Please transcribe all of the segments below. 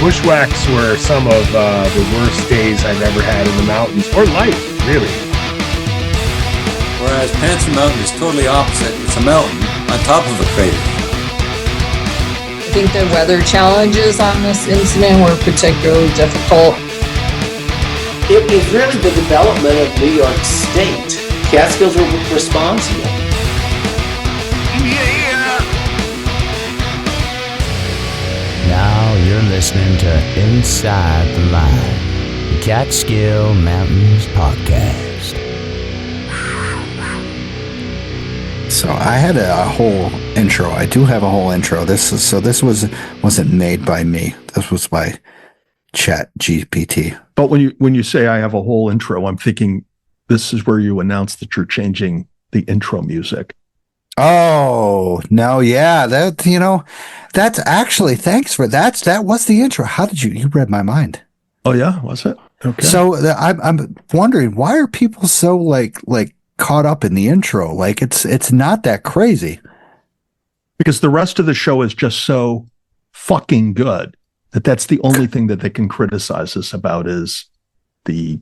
Bushwhacks were some of the worst days I've ever had in the mountains, or life, really. Whereas Panzer Mountain is totally opposite. It's a mountain on top of a crater. I think the weather challenges on this incident were particularly difficult. It was really the development of New York State. Catskills were responsible. Now you're listening to Inside the Line, the Catskill Mountains podcast. So I had a whole intro. I do have a whole intro. This wasn't made by me. This was by Chat GPT. But when you say I have a whole intro, I'm thinking this is where you announce that you're changing the intro music. Oh, no, yeah, that's actually, thanks for that. That was the intro. How did you read my mind? Oh yeah, was it? Okay. So I'm wondering, why are people so like caught up in the intro? Like it's not that crazy. Because the rest of the show is just so fucking good that's the only thing that they can criticize us about is the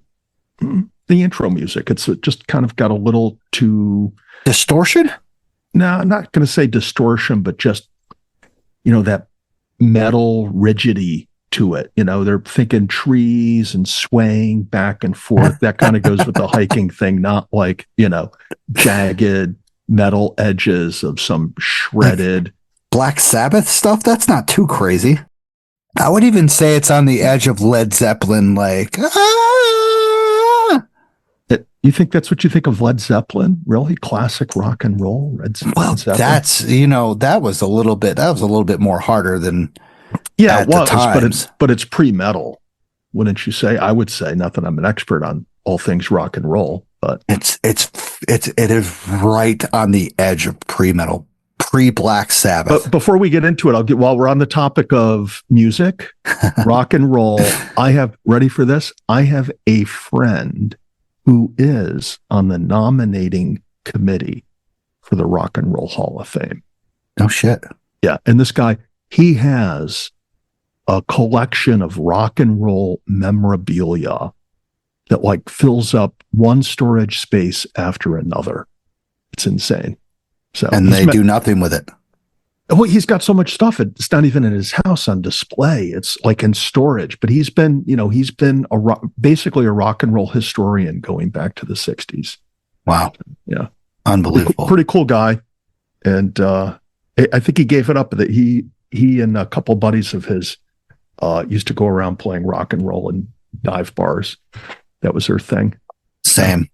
intro music. It's just kind of got a little too distortion. No, I'm not going to say distortion, but just, that metal rigidity to it. They're thinking trees and swaying back and forth. That kind of goes with the hiking thing, not like, jagged metal edges of some shredded Black Sabbath stuff. That's not too crazy. I would even say it's on the edge of Led Zeppelin, like, You think that's what you think of Led Zeppelin? Really? Classic rock and roll? Led Zeppelin? That's, that was a little bit more harder than yeah, it was, but it's pre-metal, wouldn't you say? I would say, not that I'm an expert on all things rock and roll, but it is right on the edge of pre-metal, pre-Black Sabbath. But before we get into it, while we're on the topic of music, rock and roll, ready for this? I have a friend who is on the nominating committee for the Rock and Roll Hall of Fame. No shit. Yeah. And this guy, he has a collection of rock and roll memorabilia that fills up one storage space after another. It's insane. And they do nothing with it. Well, he's got so much stuff. It's not even in his house on display. It's like in storage. But he's been basically a rock and roll historian going back to the 60s. Wow. Yeah. Unbelievable. Pretty cool guy. And I think he gave it up. That he and a couple buddies of his used to go around playing rock and roll in dive bars. That was their thing. Same.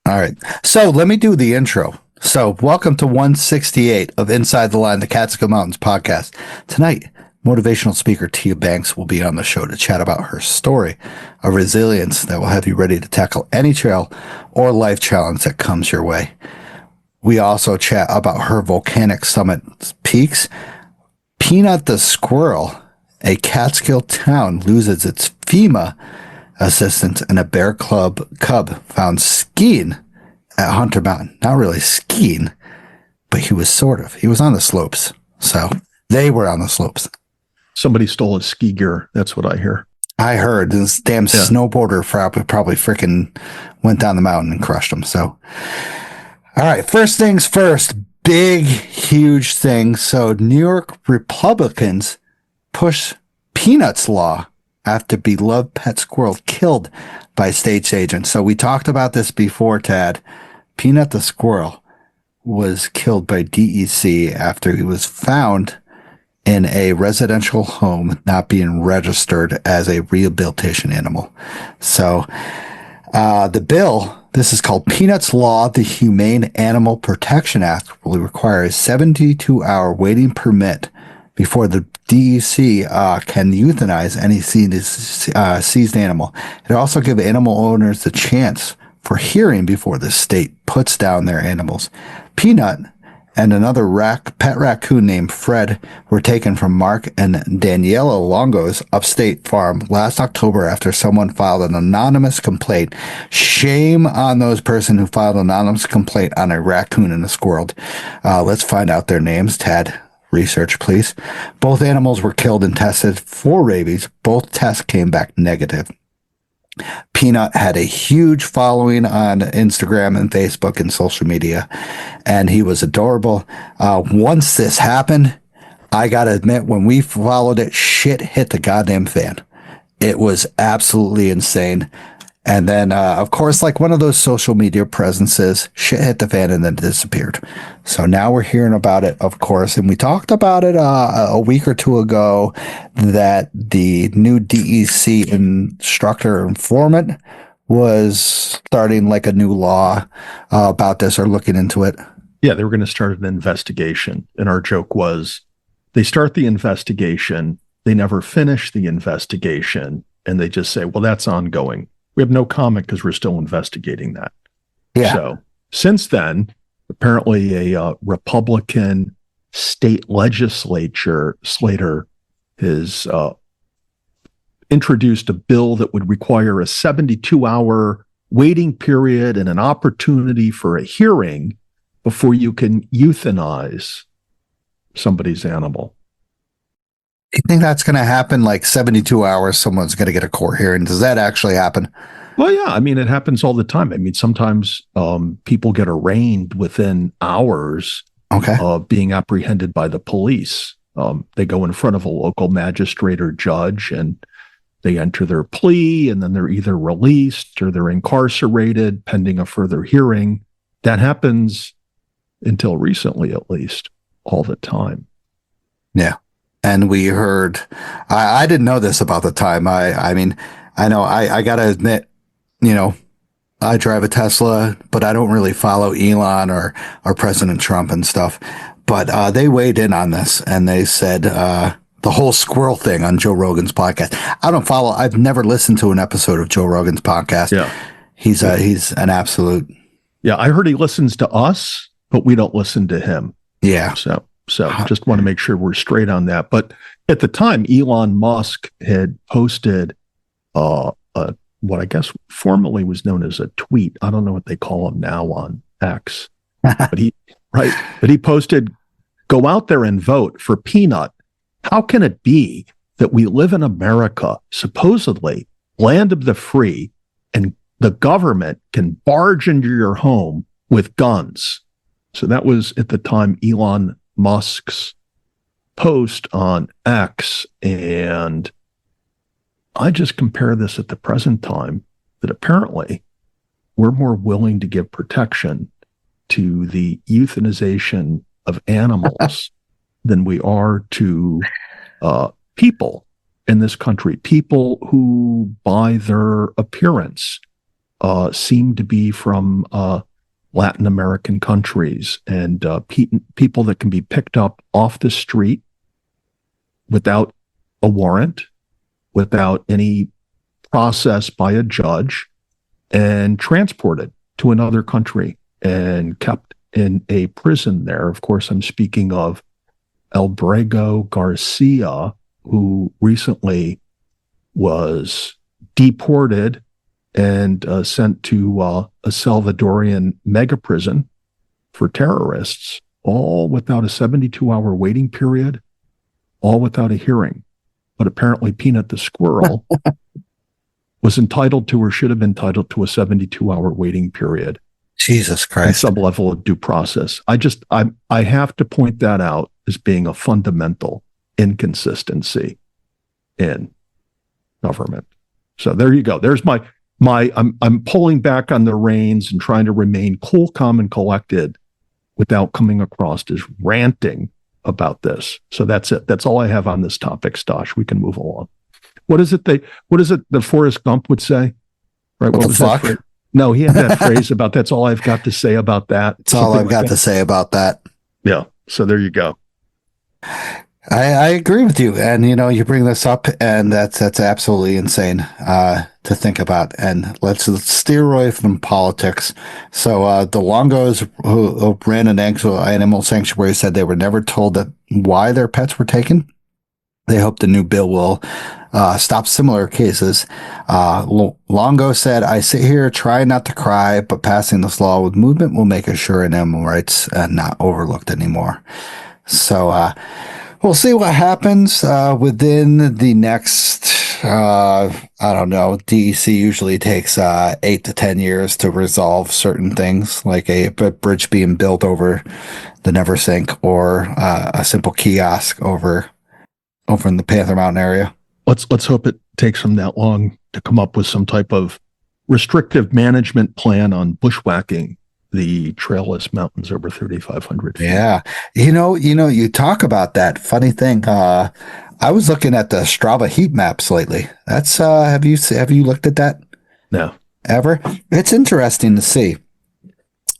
All right. So let me do the intro. So welcome to 168 of Inside the Line, the Catskill Mountains podcast. Tonight, motivational speaker Tia Banks will be on the show to chat about her story of resilience that will have you ready to tackle any trail or life challenge that comes your way. We also chat about her volcanic summit peaks. Peanut the squirrel, a Catskill town, loses its FEMA assistance, and a bear cub found skiing at Hunter Mountain. Not really skiing, but he was He was on the slopes. So they were on the slopes. Somebody stole his ski gear. That's what I hear. I heard this damn snowboarder probably freaking went down the mountain and crushed him. So, all right, first things first, big, huge thing. So New York Republicans push Peanuts law after beloved pet squirrel killed by state's agents. So we talked about this before, Tad. Peanut the squirrel was killed by DEC after he was found in a residential home not being registered as a rehabilitation animal. So the bill, this is called Peanuts Law, the Humane Animal Protection Act, will require a 72-hour waiting permit before the DEC can euthanize any seized animal. It also gives animal owners the chance for hearing before the state puts down their animals. Peanut and another pet raccoon named Fred were taken from Mark and Daniela Longo's upstate farm last October after someone filed an anonymous complaint. Shame on those person who filed an anonymous complaint on a raccoon and a squirrel. Let's find out their names, Tad. research, please. Both animals were killed and tested for rabies. Both tests came back negative. Peanut had a huge following on Instagram and Facebook and social media, and he was adorable. Once this happened, I gotta admit, when we followed it, shit hit the goddamn fan. It was absolutely insane. And then, of course, like one of those social media presences, shit hit the fan and then disappeared. So now we're hearing about it, of course. And we talked about it a week or two ago that the new DEC instructor informant was starting like a new law about this or looking into it. Yeah, they were going to start an investigation. And our joke was they start the investigation, they never finish the investigation, and they just say, well, that's ongoing. We have no comment because we're still investigating that. Yeah. So since then, apparently a Republican state legislator has introduced a bill that would require a 72-hour waiting period and an opportunity for a hearing before you can euthanize somebody's animal. You think that's going to happen like 72 hours? Someone's going to get a court hearing. Does that actually happen? Well, yeah. I mean, it happens all the time. I mean, sometimes people get arraigned within hours of being apprehended by the police. They go in front of a local magistrate or judge and they enter their plea, and then they're either released or they're incarcerated pending a further hearing. That happens, until recently at least, all the time. Yeah. And we heard, I didn't know this about the time. I mean, I know I got to admit, you know, I drive a Tesla, but I don't really follow Elon or President Trump and stuff. But they weighed in on this and they said the whole squirrel thing on Joe Rogan's podcast. I've never listened to an episode of Joe Rogan's podcast. Yeah. He's an absolute. Yeah. I heard he listens to us, but we don't listen to him. Yeah. So just want to make sure we're straight on that. But at the time, Elon Musk had posted what I guess formerly was known as a tweet. I don't know what they call them now on X. But he posted, "Go out there and vote for Peanut. How can it be that we live in America, supposedly land of the free, and the government can barge into your home with guns?" So that was at the time Elon Musk's post on X, and I just compare this at the present time that apparently we're more willing to give protection to the euthanization of animals than we are to people in this country, people who by their appearance seem to be from Latin American countries, and people that can be picked up off the street without a warrant, without any process by a judge, and transported to another country and kept in a prison there. Of course, I'm speaking of Albrego Garcia, who recently was deported and sent to a Salvadorian mega prison for terrorists, all without a 72-hour waiting period, all without a hearing. But apparently Peanut the squirrel was entitled to, or should have been entitled to, a 72-hour waiting period. Jesus Christ. Some level of due process. I have to point that out as being a fundamental inconsistency in government. So there you go. There's I'm pulling back on the reins and trying to remain cool, calm, and collected without coming across as ranting about this. So that's it. That's all I have on this topic, Stosh. We can move along. What is it that Forrest Gump would say? Right? What was that? No, he had that phrase about that's all I've got to say about that. That's all I've got to say about that. Yeah. So there you go. I agree with you. And, you bring this up, and that's absolutely insane to think about. And let's steer away from politics. So the Longos who ran an animal sanctuary said they were never told why their pets were taken. They hope the new bill will stop similar cases. Longo said, "I sit here, try not to cry, but passing this law with movement will make sure animal rights not overlooked anymore." So we'll see what happens within the next. I don't know. DEC usually takes 8 to 10 years to resolve certain things, like a bridge being built over the Neversink or a simple kiosk over in the Panther Mountain area. Let's hope it takes them that long to come up with some type of restrictive management plan on bushwhacking the trailless mountains over 3,500 feet. Yeah. You talk about that. Funny thing. I was looking at the Strava heat maps lately. That's have you looked at that? No. Ever? It's interesting to see.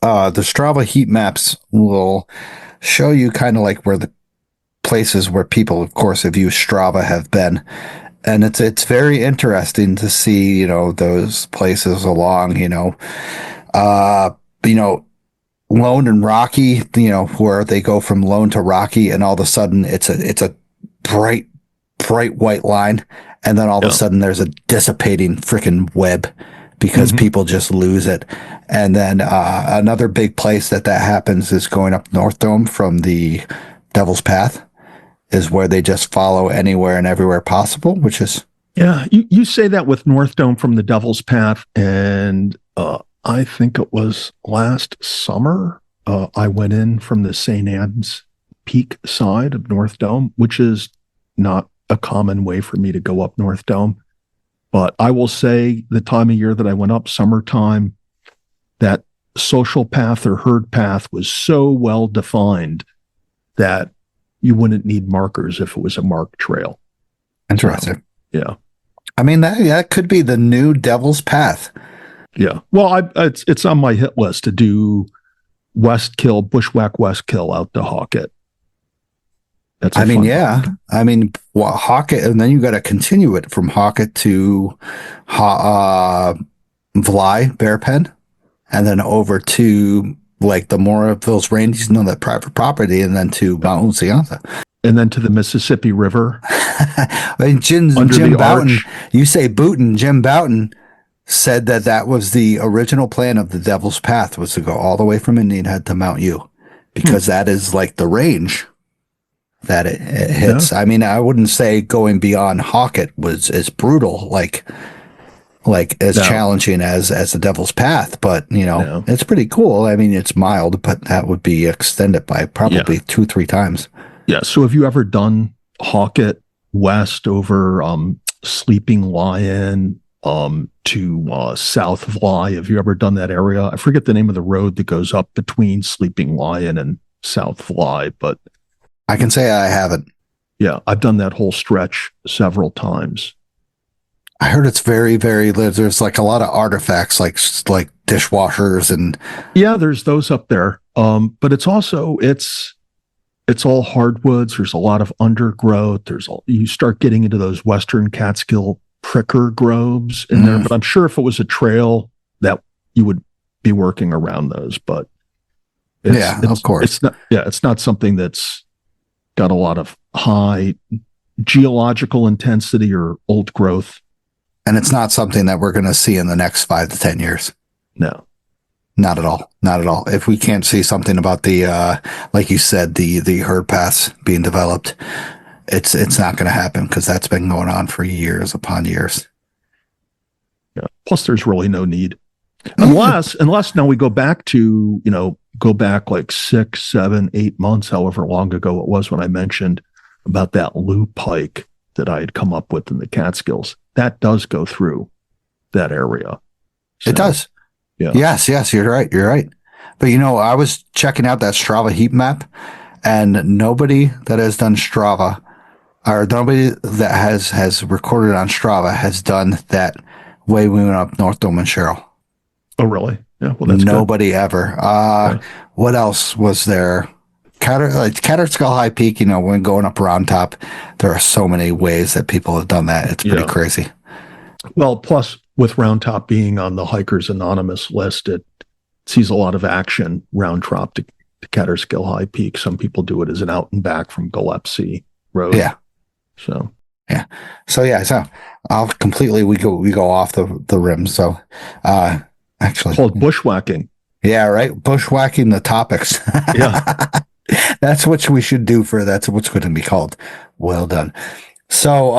The Strava heat maps will show you kind of like where the places where people, of course, have used Strava have been. And it's very interesting to see, those places along, Lone and Rocky, where they go from Lone to Rocky, and all of a sudden it's a bright white line, and then all of a sudden there's a dissipating freaking web because people just lose it. And then another big place that happens is going up North Dome from the Devil's Path, is where they just follow anywhere and everywhere possible, which is... Yeah, you say that with North Dome from the Devil's Path, and I think it was last summer, I went in from the St. Anne's Peak side of North Dome, which is not a common way for me to go up North Dome. But I will say the time of year that I went up, summertime, that social path or herd path was so well defined that you wouldn't need markers if it was a marked trail. Interesting. So, yeah. I mean, that could be the new Devil's Path. Yeah. Well, it's on my hit list to do bushwhack Westkill out to Hawkett. That's Hawkett, and then you got to continue it from Hawkett to Vly, Bear Pen, and then over to like the Moraville's Range, that private property, and then to Mount Uzianta. And then to the Mississippi River. Jim Boughton, you say Booten, Jim Boughton said that was the original plan of the Devil's Path, was to go all the way from Indian Head to Mount U, because that is like the range that it hits. Yeah. I mean, I wouldn't say going beyond Hawkett was as brutal, like as challenging as the Devil's Path, but it's pretty cool. I mean, it's mild, but that would be extended by probably 2-3 times. Yeah. So have you ever done Hawkett west over Sleeping Lion to South Vly? Have you ever done that area? I forget the name of the road that goes up between Sleeping Lion and South Vly, but I can say I haven't. Yeah, I've done that whole stretch several times. I heard it's very, very, there's like a lot of artifacts, like dishwashers and... Yeah, there's those up there. But it's also, it's all hardwoods. There's a lot of undergrowth. You start getting into those Western Catskill pricker groves in there. But I'm sure if it was a trail that you would be working around those, but of course. It's not something that's got a lot of high geological intensity or old growth. And it's not something that we're going to see in the next 5 to 10 years. No. Not at all. Not at all. If we can't see something about the, like you said, the herd paths being developed, it's not going to happen, because that's been going on for years upon years. Yeah. Plus, there's really no need, unless now we go back to like 6, 7, 8 months, however long ago it was when I mentioned about that loop hike that I had come up with in the Catskills. That does go through that area. So, it does. Yeah. Yes, you're right. But I was checking out that Strava heat map, and nobody that has done Strava, or nobody that has recorded on Strava, has done that way we went up North Dome and Cheryl. Oh, really? Yeah. Well, that's nobody ever. What else was there? Catskill High Peak, when going up Round Top, there are so many ways that people have done that. It's pretty crazy. Well, plus with Round Top being on the Hikers Anonymous list, it sees a lot of action round top to Catskill High Peak. Some people do it as an out and back from Gillespie Road. Yeah. So I'll completely, we go off the rim. So, actually called bushwhacking. Yeah. Right. Bushwhacking the topics. Yeah. That's what we should do that's what's going to be called. Well done. So,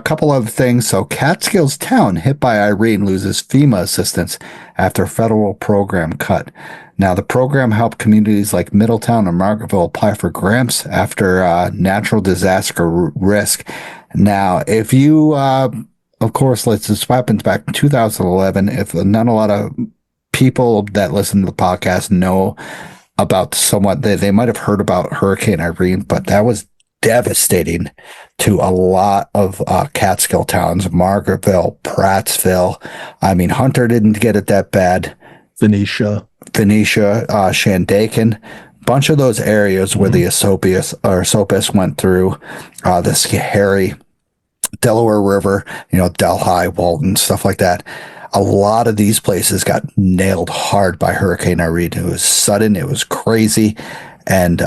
couple other things. So, Catskill's town hit by Irene loses FEMA assistance after federal program cut. Now, the program helped communities like Middletown and Margaretville apply for grants after natural disaster risk. Now, if you, of course, this happened back in 2011. If not a lot of people that listen to the podcast know about they might have heard about Hurricane Irene, but that was devastating to a lot of Catskill towns, Margaretville, Prattsville. I mean, Hunter didn't get it that bad. Phoenicia, Shandaken, bunch of those areas where the Esopus went through, the Schoharie, Delaware River, Delhi, Walton, stuff like that. A lot of these places got nailed hard by Hurricane Irene. It was sudden, it was crazy, and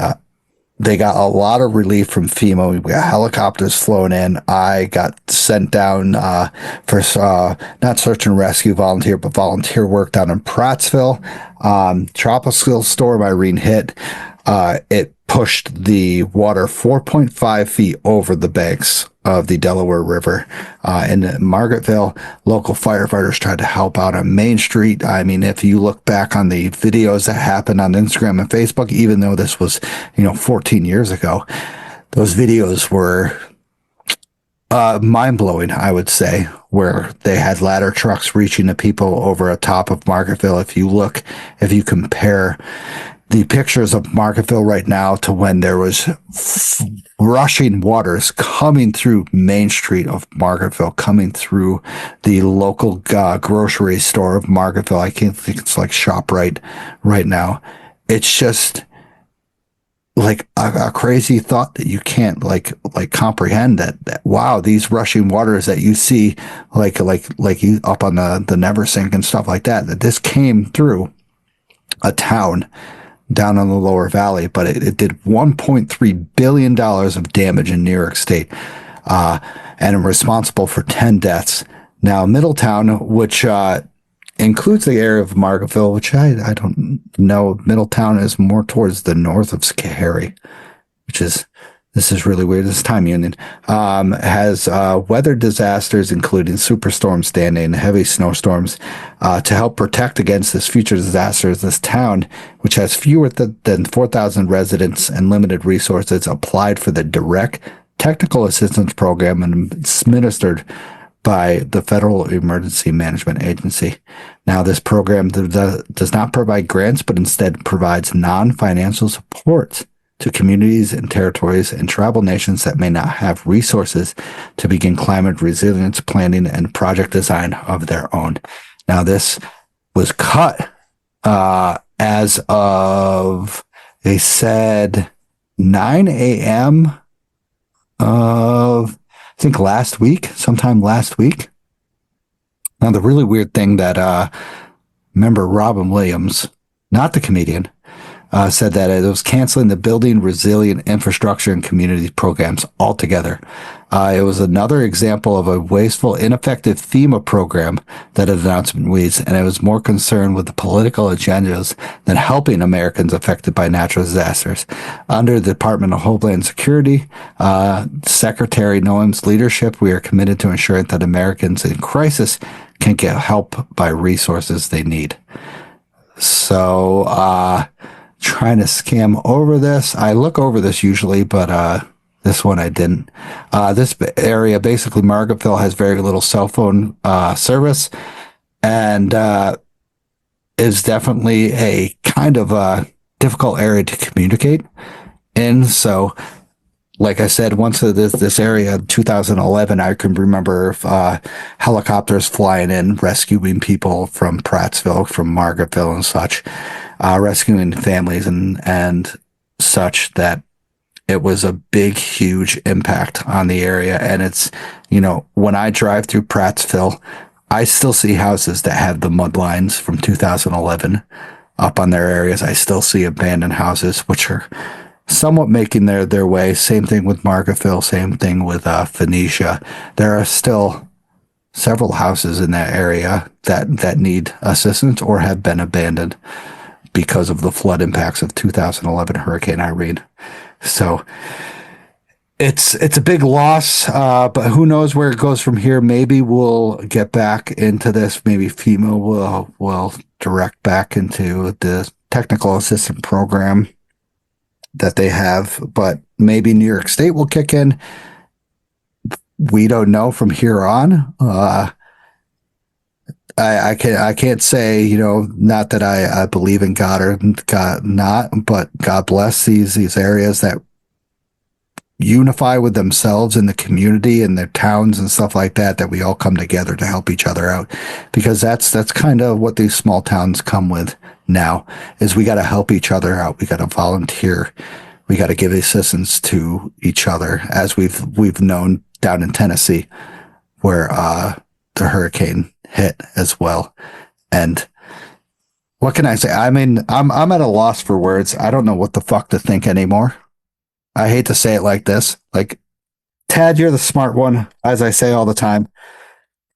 they got a lot of relief from FEMA. We got helicopters flown in. I got sent down for not search and rescue volunteer, but volunteer work down in Prattsville. Tropical storm Irene hit. It pushed the water 4.5 feet over the banks of the Delaware River. In Margaretville, local firefighters tried to help out on Main Street. I mean, if you look back on the videos that happened on Instagram and Facebook, even though this was, 14 years ago, those videos were mind-blowing, I would say, where they had ladder trucks reaching the people over a top of Margaretville. If you compare the pictures of Margaretville right now to when there was rushing waters coming through Main Street of Margaretville, coming through the local grocery store of Margaretville. I can't think it's like ShopRite right now. It's just like a crazy thought that you can't like comprehend that wow, these rushing waters that you see like you up on the Neversink and stuff like that this came through a town down on the lower valley, but it did $1.3 billion of damage in New York State, and responsible for 10 deaths. Now, Middletown, which includes the area of Margaretville, which I don't know. Middletown is more towards the north of Schoharie, this is really weird. This time union has weather disasters, including superstorms, standing, heavy snowstorms, to help protect against this future disasters. This town, which has fewer than 4,000 residents and limited resources, applied for the Direct Technical Assistance Program and it's administered by the Federal Emergency Management Agency. Now, this program does not provide grants, but instead provides non-financial support to communities and territories and tribal nations that may not have resources to begin climate resilience planning and project design of their own. Now, this was cut as of, they said, 9 a.m. of, I think sometime last week. Now, the really weird thing that, remember Robin Williams, not the comedian, said that it was canceling the Building Resilient Infrastructure and Community programs altogether. It was another example of a wasteful, ineffective FEMA program that an announcement reads, and it was more concerned with the political agendas than helping Americans affected by natural disasters. Under the Department of Homeland Security, Secretary Noem's leadership, we are committed to ensuring that Americans in crisis can get help by resources they need. So, trying to scam over this. I look over this usually, but this one I didn't. This area, basically Margaretville, has very little cell phone service, and is definitely a kind of a difficult area to communicate in. So, like I said, once this area, 2011, I can remember helicopters flying in, rescuing people from Prattsville, from Margaretville and such, rescuing families and such, that it was a big, huge impact on the area. And it's, when I drive through Prattsville, I still see houses that have the mud lines from 2011 up on their areas. I still see abandoned houses, which are somewhat making their way. Same thing with Margaretville, same thing with Phoenicia. There are still several houses in that area that need assistance or have been abandoned. because of the flood impacts of 2011 Hurricane Irene. So it's a big loss, but who knows where it goes from here. Maybe we'll get back into this. Maybe FEMA will direct back into the technical assistant program that they have, but maybe New York State will kick in. We don't know from here on. I can't say, you know, not that I believe in God or God not, but God bless these areas that unify with themselves in the community and their towns and stuff like that, that we all come together to help each other out, because that's kind of what these small towns come with now, is we got to help each other out. We got to volunteer. We got to give assistance to each other, as we've known down in Tennessee, where the hurricane hit as well. And what can I say? I mean, I'm at a loss for words. I don't know what the fuck to think anymore. I hate to say it like this. Like, Tad, you're the smart one, as I say all the time.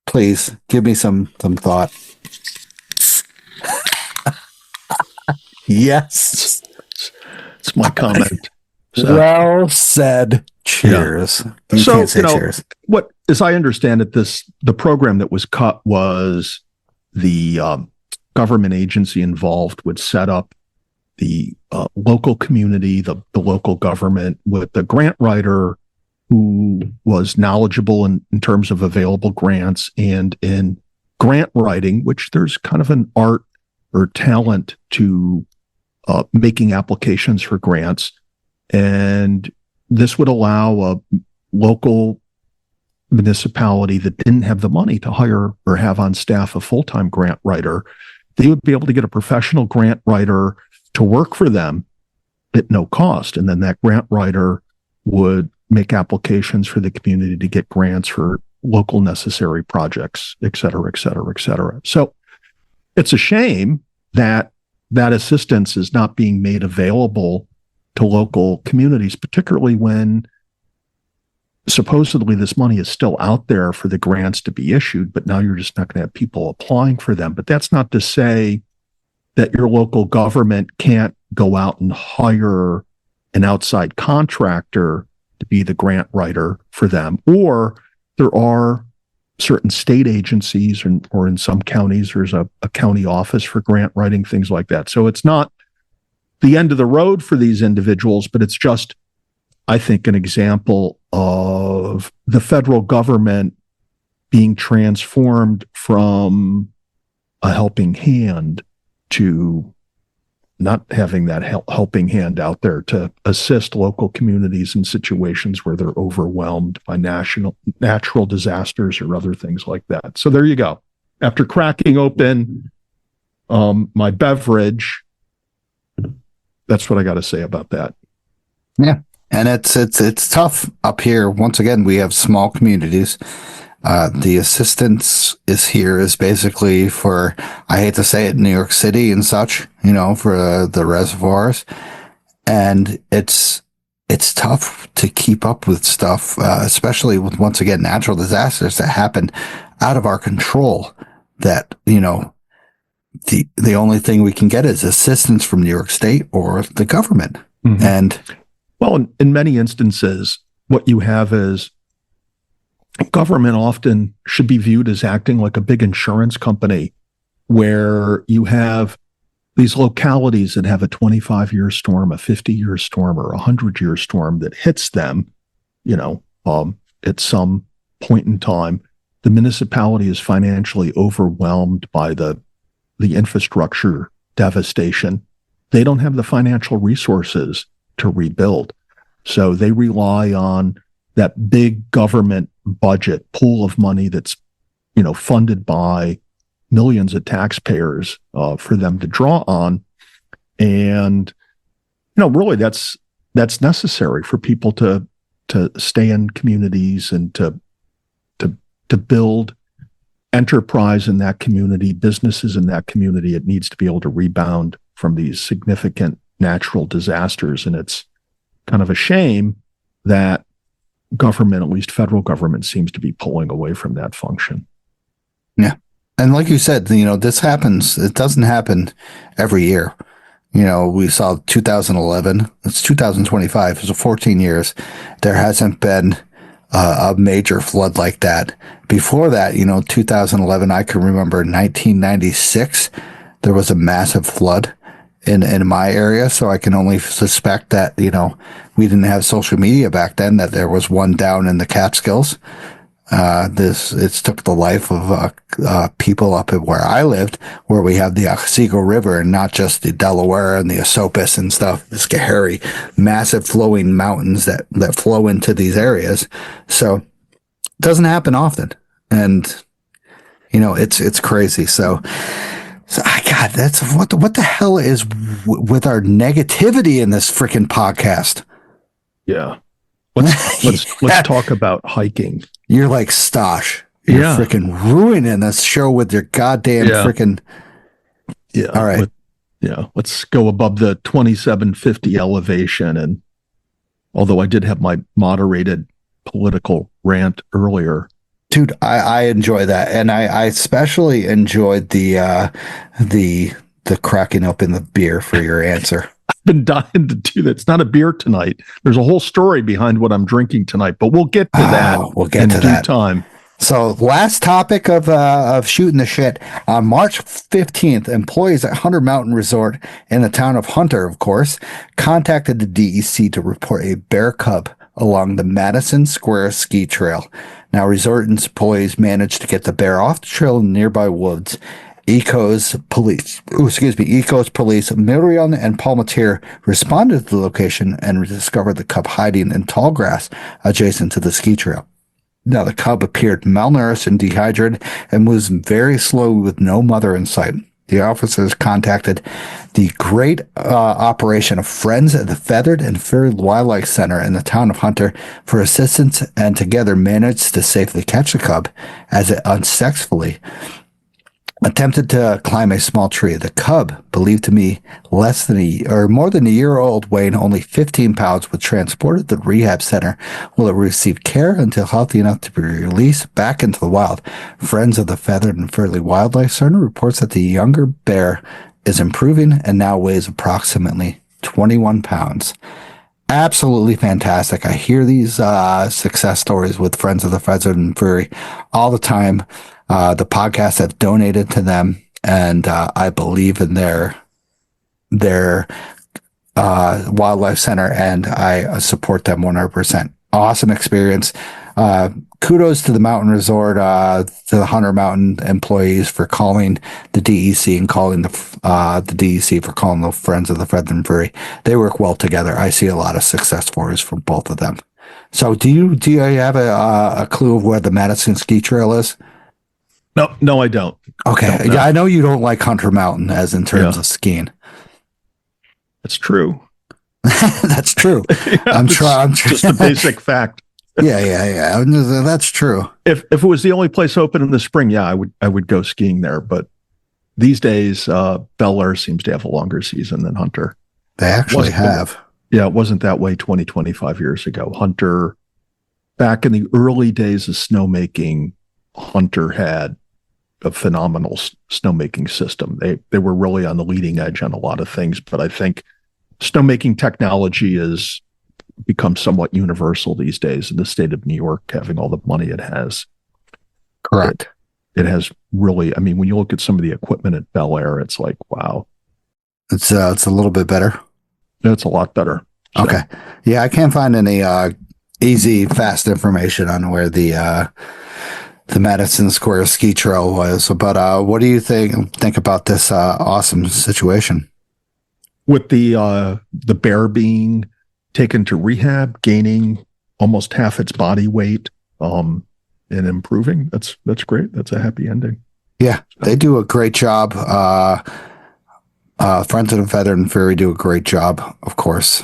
Please give me some thought. Yes. It's my comment. So, Well said. Cheers. Yeah. You So, can't say you know, cheers. what, as I understand it, the program that was cut was the government agency involved would set up the local community, the local government, with the grant writer who was knowledgeable in terms of available grants and in grant writing, which there's kind of an art or talent to making applications for grants. And this would allow a local municipality that didn't have the money to hire or have on staff a full-time grant writer. They would be able to get a professional grant writer to work for them at no cost. And then that grant writer would make applications for the community to get grants for local necessary projects, et cetera, et cetera, et cetera. So it's a shame that that assistance is not being made available to local communities, particularly when supposedly this money is still out there for the grants to be issued, but now you're just not going to have people applying for them. But that's not to say that your local government can't go out and hire an outside contractor to be the grant writer for them. Or there are certain state agencies, or in some counties, there's a county office for grant writing, things like that. So it's not the end of the road for these individuals, but it's just, I think, an example of the federal government being transformed from a helping hand to not having that helping hand out there to assist local communities in situations where they're overwhelmed by natural disasters or other things like that. So there you go. After cracking open my beverage, that's what I got to say about that. Yeah. And it's tough up here. Once again, we have small communities. The assistance is basically for, I hate to say it, New York City and such, you know, for the reservoirs. And it's tough to keep up with stuff, especially with, once again, natural disasters that happen out of our control, that, you know, the only thing we can get is assistance from New York State or the government. Mm-hmm. And well, in many instances, what you have is government often should be viewed as acting like a big insurance company, where you have these localities that have a 25-year storm, a 50-year storm, or a 100-year storm that hits them, you know, at some point in time. The municipality is financially overwhelmed by the infrastructure devastation. They don't have the financial resources to rebuild. So they rely on that big government budget pool of money that's, you know, funded by millions of taxpayers for them to draw on. And, you know, really that's necessary for people to stay in communities and to build enterprise in that community, businesses in that community. It needs to be able to rebound from these significant natural disasters. And it's kind of a shame that government, at least federal government, seems to be pulling away from that function. Yeah. And like you said, you know, this happens. It doesn't happen every year. We saw 2011. It's 2025. So 14 years. There hasn't been a major flood like that. Before that, 2011, I can remember 1996, there was a massive flood in my area. So I can only suspect that, we didn't have social media back then, that there was one down in the Catskills. It's took the life of people up at where I lived, where we have the Otsego River and not just the Delaware and the Esopus and stuff. The Schoharie, massive flowing mountains that flow into these areas. So it doesn't happen often, and it's crazy. So God, that's what the hell is with our negativity in this freaking podcast. Yeah. Let's talk about hiking. You're like Stosh. You're freaking ruining this show with your goddamn freaking. Yeah. All right. Let's go above the 2750 elevation. And although I did have my moderated political rant earlier, dude, I enjoy that, and I especially enjoyed the cracking open the beer for your answer. I've been dying to do that. It's not a beer tonight. There's a whole story behind what I'm drinking tonight, but we'll get to that. We'll get to due that time. So, last topic of shooting the shit. On March 15th, employees at Hunter Mountain Resort in the town of Hunter, of course, contacted the DEC to report a bear cub along the Madison Square Ski Trail. Now, resort employees managed to get the bear off the trail in nearby woods. Ecos Police, Miriam and Palmatier responded to the location and discovered the cub hiding in tall grass adjacent to the ski trail. Now, the cub appeared malnourished and dehydrated and moves very slowly with no mother in sight. The officers contacted the great operation of Friends of the Feathered and Furry Wildlife Center in the town of Hunter for assistance, and together managed to safely catch the cub as it unsuccessfully attempted to climb a small tree. The cub, believed to be more than a year old, weighing only 15 pounds, was transported to the rehab center where it received care until healthy enough to be released back into the wild. Friends of the Feathered and Furry Wildlife Center reports that the younger bear is improving and now weighs approximately 21 pounds. Absolutely fantastic. I hear these success stories with Friends of the Feathered and Furry all the time. The podcast have donated to them, and I believe in their wildlife center, and I support them 100%. Awesome experience. Kudos to the mountain resort, to the Hunter Mountain employees for calling the DEC and calling the DEC for calling the Friends of the Feathered and Furry. They work well together. I see a lot of success stories from both of them. So, do you have a clue of where the Madison Ski Trail is? No, I don't. Okay. Yeah, I know you don't like Hunter Mountain as in terms of skiing. That's true. That's true. I'm trying. Just a basic fact. Yeah. That's true. If it was the only place open in the spring, I would go skiing there. But these days, Bel Air seems to have a longer season than Hunter. They actually have. Yeah, it wasn't that way 25 years ago. Hunter, back in the early days of snowmaking, Hunter had a phenomenal snowmaking system. They were really on the leading edge on a lot of things, but I think snowmaking technology has become somewhat universal these days in the state of New York, having all the money it has. Correct. It has really, I mean, when you look at some of the equipment at Bel Air, it's like, wow. It's a little bit better. It's a lot better. So. Okay. Yeah, I can't find any easy, fast information on where the Madison Square Ski Trail was. But what do you think about this awesome situation? With the bear being taken to rehab, gaining almost half its body weight, and improving, that's great. That's a happy ending. Yeah, they do a great job. Friends of the Feathered and Furry do a great job, of course,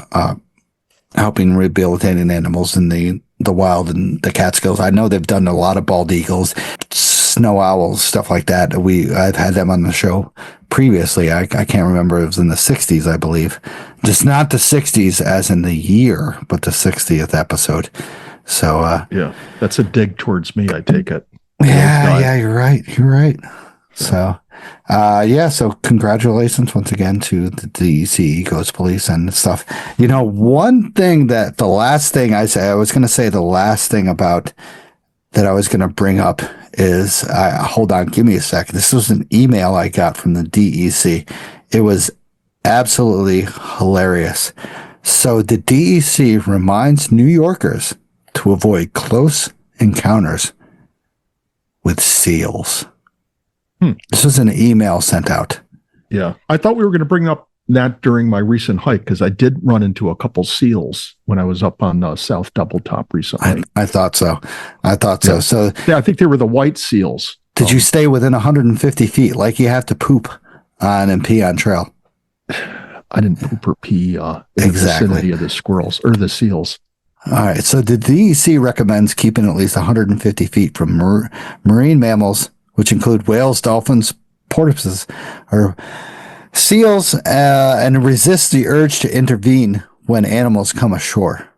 helping rehabilitating animals in the wild and the Catskills. I know they've done a lot of bald eagles, snow owls, stuff like that. I've had them on the show previously. I can't remember. It was in the 60s, I believe. Just not the 60s as in the year, but the 60th episode. So that's a dig towards me, I take it. Yeah, you're right. So So congratulations once again to the DEC, Ghost Police and stuff. One thing that the last thing I was going to say the last thing about that I was going to bring up is, hold on, give me a sec. This was an email I got from the DEC. It was absolutely hilarious. So the DEC reminds New Yorkers to avoid close encounters with seals. This was an email sent out. Yeah. I thought we were going to bring up that during my recent hike, because I did run into a couple seals when I was up on South Double Top recently. I thought so. So. So yeah, I think they were the white seals. Did you stay within 150 feet like you have to poop on and pee on trail? I didn't poop or pee in the vicinity of the squirrels or the seals. All right. So the DEC recommends keeping at least 150 feet from marine mammals, which include whales, dolphins, porpoises, or seals, and resist the urge to intervene when animals come ashore.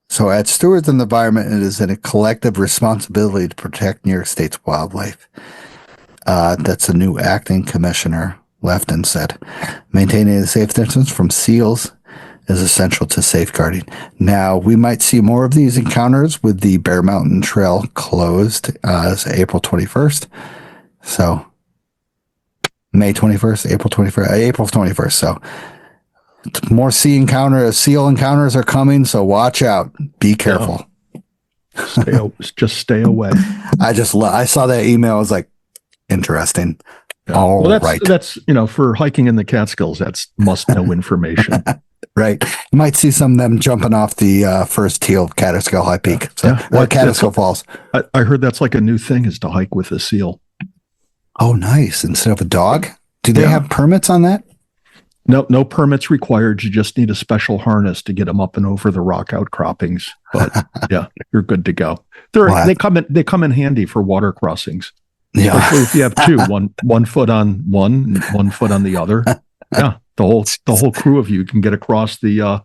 So as stewards of the environment, it is a collective responsibility to protect New York State's wildlife. That's a new acting commissioner, Lefton, said. Maintaining a safe distance from seals is essential to safeguarding. Now, we might see more of these encounters with the Bear Mountain Trail closed as April 21st. So, May 21st, April 21st, April 21st. So, more seal encounters are coming. So, watch out. Be careful. Just stay away. I saw that email. I was like, interesting. Yeah. That's for hiking in the Catskills, that's must know information. Right. You might see some of them jumping off the first teal of Catskill High Peak. Or Catskill Falls. I heard that's like a new thing, is to hike with a seal. Oh, nice. Instead of a dog? Do they have permits on that? No permits required. You just need a special harness to get them up and over the rock outcroppings. But yeah, you're good to go. They come in handy for water crossings. Yeah. Especially if you have two, one foot on one and 1 foot on the other. Yeah. The whole crew of you can get across the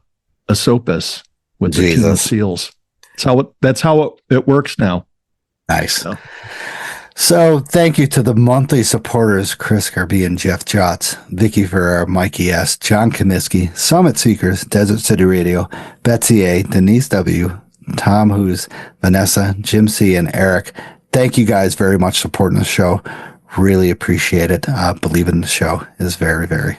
Esopus with the two seals. That's how it works now. Nice. So thank you to the monthly supporters, Chris Garby and Jeff Jotz, Vicky Ferrer, Mikey S., John Comiskey, Summit Seekers, Desert City Radio, Betsy A., Denise W., Tom Who's, Vanessa, Jim C., and Eric. Thank you guys very much for supporting the show. Really appreciate it. Believing in the show is very, very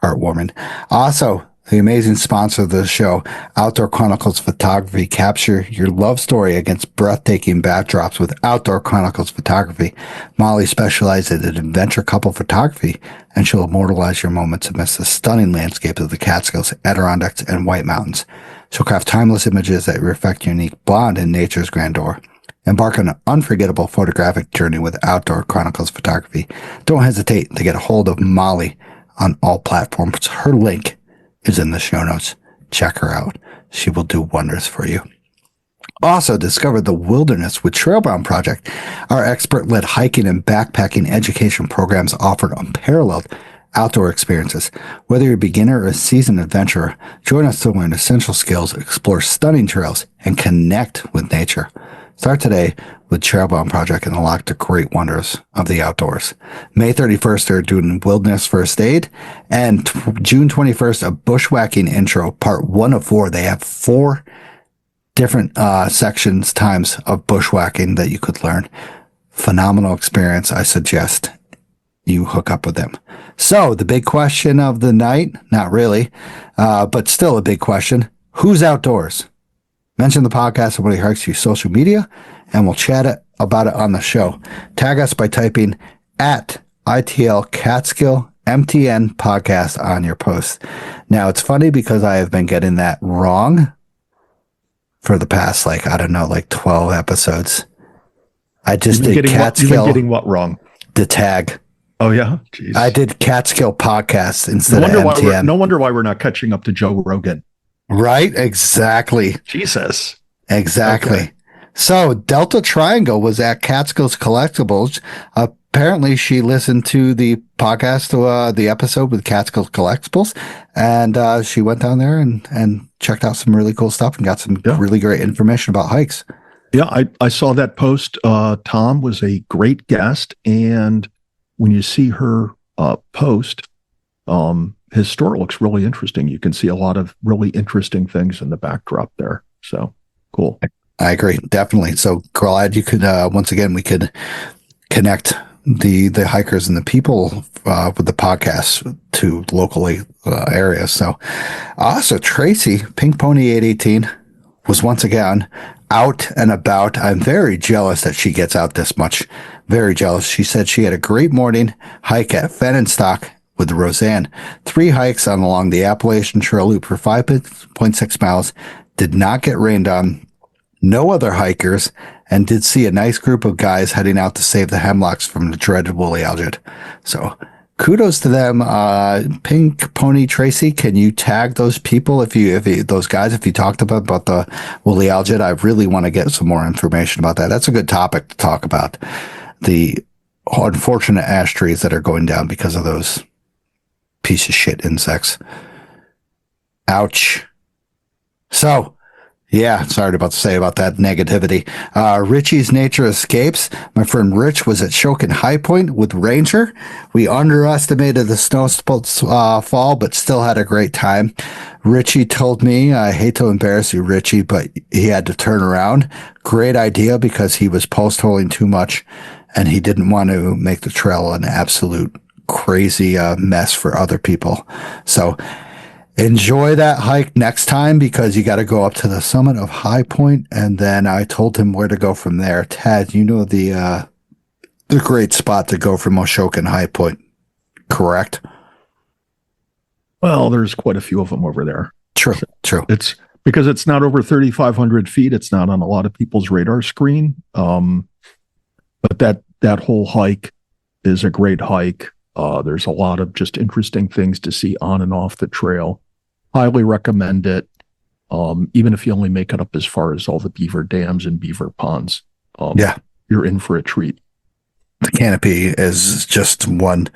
heartwarming. Also, the amazing sponsor of the show, Outdoor Chronicles Photography. Capture your love story against breathtaking backdrops with Outdoor Chronicles Photography. Molly specializes in adventure couple photography, and she'll immortalize your moments amidst the stunning landscapes of the Catskills, Adirondacks, and White Mountains. She'll craft timeless images that reflect your unique blonde in nature's grandeur. Embark on an unforgettable photographic journey with Outdoor Chronicles Photography. Don't hesitate to get a hold of Molly on all platforms. Her link is in the show notes. Check her out. She will do wonders for you. Also, discover the wilderness with Trailbound Project. Our expert-led hiking and backpacking education programs offer unparalleled outdoor experiences. Whether you're a beginner or a seasoned adventurer, join us to learn essential skills, explore stunning trails, and connect with nature. Start today with Trailbound Project and unlock the great wonders of the outdoors. May 31st, they're doing Wilderness First Aid, and June 21st, a Bushwhacking Intro, part 1 of 4. They have 4 different times of bushwhacking that you could learn. Phenomenal experience. I suggest you hook up with them. So the big question of the night, not really, but still a big question. Who's outdoors? Mention the podcast, Somebody Hikes You social media, and we'll chat about it on the show. Tag us by typing at ITL Catskill MTN podcast on your post. Now, it's funny because I have been getting that wrong for the past, 12 episodes. I just did Catskill. You've been getting what wrong? The tag. Oh, yeah? Jeez. I did Catskill podcast instead of MTN. No wonder why we're not catching up to Joe Rogan. Right? Exactly. Jesus. Exactly. Okay. So Delta Triangle was at Catskill's Collectibles. Apparently she listened to the podcast, the episode with Catskill's Collectibles, and she went down there and checked out some really cool stuff and got some really great information about hikes. Yeah, I saw that post. Tom was a great guest, and when you see her post, his store looks really interesting. You can see a lot of really interesting things in the backdrop there. So cool. I agree, definitely. So glad you could once again we could connect the hikers and the people with the podcast to locally areas. So Tracy, Pink Pony 818, was once again out and about. I'm very jealous that she gets out this much. Very jealous. She said she had a great morning hike at Fennenstock with Roseanne. 3 hikes along the Appalachian Trail Loop for 5.6 miles. Did not get rained on. No other hikers, and did see a nice group of guys heading out to save the hemlocks from the dreaded woolly algid. So kudos to them. Pink Pony Tracy, can you tag those people if you talked about the woolly algid? I really want to get some more information about that. That's a good topic to talk about. The unfortunate ash trees that are going down because of those piece of shit insects. Ouch. So, yeah, sorry about to say about that negativity. Richie's Nature Escapes. My friend Rich was at Shokin High Point with Ranger. We underestimated the snow fall, but still had a great time. Richie told me, I hate to embarrass you, Richie, but he had to turn around. Great idea because he was post-holing too much and he didn't want to make the trail an absolute crazy mess for other people. So, enjoy that hike next time because you got to go up to the summit of High Point, and then I told him where to go from there. Tad, you know the great spot to go from Oshokin High Point, correct? Well, there's quite a few of them over there. True. It's because it's not over 3,500 feet. It's not on a lot of people's radar screen. But that whole hike is a great hike. There's a lot of just interesting things to see on and off the trail. Highly recommend it. Even if you only make it up as far as all the beaver dams and beaver ponds. You're in for a treat. The canopy is just one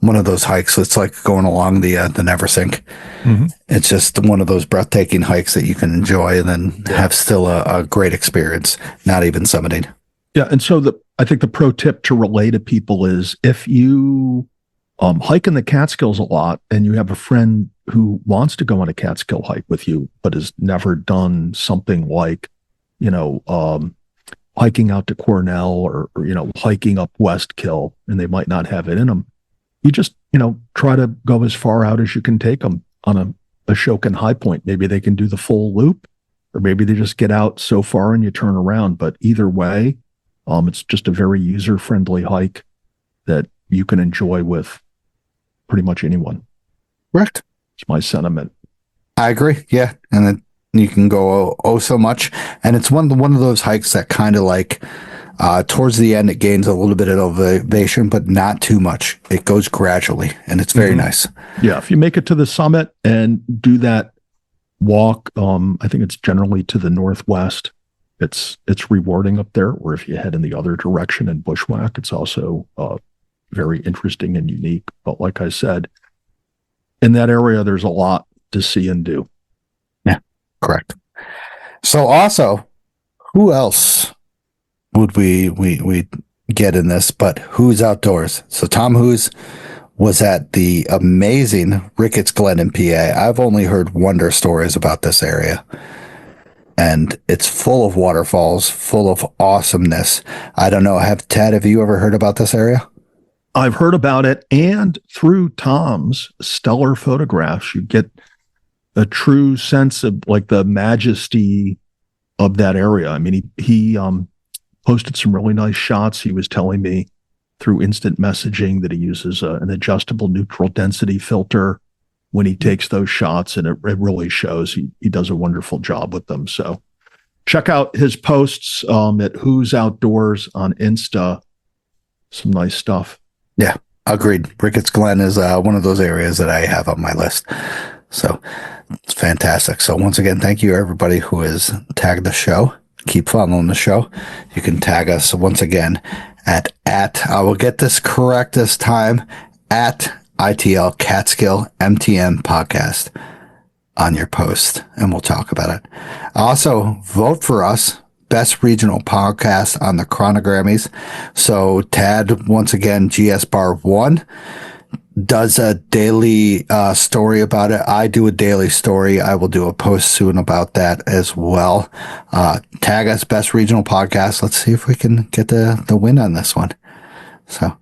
of those hikes. It's like going along the Neversink. Mm-hmm. It's just one of those breathtaking hikes that you can enjoy and then have still a great experience, not even summiting. Yeah, and so I think the pro tip to relay to people is if you hike in the Catskills a lot and you have a friend who wants to go on a Catskill hike with you, but has never done something like, hiking out to Cornell or hiking up Westkill, and they might not have it in them. You just, try to go as far out as you can take them on a Shokin High Point. Maybe they can do the full loop, or maybe they just get out so far and you turn around. But either way, it's just a very user-friendly hike that you can enjoy with pretty much anyone. Correct. It's my sentiment. I agree. Yeah. And then you can go so much. And it's one of those hikes that kind of like towards the end, it gains a little bit of elevation, but not too much. It goes gradually and it's very nice. Yeah. If you make it to the summit and do that walk, I think it's generally to the northwest. It's rewarding up there. Or if you head in the other direction and bushwhack, it's also very interesting and unique. But like I said, in that area, there's a lot to see and do. Yeah, correct. So also, who else would we get in this but Who's Outdoors? So Tom Who's was at the amazing Ricketts Glen in PA. I've only heard wonder stories about this area. And it's full of waterfalls, full of awesomeness. I don't know. Ted, have you ever heard about this area? I've heard about it, and through Tom's stellar photographs, you get a true sense of like the majesty of that area. I mean, he posted some really nice shots. He was telling me through instant messaging that he uses an adjustable neutral density filter when he takes those shots, and it really shows. He does a wonderful job with them. So check out his posts at Who's Outdoors on Insta. Some nice stuff. Yeah, agreed. Ricketts Glen is one of those areas that I have on my list. So it's fantastic. So once again, thank you everybody who has tagged the show. Keep following the show. You can tag us once again at I will get this correct this time, at ITL Catskill MTM podcast on your post, and we'll talk about it. Also, vote for us. Best Regional Podcast on the Chronogrammies. So Tad, once again, GS Bar 1, does a daily story about it. I do a daily story. I will do a post soon about that as well. Tag us Best Regional Podcast. Let's see if we can get the win on this one. So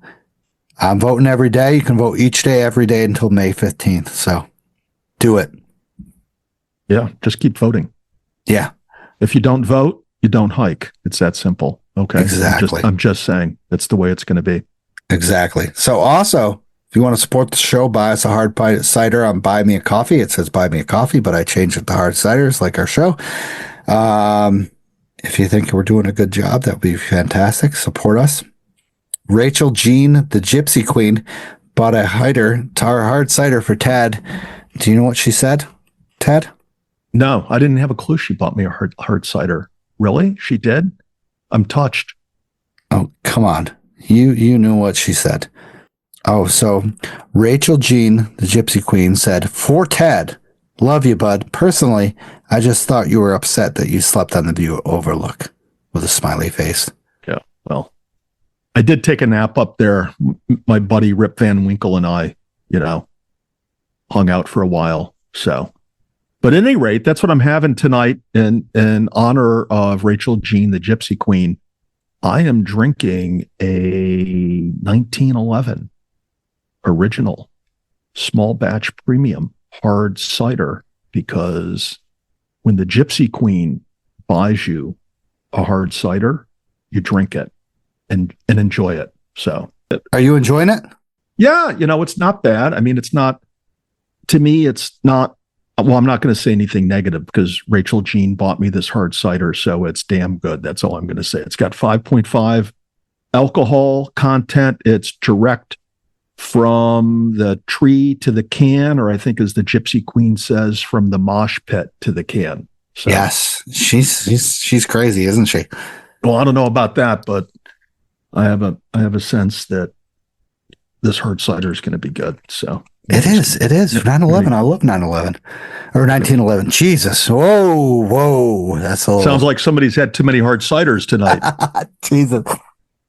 I'm voting every day. You can vote each day, every day until May 15th. So do it. Yeah, just keep voting. Yeah. If you don't vote, you don't hike. It's that simple. Okay. Exactly. I'm just saying that's the way it's going to be. Exactly. So also, if you want to support the show, buy us a hard cider on Buy Me a Coffee. It says Buy Me a Coffee, but I changed it to hard ciders like our show. If you think we're doing a good job, that would be fantastic. Support us. Rachel Jean, the Gypsy Queen, bought a hard cider for Tad. Do you know what she said, Tad? No, I didn't have a clue she bought me a hard cider. Really? She did? I'm touched. Oh, come on. You knew what she said. Oh, so Rachel Jean, the Gypsy Queen, said, for Tad, love you, bud. Personally, I just thought you were upset that you slept on the view overlook, with a smiley face. Yeah, well, I did take a nap up there. My buddy Rip Van Winkle and I, hung out for a while. So, but at any rate, that's what I'm having tonight in honor of Rachel Jean, the Gypsy Queen. I am drinking a 1911 original small batch premium hard cider, because when the Gypsy Queen buys you a hard cider, you drink it and enjoy it. So, are you enjoying it? Yeah, it's not bad. I mean, it's not, to me, it's not, well, I'm not going to say anything negative because Rachel Jean bought me this hard cider, so it's damn good. That's all I'm going to say. It's got 5.5 alcohol content. It's direct from the tree to the can, or I think, as the Gypsy Queen says, from the mosh pit to the can. So, yes, she's crazy, isn't she? Well, I don't know about that, but I have a sense that this hard cider is going to be good. So it is. 9/11. I love 9/11 or 1911. Jesus. Whoa. That's a little... Sounds like somebody's had too many hard ciders tonight. Jesus.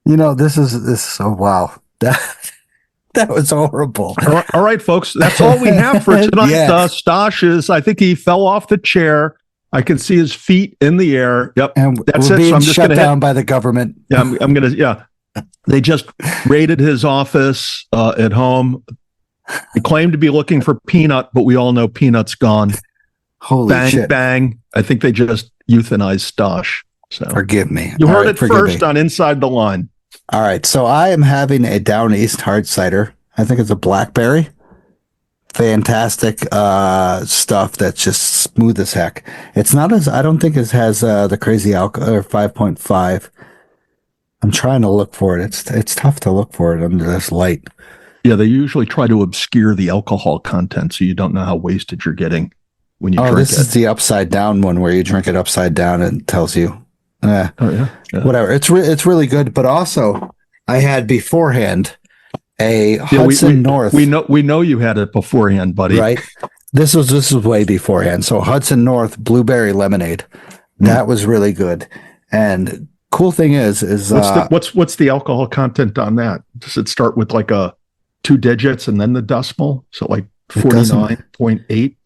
This is oh wow. That was horrible. All right, folks. That's all we have for tonight. Yeah. Stosh I think he fell off the chair. I can see his feet in the air. Yep. And that's we're it. being So I'm just shut down by the government. Yeah, I'm going to, yeah. They just raided his office at home. They claimed to be looking for Peanut, but we all know Peanut's gone. Holy bang, shit. Bang. I think they just euthanized Stosh. So forgive me. You heard it first on Inside the Line. All right. So I am having a Down East hard cider. I think it's a blackberry. Fantastic stuff that's just smooth as heck. It's not as, I don't think it has the crazy alcohol, or 5.5. I'm trying to look for it. It's tough to look for it under this light. Yeah, they usually try to obscure the alcohol content so you don't know how wasted you're getting when you drink it. Oh, this is the upside down one where you drink it upside down and it tells you. Yeah. Whatever. It's really good. But also, I had beforehand a Hudson North. We know you had it beforehand, buddy. Right. This was way beforehand. So Hudson North blueberry lemonade. That was really good. And cool thing is what's the alcohol content on that? Does it start with like a 2 digits and then the decimal? So like 49.8?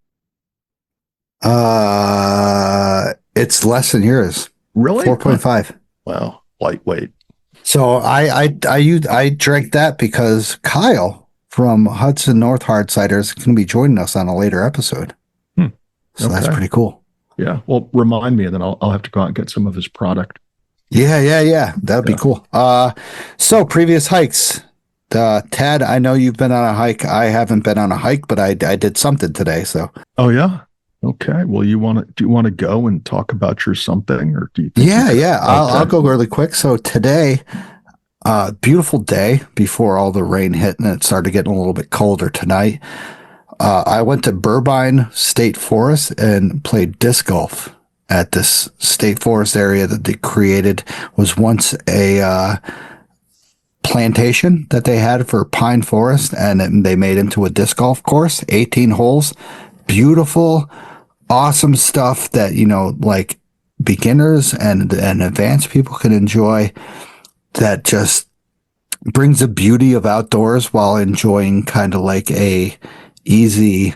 It's less than yours. Really? 4.5. Wow. Lightweight. So I drank that because Kyle from Hudson North Hard Cider is going to be joining us on a later episode. So that's pretty cool. Yeah. Well, remind me, and then I'll have to go out and get some of his product. Yeah. That'd be cool. So previous hikes. Tad, I know you've been on a hike. I haven't been on a hike, but I did something today. So. Oh yeah. Okay. Well, do you want to go and talk about your something, or do you? Think yeah. I'll go really quick. So today, beautiful day before all the rain hit and it started getting a little bit colder tonight. I went to Burbine State Forest and played disc golf at this state forest area that they created. Was once a plantation that they had for pine forest, and they made into a disc golf course, 18 holes, beautiful, awesome stuff that, like beginners and advanced people can enjoy, that just brings the beauty of outdoors while enjoying kind of like a easy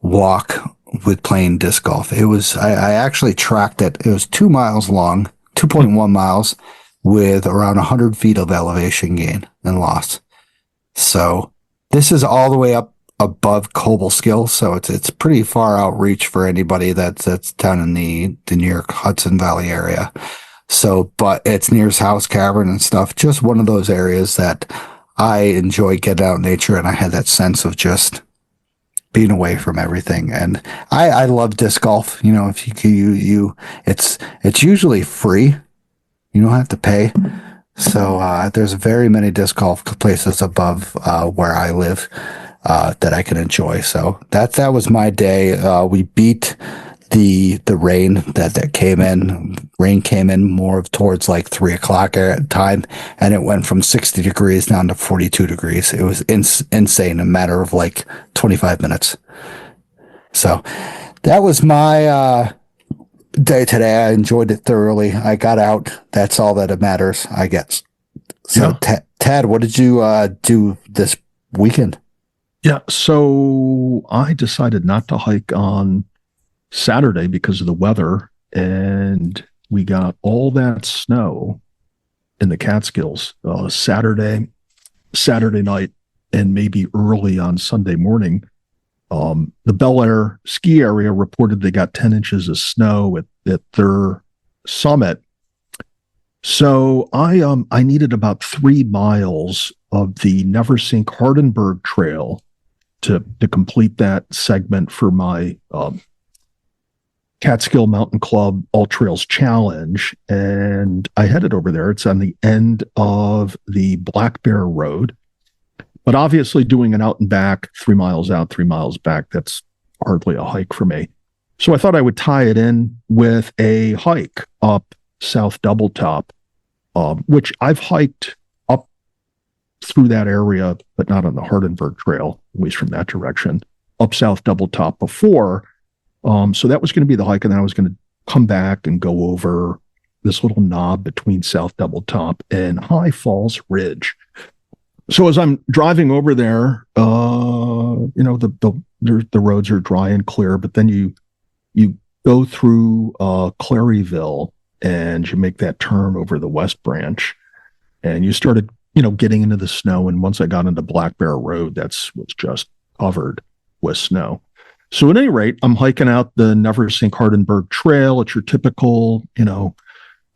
walk with playing disc golf. I actually tracked it. It was 2 miles long, 2.1 miles with around 100 feet of elevation gain and loss. So this is all the way up above Cobleskill, so it's pretty far outreach for anybody that's down in the New York Hudson Valley area. So, but it's near House Cavern and stuff. Just one of those areas that I enjoy getting out in nature, and I had that sense of just being away from everything. And I love disc golf. You know, if it's usually free. You don't have to pay. So there's very many disc golf places above where I live that I can enjoy. So that was my day. We beat the rain that came in. Rain came in more towards like 3:00 at time, and it went from 60 degrees down to 42 degrees. It was insane in a matter of like 25 minutes. So that was my day today. I enjoyed it thoroughly. I got out. That's all that matters, I guess. So Tad, what did you do this weekend? Yeah, so I decided not to hike on Saturday because of the weather, and we got all that snow in the Catskills Saturday night, and maybe early on Sunday morning. The Bel Air ski area reported they got 10 inches of snow at their summit. So I needed about 3 miles of the Neversink Hardenberg Trail to complete that segment for my Catskill Mountain Club All Trails Challenge. And I headed over there. It's on the end of the Black Bear Road. But obviously doing an out and back, 3 miles out, 3 miles back, that's hardly a hike for me. So I thought I would tie it in with a hike up South Double Top, which I've hiked up through that area, but not on the Hardenberg Trail, at least from that direction, up South Double Top before. So that was going to be the hike, and then I was going to come back and go over this little knob between South Double Top and High Falls Ridge. So as I'm driving over there, the roads are dry and clear, but then you go through Claryville and you make that turn over the West Branch, and you started, getting into the snow. And once I got into Black Bear Road, was just covered with snow. So at any rate, I'm hiking out the Neversink Hardenberg Trail. It's your typical,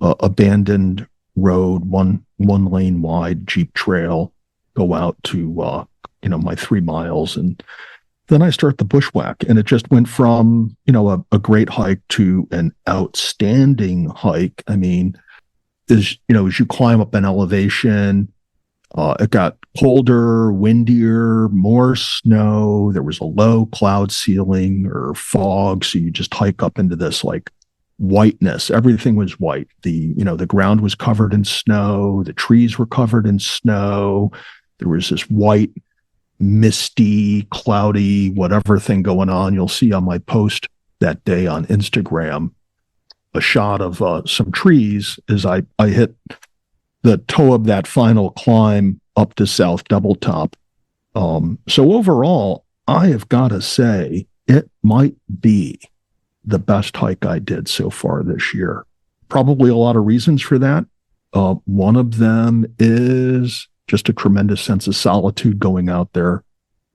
abandoned road, one lane wide Jeep trail. Go out to, my 3 miles, and then I start the bushwhack, and it just went from, a great hike to an outstanding hike. I mean, as you climb up an elevation, it got colder, windier, more snow. There was a low cloud ceiling or fog. So you just hike up into this like whiteness. Everything was white. The ground was covered in snow. The trees were covered in snow. There was this white, misty, cloudy, whatever thing going on. You'll see on my post that day on Instagram a shot of some trees as I hit the toe of that final climb up to South Double Top. So overall, I have got to say it might be the best hike I did so far this year. Probably a lot of reasons for that. One of them is just a tremendous sense of solitude going out there.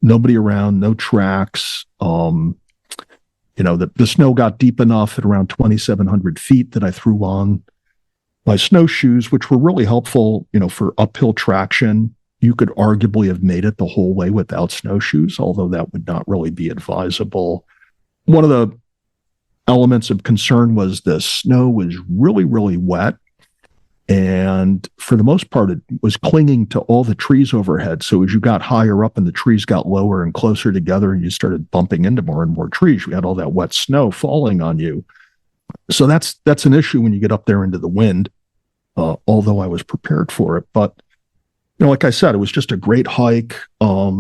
Nobody around, no tracks. The snow got deep enough at around 2,700 feet that I threw on my snowshoes, which were really helpful, for uphill traction. You could arguably have made it the whole way without snowshoes, although that would not really be advisable. One of the elements of concern was the snow was really, really wet. And for the most part, it was clinging to all the trees overhead. So as you got higher up and the trees got lower and closer together and you started bumping into more and more trees, you had all that wet snow falling on you. So that's an issue when you get up there into the wind, although I was prepared for it. But, like I said, it was just a great hike. At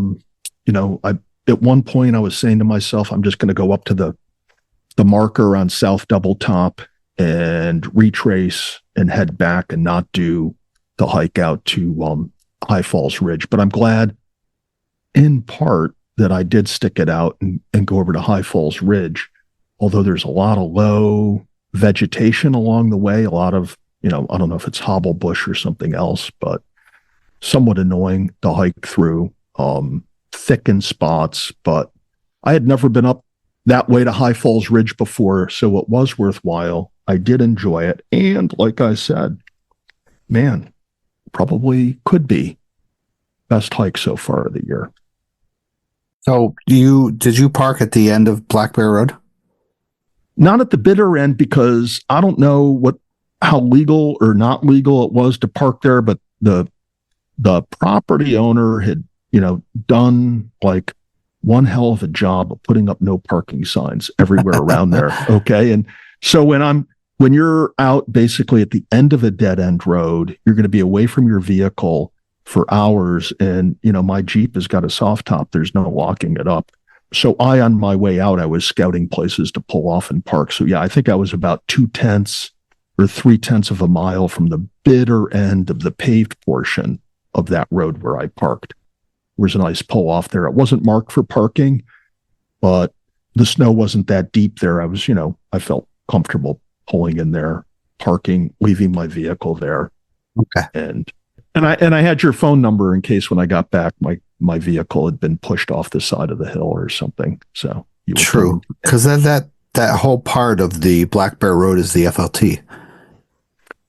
one point I was saying to myself, I'm just going to go up to the marker on South Double Top and retrace and head back and not do the hike out to High Falls Ridge. But I'm glad in part that I did stick it out and go over to High Falls Ridge, although there's a lot of low vegetation along the way, a lot of, I don't know if it's hobble bush or something else, but somewhat annoying to hike through, thick in spots. But I had never been up that way to High Falls Ridge before, so it was worthwhile. I did enjoy it. And like I said, man, probably could be best hike so far of the year. So did you park at the end of Black Bear Road? Not at the bitter end, because I don't know how legal or not legal it was to park there, but the property owner had, done like one hell of a job of putting up no parking signs everywhere around there. Okay. And so when you're out basically at the end of a dead end road, you're going to be away from your vehicle for hours. And, my Jeep has got a soft top. There's no locking it up. So on my way out, I was scouting places to pull off and park. So yeah, I think I was about 0.2 or 0.3 of a mile from the bitter end of the paved portion of that road where I parked. There was a nice pull off there. It wasn't marked for parking, but the snow wasn't that deep there. I was, I felt comfortable pulling in there, parking, leaving my vehicle there. Okay. And I had your phone number in case when I got back, my vehicle had been pushed off the side of the hill or something. So true, because that whole part of the Black Bear Road is the FLT.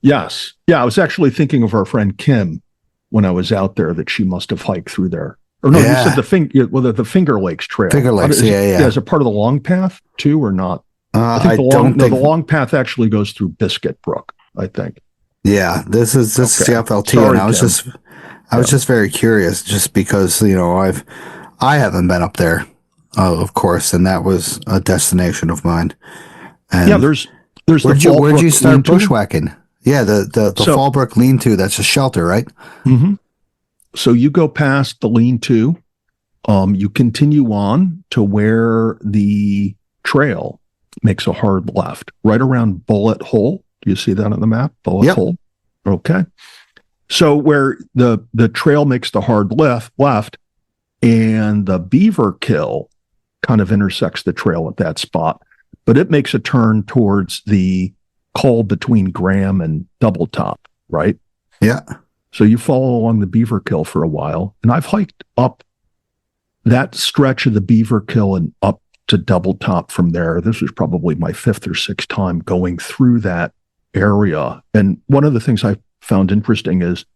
Yes. Yeah, I was actually thinking of our friend Kim when I was out there, that she must have hiked through there. Or no, yeah. You said the Finger Lakes Trail. Finger Lakes, yeah. Is it part of the long path too, or not? I think the long path actually goes through Biscuit Brook, I think. Yeah, this is the FLT. Sorry, and I was just very curious, just because I haven't been up there, of course, and that was a destination of mine. And yeah, there's where'd you start bushwhacking? Yeah, the Fallbrook lean-to. That's a shelter, right? Mm-hmm. So you go past the lean-to, you continue on to where the trail makes a hard left, right around Bullet Hole. Do you see that on the map? Bullet Hole. Okay. So where the trail makes the hard left, and the Beaver Kill kind of intersects the trail at that spot, but it makes a turn towards the col between Graham and Double Top, right? Yeah. So you follow along the Beaver Kill for a while, and I've hiked up that stretch of the Beaver Kill and up to Double Top from there. This was probably my 5th or 6th time going through that area. And one of the things I found interesting is,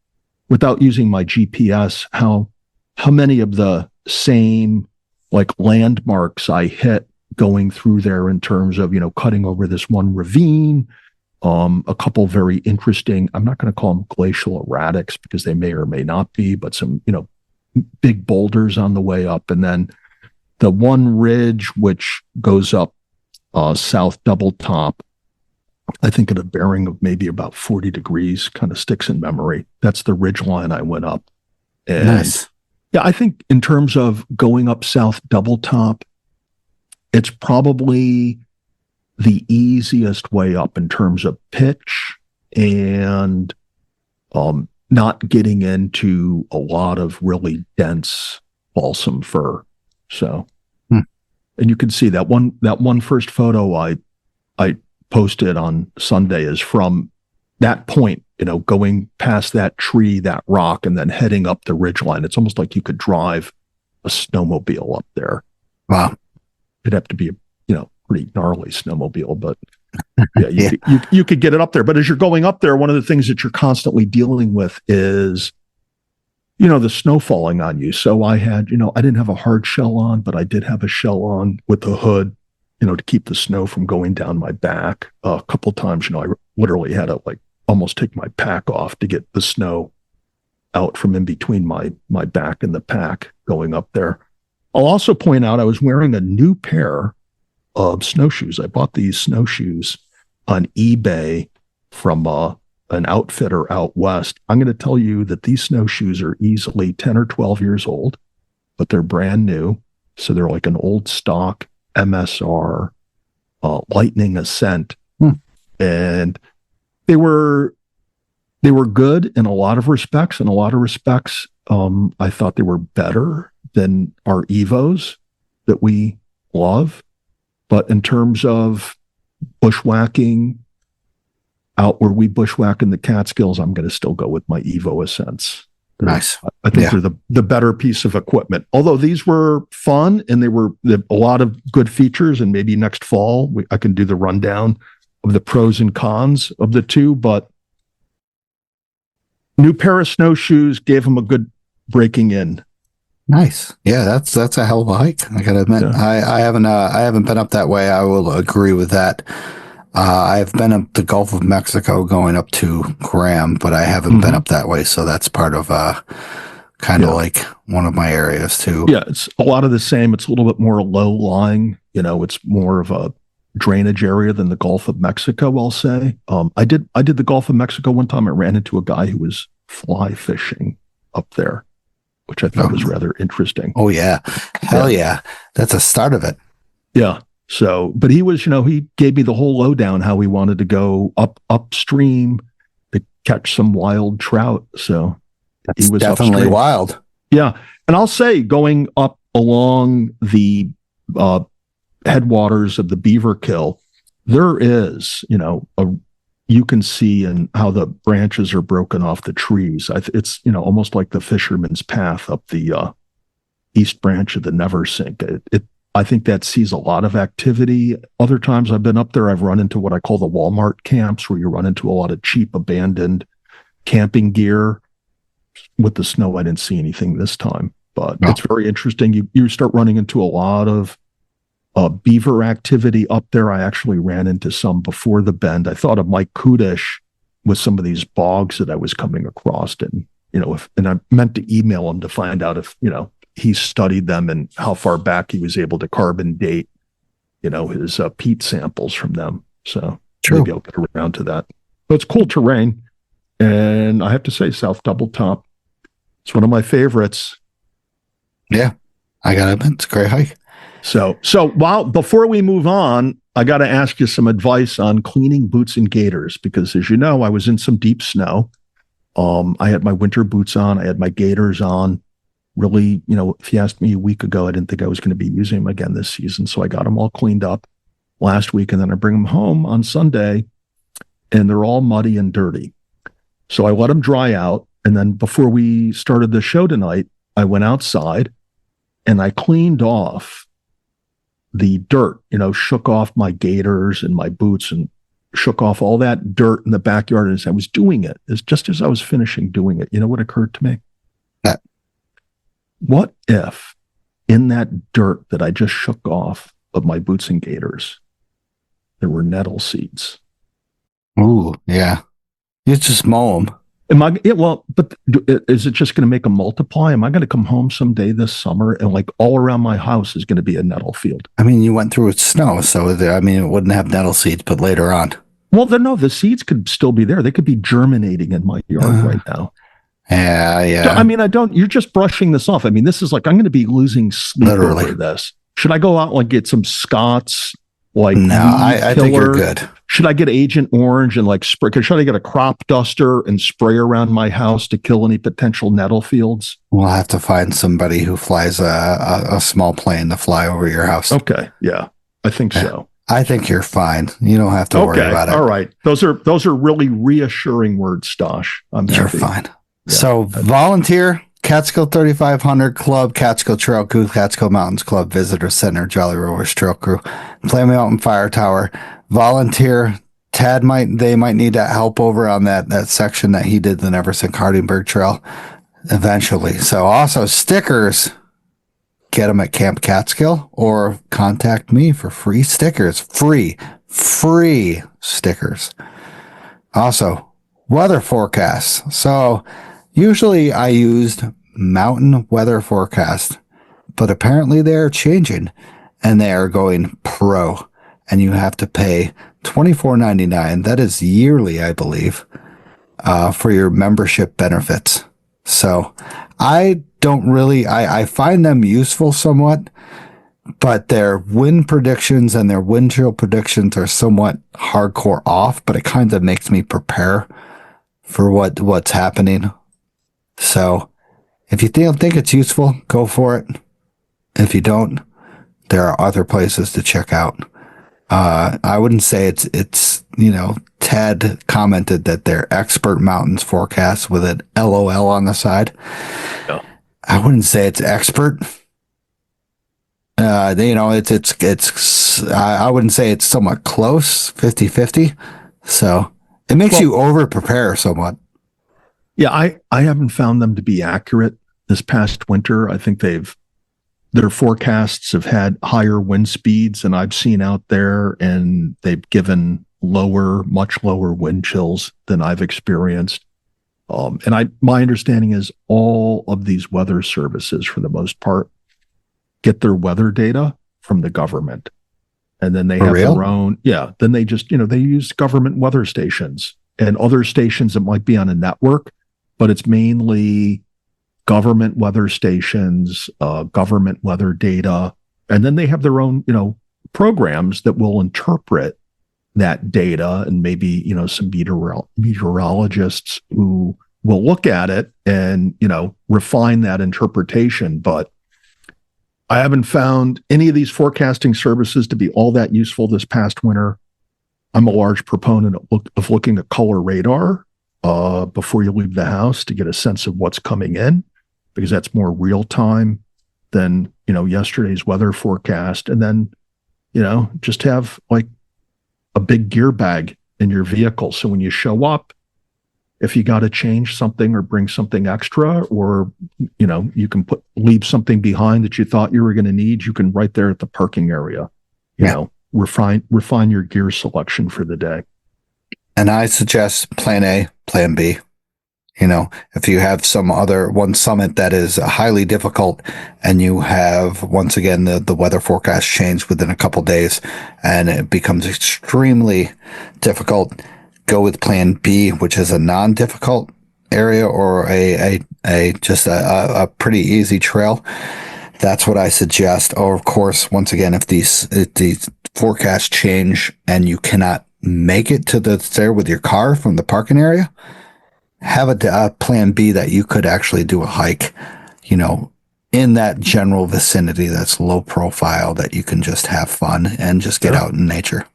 without using my GPS, how many of the same like landmarks I hit going through there, in terms of, cutting over this one ravine, a couple very interesting, I'm not going to call them glacial erratics because they may or may not be, but some, big boulders on the way up. And then the one ridge which goes up South Double Top, I think at a bearing of maybe about 40 degrees, kind of sticks in memory. That's the ridge line I went up. And nice. Yeah, I think in terms of going up South Double Top, it's probably the easiest way up in terms of pitch and not getting into a lot of really dense balsam fir. So, and you can see that one first photo I posted on Sunday is from that point, going past that tree, that rock, and then heading up the ridgeline. It's almost like you could drive a snowmobile up there. Wow. It'd have to be a pretty gnarly snowmobile, but yeah, you could get it up there. But as you're going up there, one of the things that you're constantly dealing with is, the snow falling on you. So I had, I didn't have a hard shell on, but I did have a shell on with the hood, to keep the snow from going down my back. A couple times, I literally had to almost take my pack off to get the snow out from in between my back and the pack going up there. I'll also point out I was wearing a new pair of snowshoes. I bought these snowshoes on eBay from an outfitter out west. I'm going to tell you that these snowshoes are easily 10 or 12 years old, but they're brand new. So they're like an old stock MSR Lightning Ascent. And they were good in a lot of respects. In a lot of respects, I thought they were better than our Evos that we love. But in terms of bushwhacking, out where we bushwhack in the Catskills, I'm going to still go with my Evo Ascents. Nice. I think they're the better piece of equipment. Although these were fun and they had a lot of good features, and maybe next fall I can do the rundown of the pros and cons of the two. But new pair of snowshoes gave them a good breaking in. Nice. Yeah, that's a hell of a hike. I gotta admit, I haven't been up that way. I will agree with that. I've been up the Gulf of Mexico going up to Graham, but I haven't been up that way. So that's part of kind of like one of my areas too. Yeah, it's a lot of the same. It's a little bit more low lying. It's more of a drainage area than the Gulf of Mexico, I'll say. I did the Gulf of Mexico one time. I ran into a guy who was fly fishing up there, which I thought was rather interesting. Oh yeah. Hell yeah. That's the start of it. Yeah. So, but he was, he gave me the whole lowdown how he wanted to go upstream to catch some wild trout. So that's he was definitely upstream. wild. Yeah. And I'll say going up along the headwaters of the Beaver Kill, there is, you can see in how the branches are broken off the trees. It's, almost like the fisherman's path up the east branch of the Neversink. I think that sees a lot of activity. Other times I've been up there, I've run into what I call the Walmart camps, where you run into a lot of cheap abandoned camping gear. With the snow, I didn't see anything this time, but it's very interesting. You start running into a lot of beaver activity up there. I actually ran into some before the bend. I thought of Mike Kudish with some of these bogs that I was coming across, and and I meant to email him to find out if he studied them and how far back he was able to carbon date, his peat samples from them. So maybe I'll get around to that. But it's cool terrain, and I have to say, South Double Top, it's one of my favorites. Yeah, I gotta admit, it's a great hike. So before we move on, I got to ask you some advice on cleaning boots and gaiters, because as you know, I was in some deep snow. I had my winter boots on, I had my gaiters on. Really, if you asked me a week ago, I didn't think I was going to be using them again this season. So I got them all cleaned up last week, and then I bring them home on Sunday and they're all muddy and dirty. So I let them dry out. And then before we started the show tonight, I went outside and I cleaned off the dirt, shook off my gaiters and my boots and shook off all that dirt in the backyard. And as I was doing it, just as I was finishing doing it, what occurred to me? What if in that dirt that I just shook off of my boots and gaiters, there were nettle seeds? Ooh, yeah. You just mow them. But is it just going to make them multiply? Am I going to come home someday this summer and all around my house is going to be a nettle field? I mean, you went through with snow, so it wouldn't have nettle seeds, but later on. Well, the seeds could still be there. They could be germinating in my yard right now. Yeah. I mean, you're just brushing this off. I mean, this is I'm going to be losing sleep over this. Should I go out and get some Scott's? No, I think you're good. Should I get Agent Orange and spray? Should I get a crop duster and spray around my house to kill any potential nettle fields? We'll have to find somebody who flies a small plane to fly over your house. Okay. Yeah, I think so. I think you're fine. You don't have to worry about it. All right. Those are really reassuring words, Stosh. You're fine. Yeah. So volunteer, Catskill 3500 Club, Catskill Trail Crew, Catskill Mountains Club, Visitor Center, Jolly Rovers Trail Crew, Play Mountain Fire Tower. Volunteer. Tad might need that help over on that section that he did the Neversink Hardingberg Trail eventually. So also stickers. Get them at Camp Catskill or contact me for free stickers. Free stickers. Also, weather forecasts. So usually I used mountain weather forecast, but apparently they're changing and they are going pro, and you have to pay $24.99. That is yearly, I believe, for your membership benefits. So I find them useful somewhat, but their wind predictions and their wind chill predictions are somewhat hardcore off, but it kind of makes me prepare for what's happening. So if you think it's useful, go for it. If you don't, there are other places to check out. I wouldn't say it's Ted commented that they're expert mountains forecast with an LOL on the side. Yeah. I wouldn't say it's expert. I wouldn't say it's somewhat close, 50-50. So it makes you over prepare somewhat. Yeah, I haven't found them to be accurate this past winter. I think their forecasts have had higher wind speeds than I've seen out there, and they've given much lower wind chills than I've experienced. My understanding is all of these weather services, for the most part, get their weather data from the government. And then they have their own, then they just, they use government weather stations and other stations that might be on a network, but it's mainly government weather stations, government weather data. And then they have their own, programs that will interpret that data, and maybe, some meteorologists who will look at it and, refine that interpretation. But I haven't found any of these forecasting services to be all that useful this past winter. I'm a large proponent of looking at color radar before you leave the house to get a sense of what's coming in, because that's more real time than, yesterday's weather forecast. And then, just have like a big gear bag in your vehicle. So when you show up, if you got to change something or bring something extra, or, you can leave something behind that you thought you were going to need, you can right there at the parking area, refine your gear selection for the day. And I suggest plan A, plan B. If you have one summit that is highly difficult, and you have, once again, the weather forecast change within a couple days and it becomes extremely difficult, go with plan B, which is a non-difficult area, or a pretty easy trail. That's what I suggest. Or of course, once again, if these forecasts change and you cannot make it to there with your car from the parking area, have a plan B that you could actually do a hike, in that general vicinity that's low profile, that you can just have fun and just get out in nature.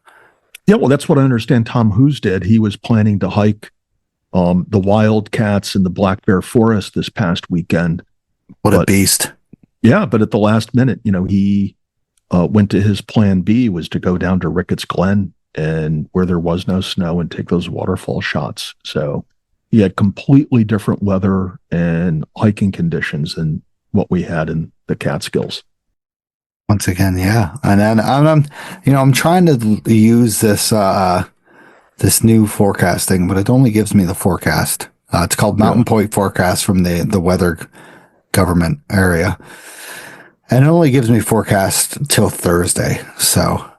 Yeah, well, that's what I understand Tom Hoos did. He was planning to hike the Wildcats in the Black Bear Forest this past weekend. What a beast. Yeah, but at the last minute, he went to his plan B, was to go down to Ricketts Glen, and where there was no snow, and take those waterfall shots. So he had completely different weather and hiking conditions than what we had in the Catskills. Once again, yeah. And then I'm trying to use this new forecasting, but it only gives me the forecast. It's called Mountain Point Forecast from the weather government area. And it only gives me forecast till Thursday. So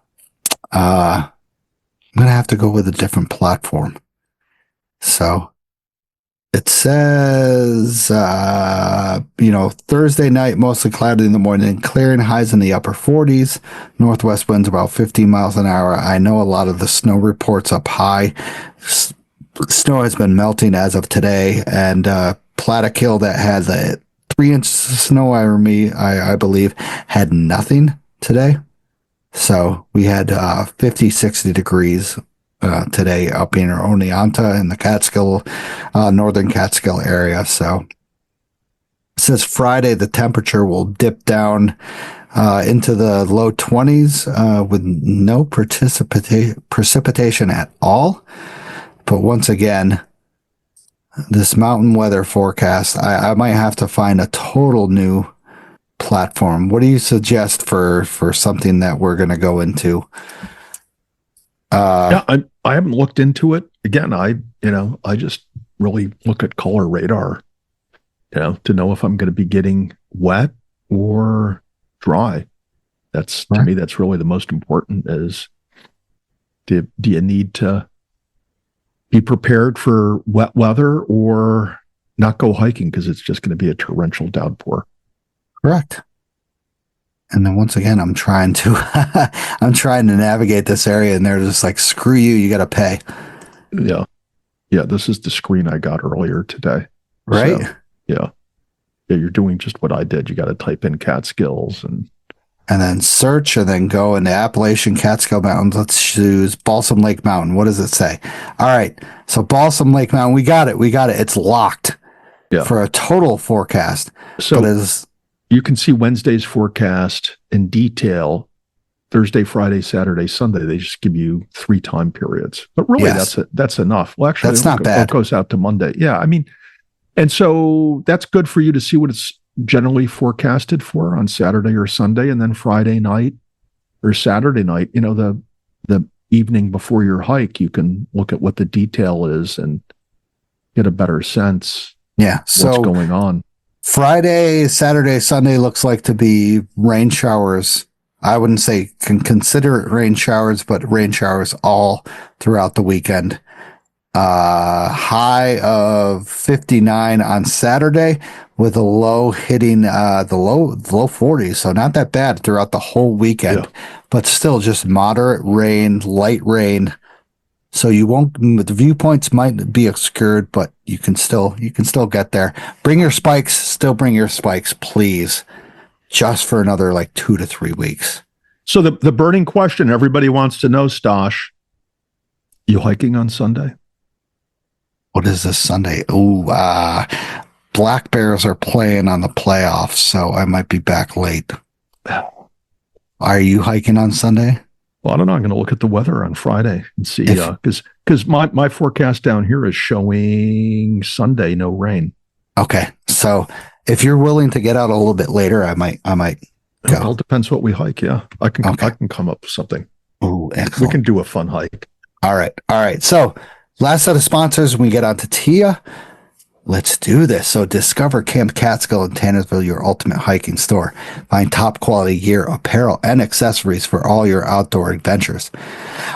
I'm going to have to go with a different platform. So it says, Thursday night, mostly cloudy in the morning, clearing, highs in the upper 40s, northwest winds about 15 miles an hour. I know a lot of the snow reports up high. Snow has been melting as of today, and Plattekill, that has a 3-inch snow, I believe, had nothing today. So we had 50, 60 degrees today up in Oneonta in the Catskill, northern Catskill area. So it says Friday the temperature will dip down into the low 20s with no precipitation at all. But once again, this mountain weather forecast, I might have to find a total new platform. What do you suggest for something that we're going to go into? I haven't looked into it. Again, I just really look at color radar, to know if I'm going to be getting wet or dry. That's, to me, that's really the most important, is do you need to be prepared for wet weather or not go hiking because it's just going to be a torrential downpour? Correct. And then once again, I'm trying to I'm trying to navigate this area, and they're just like, screw you, you got to pay. Yeah. Yeah. This is the screen I got earlier today. Right? So, yeah. Yeah. You're doing just what I did. You got to type in Catskills and then search, and then go into Appalachian Catskill Mountains. Let's choose Balsam Lake Mountain. What does it say? All right. So Balsam Lake Mountain, we got it. It's locked for a total forecast. So you can see Wednesday's forecast in detail. Thursday, Friday, Saturday, Sunday. They just give you 3 time periods. But really, that's enough. Well, actually, that's not bad. It goes out to Monday. Yeah. I mean, and so that's good for you to see what it's generally forecasted for on Saturday or Sunday, and then Friday night or Saturday night, the evening before your hike, you can look at what the detail is and get a better sense. Yeah. So what's going on. Friday, Saturday, Sunday looks like to be rain showers. I wouldn't say consider it rain showers, but rain showers all throughout the weekend. High of 59 on Saturday, with a low hitting the low 40s. So not that bad throughout the whole weekend, but still just moderate rain, light rain. So the viewpoints might be obscured, but you can still get there. Bring your spikes, please, just for another like 2 to 3 weeks. So the burning question everybody wants to know, Stosh, you hiking on Sunday? What is this Sunday? Ooh, Black Bears are playing on the playoffs, so I might be back late. Are you hiking on Sunday? Well, I don't know. I'm going to look at the weather on Friday and see, because my forecast down here is showing Sunday, no rain. Okay, so if you're willing to get out a little bit later, I might go. It all depends what we hike. Yeah, I can come up with something. Ooh, excellent. We can do a fun hike. All right. So last set of sponsors when we get on to Tia. Let's do this. So discover Camp Catskill in Tannersville, your ultimate hiking store. Find top quality gear, apparel, and accessories for all your outdoor adventures.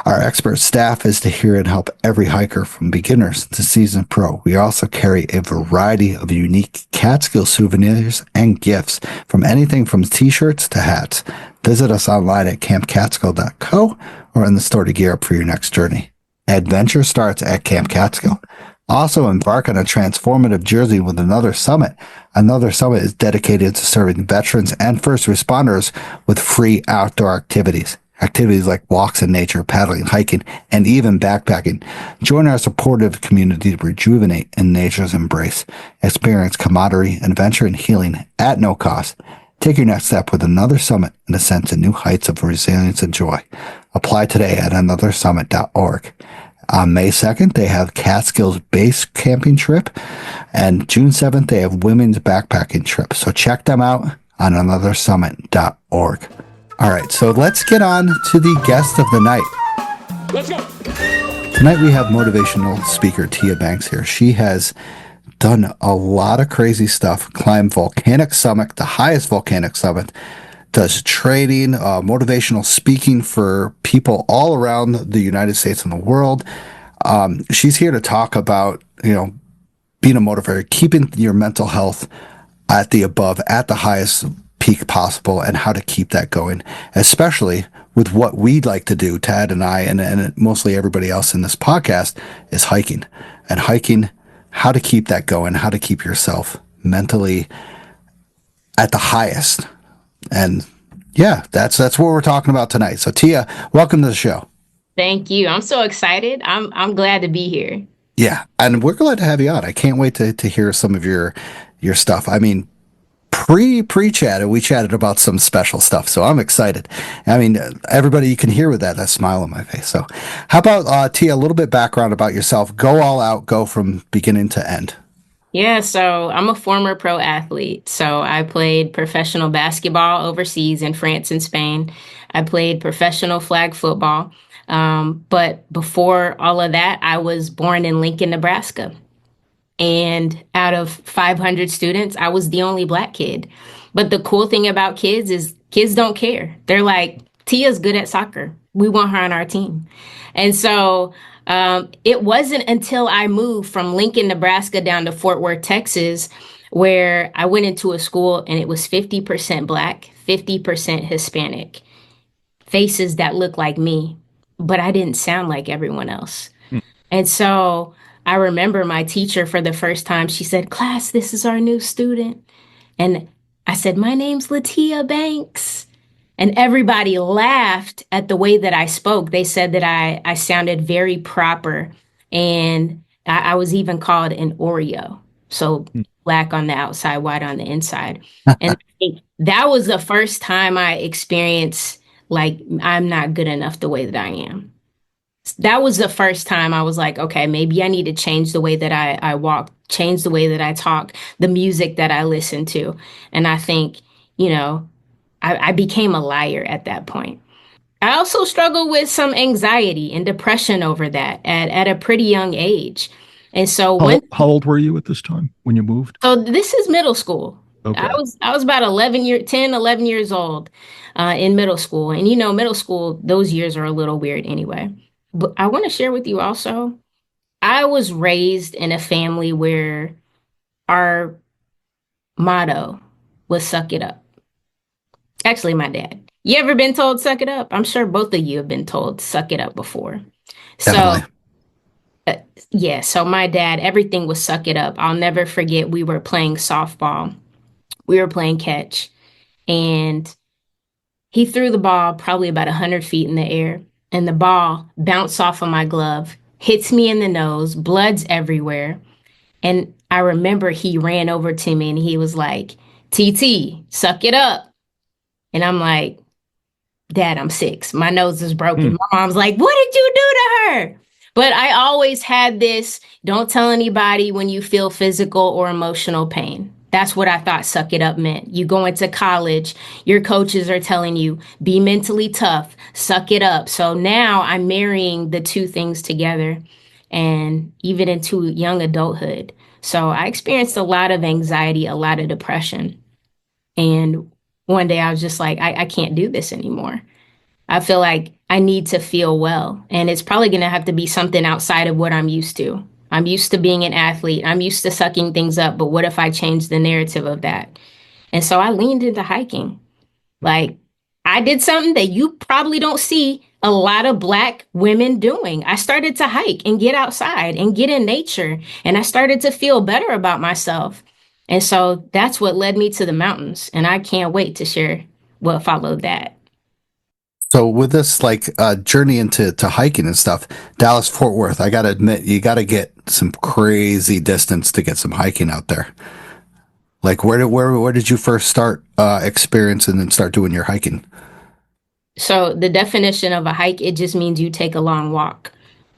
Our expert staff is to hear and help every hiker from beginners to seasoned pro. We also carry a variety of unique Catskill souvenirs and gifts, from anything from t-shirts to hats. Visit us online at campcatskill.co or in the store to gear up for your next journey. Adventure starts at Camp Catskill. Also embark on a transformative journey with Another Summit. Another Summit is dedicated to serving veterans and first responders with free outdoor activities. Activities like walks in nature, paddling, hiking, and even backpacking. Join our supportive community to rejuvenate in nature's embrace. Experience camaraderie, adventure, and healing at no cost. Take your next step with Another Summit and ascend to new heights of resilience and joy. Apply today at anothersummit.org. On May 2nd, they have Catskills base camping trip, and June 7th, they have women's backpacking trip. So check them out on anothersummit.org. All right, so let's get on to the guest of the night. Let's go. Tonight we have motivational speaker Tia Banks here. She has done a lot of crazy stuff, climbed volcanic summit, the highest volcanic summit, does training, motivational speaking for people all around the United States and the world. She's here to talk about, being a motivator, keeping your mental health at the highest peak possible, and how to keep that going, especially with what we'd like to do, Tad and I, and mostly everybody else in this podcast, is hiking. And hiking, how to keep that going, how to keep yourself mentally at the highest. And yeah, that's what we're talking about tonight. So Tia, welcome to the show. Thank you. I'm so excited. I'm glad to be here. Yeah, and we're glad to have you on. I can't wait to hear some of your stuff. I mean, pre-chatted, we chatted about some special stuff, so I'm excited. I mean, everybody, you can hear with that smile on my face. So how about Tia, a little bit background about yourself. Go all out, go from beginning to end. Yeah, so I'm a former pro athlete. So I played professional basketball overseas in France and Spain. I played professional flag football. But before all of that, I was born in Lincoln, Nebraska. And out of 500 students, I was the only Black kid. But the cool thing about kids is kids don't care. They're like, Tia's good at soccer. We want her on our team. And so it wasn't until I moved from Lincoln, Nebraska down to Fort Worth, Texas, where I went into a school and it was 50% Black, 50% Hispanic, faces that looked like me, but I didn't sound like everyone else. And so I remember my teacher for the first time, she said, "Class, this is our new student." And I said, "My name's Latia Banks." And everybody laughed at the way that I spoke. They said that I sounded very proper. And I was even called an Oreo. So black on the outside, white on the inside. And I think that was the first time I experienced like I'm not good enough the way that I am. That was the first time I was like, okay, maybe I need to change the way that I walk, change the way that I talk, the music that I listen to. And I think, you know, I became a liar at that point. I also struggled with some anxiety and depression over that at a pretty young age. And so How old were you at this time when you moved? so this is middle school. Okay. I was about 11 years old in middle school. And you know, middle school, those years are a little weird anyway. But I want to share with you also, I was raised in a family where our motto was suck it up. Actually, my dad. You ever been told suck it up? I'm sure both of you have been told suck it up before. So, Definitely. yeah, so my dad, everything was suck it up. I'll never forget we were playing softball. We were playing catch, and he threw the ball probably about 100 feet in the air, and the ball bounced off of my glove, hits me in the nose, blood's everywhere. And I remember he ran over to me and he was like, "TT, suck it up." And I'm like, "Dad, I'm 6. My nose is broken." My mom's like, "What did you do to her?" But I always had this, don't tell anybody when you feel physical or emotional pain. That's what I thought suck it up meant. You go into college, your coaches are telling you, be mentally tough, suck it up. So now I'm marrying the two things together and even into young adulthood. So I experienced a lot of anxiety, a lot of depression. And one day I was just like, I can't do this anymore. I feel like I need to feel well. And it's probably going to have to be something outside of what I'm used to. I'm used to being an athlete. I'm used to sucking things up. But what if I change the narrative of that? And so I leaned into hiking. Like I did something that you probably don't see a lot of Black women doing. I started to hike and get outside and get in nature. And I started to feel better about myself. And so that's what led me to the mountains. And I can't wait to share what followed that. So with this like journey into hiking and stuff, Dallas Fort Worth, I gotta admit, you gotta get some crazy distance to get some hiking out there. Like where did you first start experiencing and start doing your hiking? So the definition of a hike, it just means you take a long walk.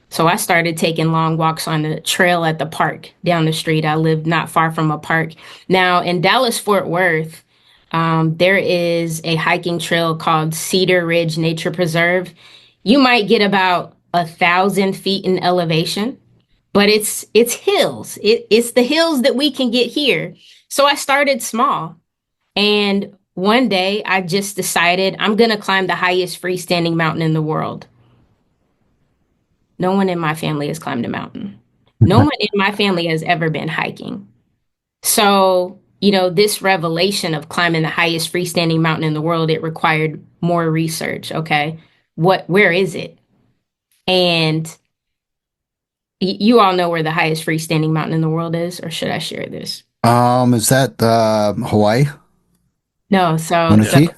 So I started taking long walks on the trail at the park down the street. I lived not far from a park. Now in Dallas Fort Worth, there is a hiking trail called Cedar Ridge Nature Preserve. You might get about 1,000 feet in elevation, but it's hills. It's the hills that we can get here. So I started small. And one day I just decided I'm going to climb the highest freestanding mountain in the world. No one in my family has climbed a mountain. No one in my family has ever been hiking. So, you know, this revelation of climbing the highest freestanding mountain in the world, it required more research. Okay. Where is it? And you all know where the highest freestanding mountain in the world is, or should I share this? Is that Hawaii? No. So, Mauna Kea?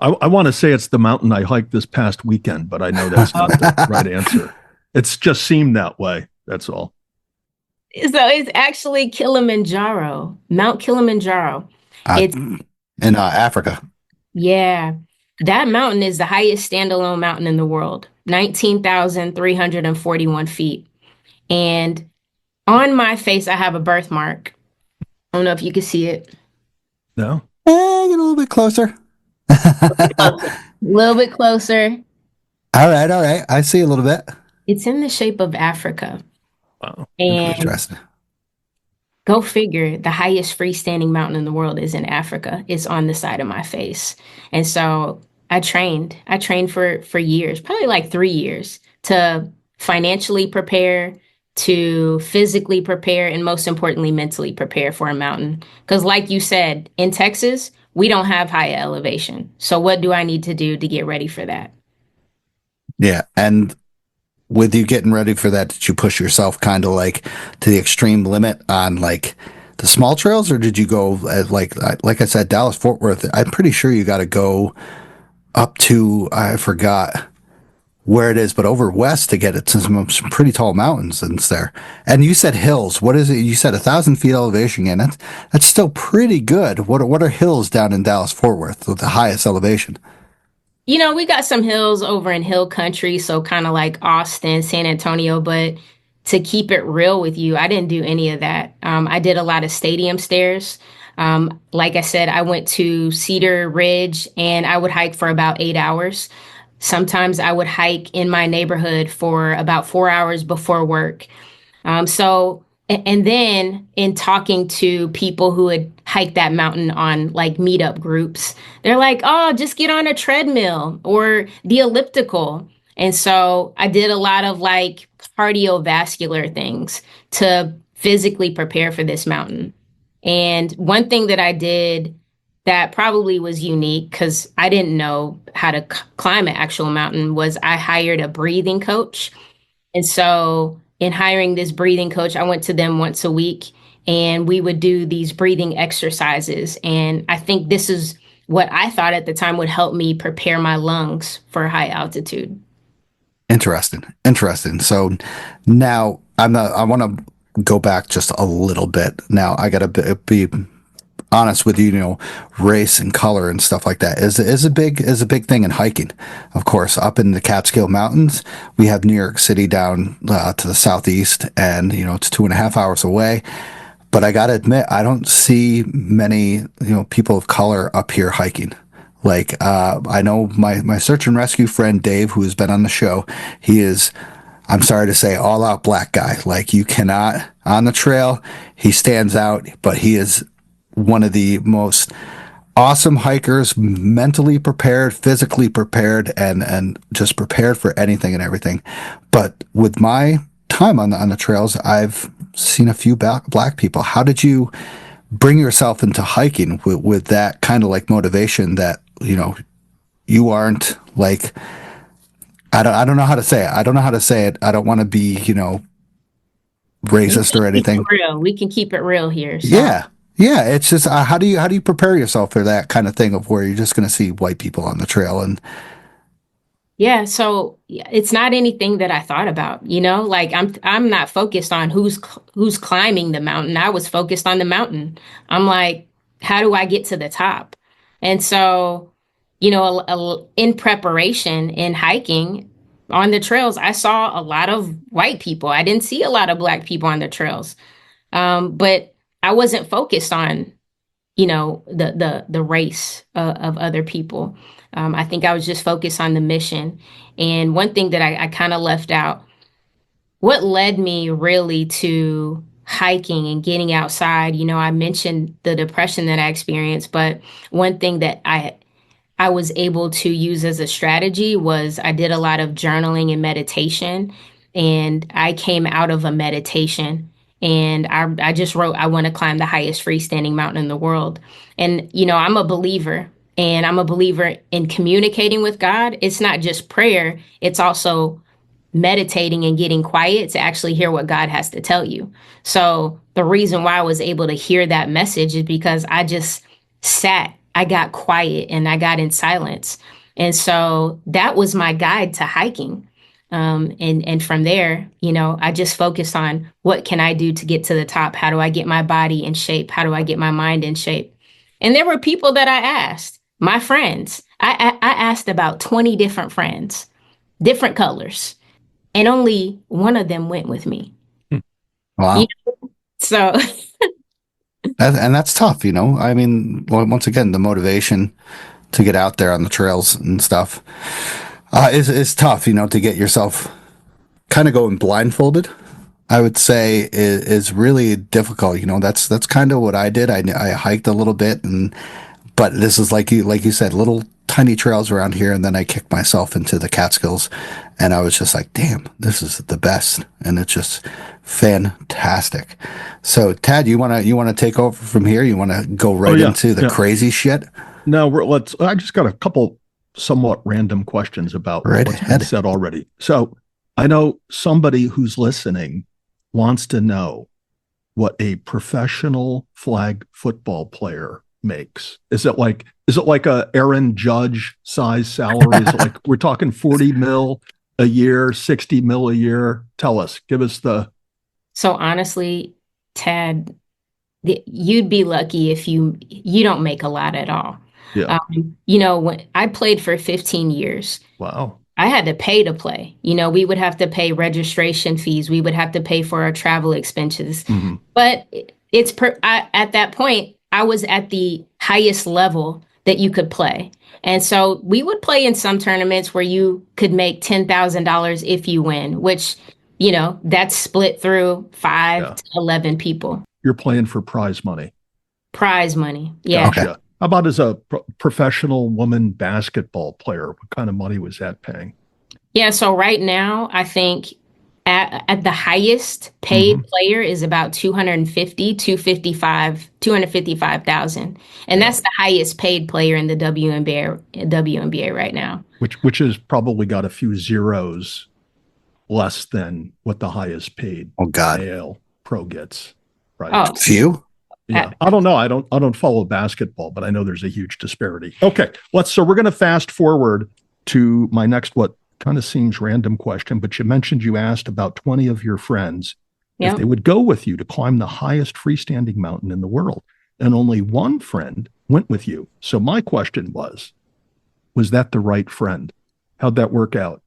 I want to say it's the mountain I hiked this past weekend, but I know that's not the right answer. It's just seemed that way. That's all. so it's actually Kilimanjaro, Mount Kilimanjaro. It's In Africa. Yeah, that mountain is the highest standalone mountain in the world, 19,341 feet. And on my face, I have a birthmark. I don't know if you can see it. No. Get a little bit closer. A little bit closer. All right, all right. I see a little bit. It's in the shape of Africa. Wow. And Interesting. go figure, the highest freestanding mountain in the world is in Africa. It's on the side of my face. And so I trained. I trained for years, probably like 3 years, to financially prepare, to physically prepare and most importantly, mentally prepare for a mountain. Because like you said, in Texas, we don't have high elevation. So what do I need to do to get ready for that? Yeah. And with you getting ready for that, did you push yourself kind of like to the extreme limit on like the small trails, or did you go like I said, Dallas Fort Worth? I'm pretty sure you got to go up to, I forgot where it is, but over west to get it to some pretty tall mountains and it's there. And you said hills. What is it? You said 1,000 feet elevation, and that's still pretty good. What are hills down in Dallas Fort Worth with the highest elevation? You know, we got some hills over in hill country, so kind of like Austin, San Antonio, but to keep it real with you, I didn't do any of that. I did a lot of stadium stairs. Like I said, I went to Cedar Ridge and I would hike for about 8 hours. Sometimes I would hike in my neighborhood for about 4 hours before work. And then in talking to people who had hiked that mountain on like meetup groups, they're like, oh, just get on a treadmill or the elliptical. And so I did a lot of like cardiovascular things to physically prepare for this mountain. And one thing that I did that probably was unique because I didn't know how to climb an actual mountain was I hired a breathing coach. And so, in hiring this breathing coach, I went to them once a week and we would do these breathing exercises. And I think this is what I thought at the time would help me prepare my lungs for high altitude. Interesting. Interesting. So now I want to go back just a little bit. Now I got to be honest with you, race and color and stuff like that is a big thing in hiking. Of course, up in the Catskill Mountains, we have New York City down to the southeast, and it's 2.5 hours away. But I gotta admit, I don't see many people of color up here hiking. Like I know my search and rescue friend Dave, who has been on the show, he is. I'm sorry to say, all out black guy. Like you cannot on the trail. He stands out, but he is one of the most awesome hikers, mentally prepared, physically prepared, and just prepared for anything and everything. But with my time on the trails, I've seen a few black people. How did you bring yourself into hiking with that kind of like motivation that you aren't like, I don't know how to say it. I don't know how to say it. I don't want to be racist or anything. Real. We can keep it real here. So. Yeah. Yeah, it's just how do you prepare yourself for that kind of thing of where you're just going to see white people on the trail and yeah, so it's not anything that I thought about, like I'm not focused on who's climbing the mountain. I was focused on the mountain. I'm like, how do I get to the top? And so, in preparation in hiking on the trails, I saw a lot of white people. I didn't see a lot of black people on the trails. But I wasn't focused on, the race of other people. I think I was just focused on the mission. And one thing that I kind of left out, what led me really to hiking and getting outside, I mentioned the depression that I experienced, but one thing that I was able to use as a strategy was I did a lot of journaling and meditation, and I came out of a meditation and I just wrote, I want to climb the highest freestanding mountain in the world. And, I'm a believer, and I'm a believer in communicating with God. It's not just prayer. It's also meditating and getting quiet to actually hear what God has to tell you. So the reason why I was able to hear that message is because I just sat, I got quiet, and I got in silence. And so that was my guide to hiking. And from there, I just focused on what can I do to get to the top? How do I get my body in shape? How do I get my mind in shape? And there were people that I asked, my friends. I asked about 20 different friends, different colors, and only one of them went with me. Wow. So, and that's tough, I mean, once again, the motivation to get out there on the trails and stuff is tough, to get yourself kind of going blindfolded. I would say is really difficult. That's kind of what I did. I hiked a little bit, but this is like you said, little tiny trails around here, and then I kicked myself into the Catskills, and I was just like, damn, this is the best, and it's just fantastic. So, Tad, you wanna take over from here? You wanna go right into the crazy shit? No, I just got a couple somewhat random questions about what's been said already. So I know somebody who's listening wants to know what a professional flag football player makes. Is it like a Aaron Judge size salary? Is it like we're talking 40 mil a year, 60 mil a year? Tell us, give us the. So honestly, Tad, you'd be lucky if you don't make a lot at all. Yeah. When I played for 15 years. Wow. I had to pay to play. We would have to pay registration fees. We would have to pay for our travel expenses. Mm-hmm. But at that point, I was at the highest level that you could play. And so we would play in some tournaments where you could make $10,000 if you win, which, that's split through 5 to 11 people. You're playing for prize money. Prize money. Yeah. Gotcha. How about as a professional woman basketball player? What kind of money was that paying? Yeah. So right now, I think at the highest paid player is about 255,000. And that's the highest paid player in the WNBA right now. Which has probably got a few zeros less than what the highest paid male pro gets. Right. Oh, few? Yeah. I don't know. I don't follow basketball, but I know there's a huge disparity. Okay. So we're going to fast forward to my next, what kind of seems random question, but you mentioned you asked about 20 of your friends if they would go with you to climb the highest freestanding mountain in the world. And only one friend went with you. So my question was that the right friend? How'd that work out?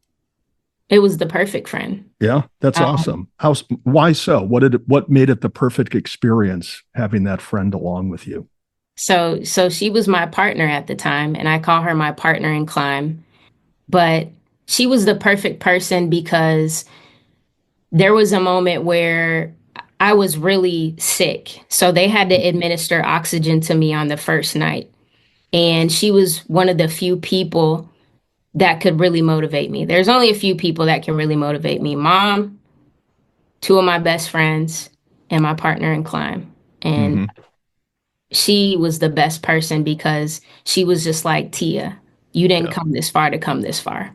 It was the perfect friend. Yeah, that's awesome. Why so? What made it the perfect experience having that friend along with you? So she was my partner at the time, and I call her my partner in climb. But she was the perfect person because there was a moment where I was really sick. So they had to administer oxygen to me on the first night. And she was one of the few people that could really motivate me. There's only a few people that can really motivate me. Mom, 2 of my best friends, and my partner in climb. And she was the best person because she was just like, Tia, you didn't come this far to come this far.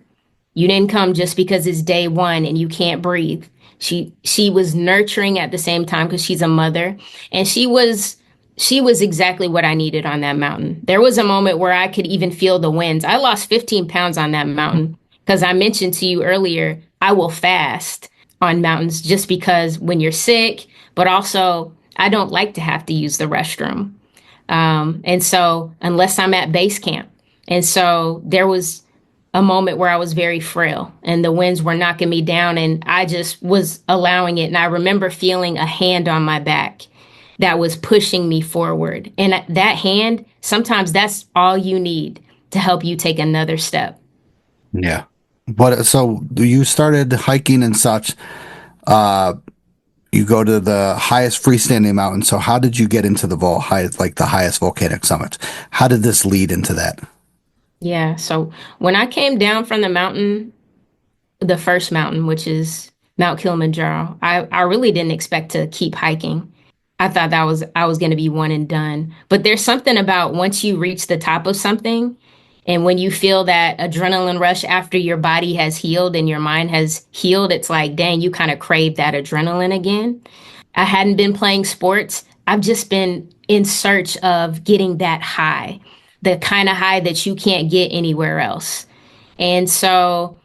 You didn't come just because it's day one and you can't breathe. She was nurturing at the same time because she's a mother. And she was exactly what I needed on that mountain. There was a moment where I could even feel the winds. I lost 15 pounds on that mountain because I mentioned to you earlier, I will fast on mountains just because when you're sick, but also I don't like to have to use the restroom. And so unless I'm at base camp. And so there was a moment where I was very frail and the winds were knocking me down and I just was allowing it. And I remember feeling a hand on my back that was pushing me forward. And that hand, sometimes that's all you need to help you take another step. Yeah. But so you started hiking and such. You go to the highest freestanding mountain. So how did you get into the highest volcanic summit? How did this lead into that? Yeah. So when I came down from the mountain, the first mountain, which is Mount Kilimanjaro, I really didn't expect to keep hiking. I thought I was going to be one and done. But there's something about once you reach the top of something and when you feel that adrenaline rush after your body has healed and your mind has healed, it's like, dang, you kind of crave that adrenaline again. I hadn't been playing sports. I've just been in search of getting that high, the kind of high that you can't get anywhere else. And so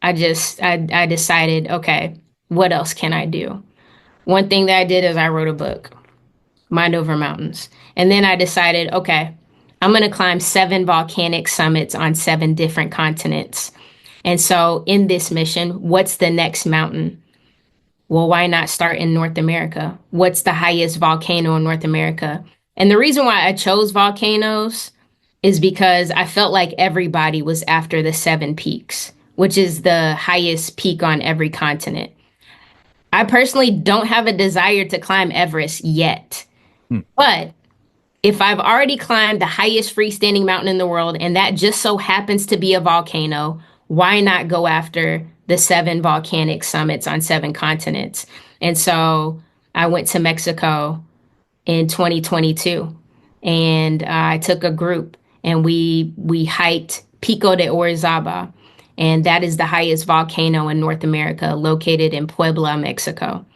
I decided, okay, what else can I do? One thing that I did is I wrote a book, Mind Over Mountains. And then I decided, okay, I'm going to climb 7 volcanic summits on 7 different continents. And so in this mission, what's the next mountain? Well, why not start in North America? What's the highest volcano in North America? And the reason why I chose volcanoes is because I felt like everybody was after the 7 peaks, which is the highest peak on every continent. I personally don't have a desire to climb Everest yet, but if I've already climbed the highest freestanding mountain in the world and that just so happens to be a volcano, why not go after the 7 volcanic summits on 7 continents? And so I went to Mexico in 2022 and I took a group and we hiked Pico de Orizaba, and that is the highest volcano in North America, located in Puebla, Mexico.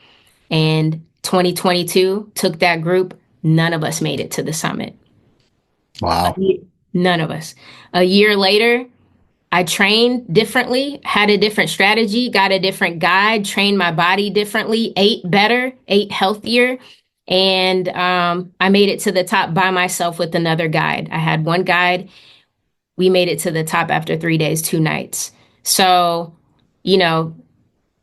And 2022 took that group. None of us made it to the summit. Wow. None of us. A year later, I trained differently, had a different strategy, got a different guide, trained my body differently, ate better, ate healthier. And I made it to the top by myself with another guide. I had one guide. We made it to the top after 3 days, 2 nights. So, you know,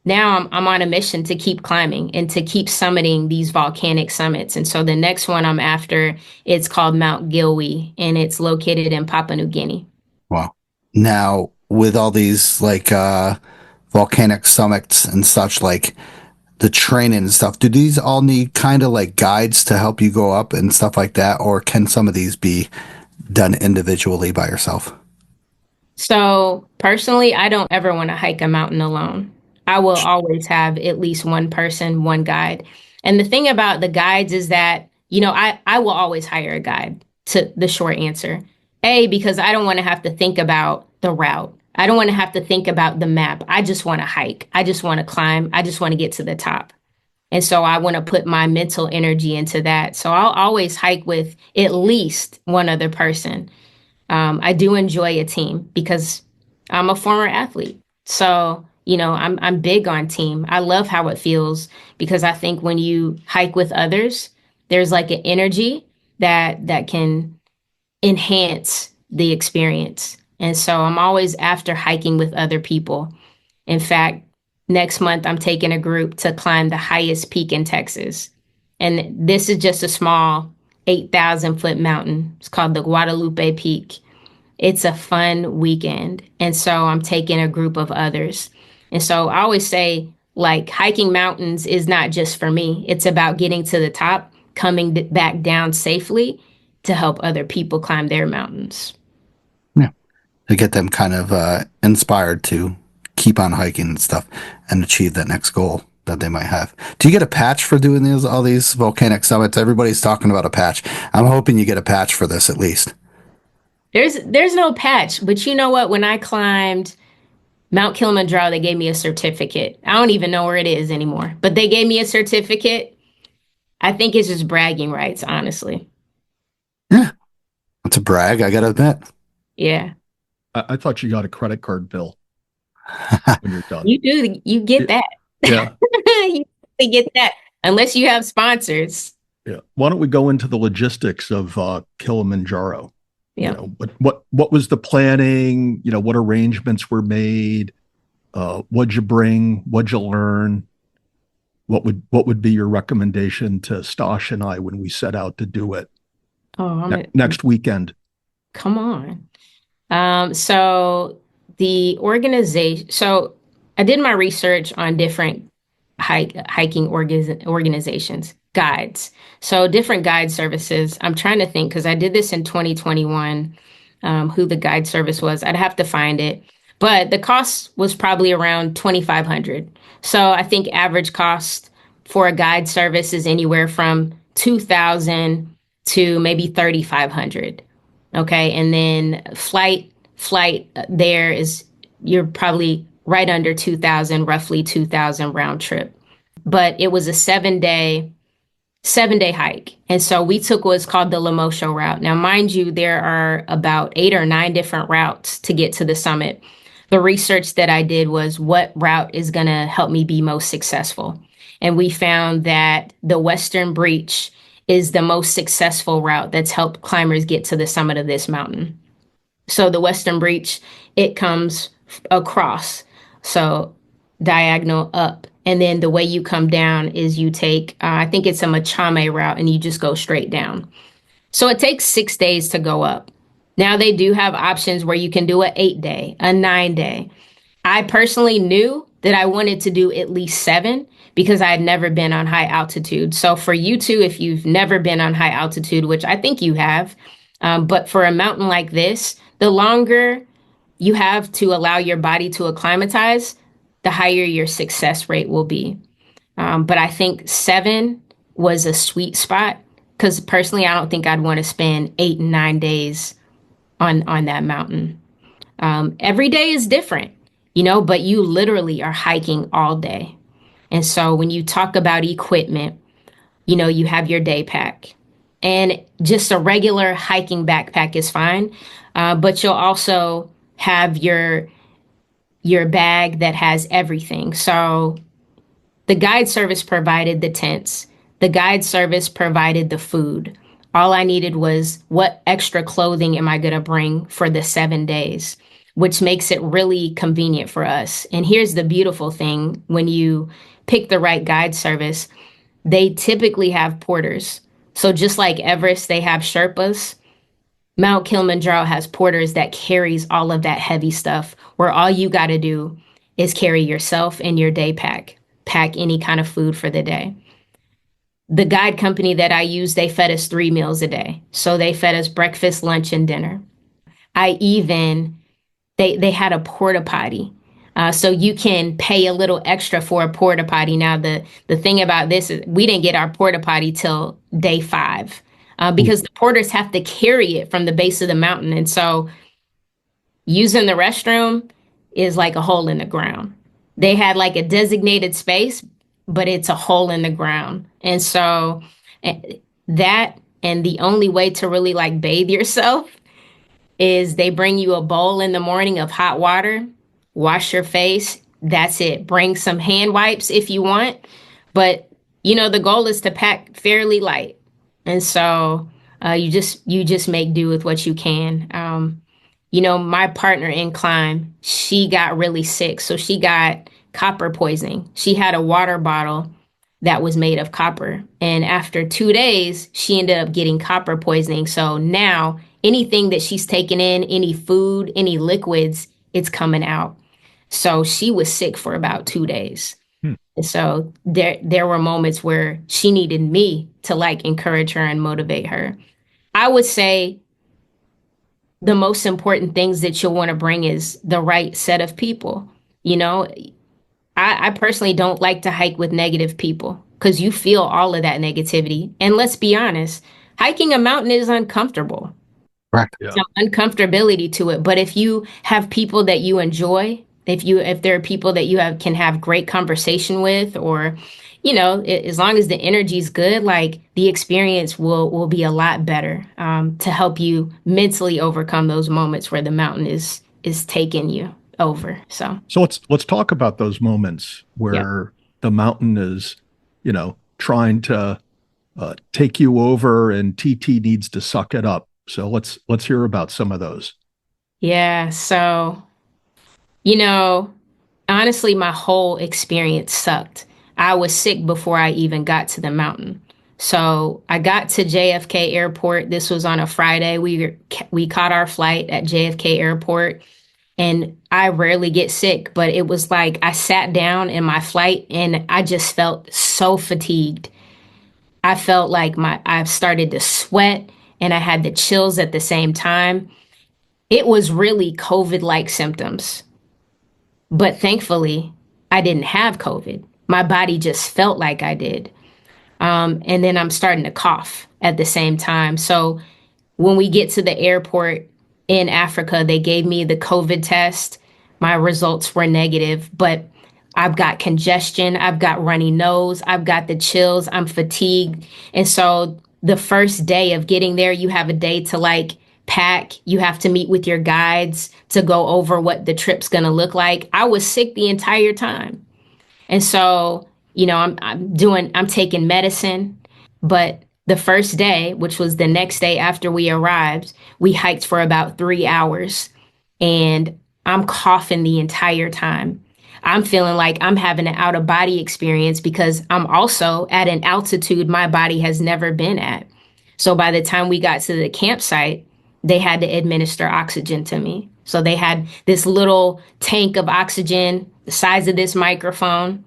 now I'm on a mission to keep climbing and to keep summiting these volcanic summits. And so the next one I'm after, it's called Mount Gilwey, and it's located in Papua New Guinea. Wow. Now, with all these like volcanic summits and such, like the training and stuff, do these all need kind of like guides to help you go up and stuff like that? Or can some of these be done individually by yourself? So personally, I don't ever want to hike a mountain alone. I will always have at least one person, one guide. And the thing about the guides is that, I will always hire a guide, to the short answer. Because I don't want to have to think about the route. I don't want to have to think about the map. I just want to hike. I just want to climb. I just want to get to the top. And so I want to put my mental energy into that. So I'll always hike with at least one other person. I do enjoy a team because I'm a former athlete. So, I'm big on team. I love how it feels because I think when you hike with others, there's like an energy that can enhance the experience. And so I'm always after hiking with other people. In fact, next month I'm taking a group to climb the highest peak in Texas. And this is just a small 8,000-foot mountain. It's called the Guadalupe Peak. It's a fun weekend. And so I'm taking a group of others. And so I always say, like, hiking mountains is not just for me. It's about getting to the top, coming back down safely to help other people climb their mountains. Yeah. To get them kind of inspired to keep on hiking and stuff and achieve that next goal that they might have. Do you get a patch for doing all these volcanic summits? Everybody's talking about a patch. I'm hoping you get a patch for this at least. There's no patch, but you know what? When I climbed Mount Kilimanjaro, they gave me a certificate. I don't even know where it is anymore, but they gave me a certificate. I think it's just bragging rights, honestly. Yeah, that's a brag, I gotta admit. Yeah. I thought you got a credit card bill when you're done. You do. You get that. Yeah. You get that unless you have sponsors. Yeah. Why don't we go into the logistics of Kilimanjaro? Yeah. What was the planning? What arrangements were made? What'd you bring? What'd you learn? What would be your recommendation to Stosh and I when we set out to do it next weekend? Come on. So the organization. So I did my research on different hiking organizations, guides. So different guide services. I'm trying to think because I did this in 2021. Who the guide service was, I'd have to find it. But the cost was probably around $2,500. So I think average cost for a guide service is anywhere from $2,000 to maybe $3,500. Okay, and then flight there is, you're probably right under 2,000, roughly 2,000 round trip. But it was a 7-day hike. And so we took what's called the Lemosho route. Now, mind you, there are about 8 or 9 different routes to get to the summit. The research that I did was what route is going to help me be most successful. And we found that the Western Breach is the most successful route that's helped climbers get to the summit of this mountain. So the Western Breach, it comes across, so diagonal up. And then the way you come down is you take, I think it's a Machame route, and you just go straight down. So it takes 6 days to go up. Now they do have options where you can do an 8-day, a 9-day. I personally knew that I wanted to do at least 7 because I had never been on high altitude. So for you too, if you've never been on high altitude, which I think you have, but for a mountain like this, the longer you have to allow your body to acclimatize, the higher your success rate will be. But I think 7 was a sweet spot because personally, I don't think I'd want to spend 8 and 9 days on that mountain. Every day is different, but you literally are hiking all day. And so when you talk about equipment, you have your day pack and just a regular hiking backpack is fine. But you'll also have your bag that has everything. So the guide service provided the tents. The guide service provided the food. All I needed was what extra clothing am I going to bring for the 7 days, which makes it really convenient for us. And here's the beautiful thing. When you pick the right guide service, they typically have porters. So just like Everest, they have Sherpas. Mount Kilimanjaro has porters that carries all of that heavy stuff, where all you got to do is carry yourself and your day pack, pack any kind of food for the day. The guide company that I use, they fed us 3 meals a day. So they fed us breakfast, lunch, and dinner. They had a porta potty. So you can pay a little extra for a porta potty. Now, the thing about this is we didn't get our porta potty till day 5 because the porters have to carry it from the base of the mountain. And so using the restroom is like a hole in the ground. They had like a designated space, but it's a hole in the ground. And so that, and the only way to really like bathe yourself is they bring you a bowl in the morning of hot water, wash your face. That's it. Bring some hand wipes if you want. But, the goal is to pack fairly light. And so you just make do with what you can. My partner in climb, she got really sick. So she got copper poisoning. She had a water bottle that was made of copper. And after 2 days, she ended up getting copper poisoning. So now anything that she's taken in, any food, any liquids, it's coming out. So she was sick for about 2 days. And so there were moments where she needed me to like encourage her and motivate her. I would say the most important things that you'll want to bring is the right set of people. I personally don't like to hike with negative people because you feel all of that negativity. And let's be honest, hiking a mountain is uncomfortable. Correct. Yeah. Some uncomfortability to it. But if you have people that you enjoy, if there are people that can have great conversation with, or, as long as the energy is good, like the experience will be a lot better to help you mentally overcome those moments where the mountain is taking you over. So let's talk about those moments where the mountain is, trying to take you over and TT needs to suck it up. So let's hear about some of those. Yeah. So, honestly, my whole experience sucked. I was sick before I even got to the mountain. So I got to JFK Airport. This was on a Friday. We caught our flight at JFK Airport. And I rarely get sick, but it was like I sat down in my flight and I just felt so fatigued. I felt like I started to sweat and I had the chills at the same time. It was really COVID-like symptoms. But thankfully, I didn't have COVID. My body just felt like I did. And then I'm starting to cough at the same time. So when we get to the airport in Africa, they gave me the COVID test. My results were negative, but I've got congestion. I've got runny nose. I've got the chills. I'm fatigued. And so the first day of getting there, you have a day to like pack. You have to meet with your guides to go over what the trip's going to look like. I was sick the entire time. And so, I'm taking medicine, but the first day, which was the next day after we arrived, we hiked for about 3 hours and I'm coughing the entire time. I'm feeling like I'm having an out of body experience because I'm also at an altitude my body has never been at. So by the time we got to the campsite, they had to administer oxygen to me. So they had this little tank of oxygen the size of this microphone,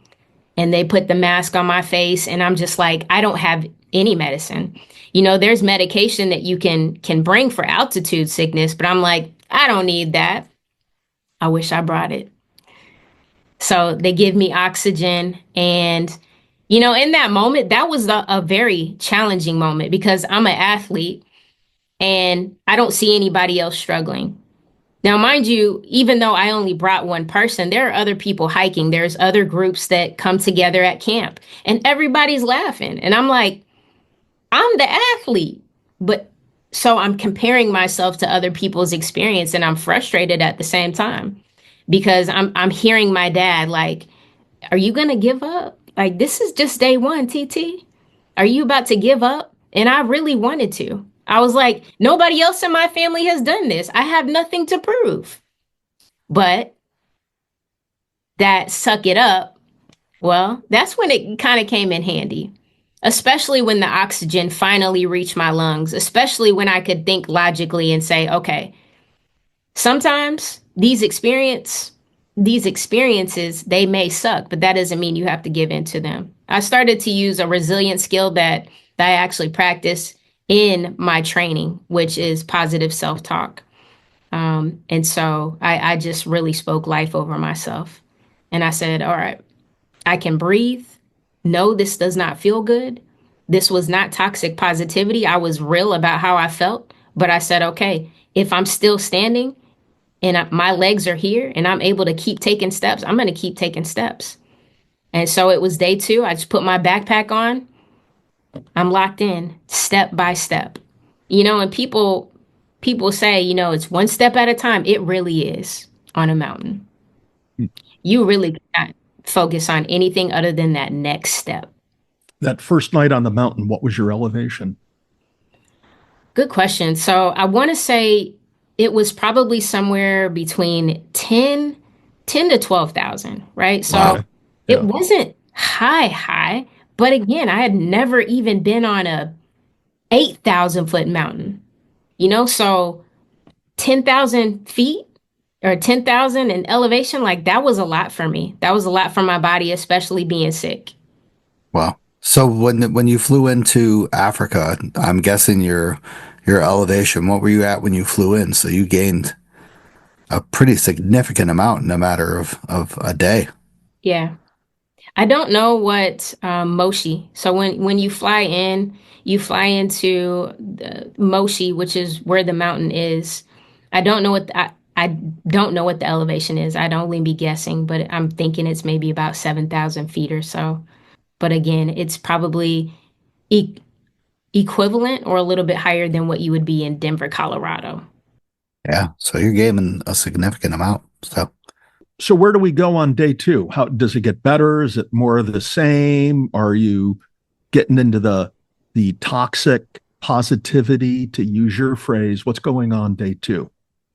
and they put the mask on my face, and I'm just like, I don't have any medicine. There's medication that you can bring for altitude sickness, but I'm like, I don't need that. I wish I brought it. So they give me oxygen. And, in that moment, that was a very challenging moment because I'm an athlete and I don't see anybody else struggling. Now, mind you, even though I only brought one person, there are other people hiking. There's other groups that come together at camp and everybody's laughing. And I'm like, I'm the athlete. But so I'm comparing myself to other people's experience and I'm frustrated at the same time because I'm hearing my dad like, are you going to give up? Like, this is just day one, TT. Are you about to give up? And I really wanted to. I was like, nobody else in my family has done this. I have nothing to prove. But that suck it up, well, that's when it kind of came in handy, especially when the oxygen finally reached my lungs, especially when I could think logically and say, okay, sometimes these experiences, they may suck, but that doesn't mean you have to give in to them. I started to use a resilient skill that I actually practice in my training, which is positive self-talk. And so I just really spoke life over myself. And I said, all right, I can breathe. No, this does not feel good. This was not toxic positivity. I was real about how I felt. But I said, okay, if I'm still standing and my legs are here and I'm able to keep taking steps, I'm going to keep taking steps. And so it was day 2. I just put my backpack on. I'm locked in step by step. And people say, it's one step at a time. It really is on a mountain. You really cannot focus on anything other than that next step. That first night on the mountain, what was your elevation? Good question. So I want to say it was probably somewhere between 10 to 12,000, right? So Wow. it Yeah. wasn't high, but again, I had never even been on a 8,000 foot mountain, so 10,000 feet or 10,000 in elevation, like that was a lot for me. That was a lot for my body, especially being sick. Wow. So when you flew into Africa, I'm guessing your elevation, what were you at when you flew in? So you gained a pretty significant amount in a matter of a day. Yeah. I don't know what Moshi. So when you fly into the Moshi, which is where the mountain is. I don't know I don't know what the elevation is. I'd only be guessing, but I'm thinking it's maybe about 7,000 feet or so. But again, it's probably e equivalent or a little bit higher than what you would be in Denver, Colorado. Yeah. So you're gaining a significant amount. So where do we go on day 2? How does it get better? Is it more of the same? Are you getting into the toxic positivity, to use your phrase? What's going on day 2?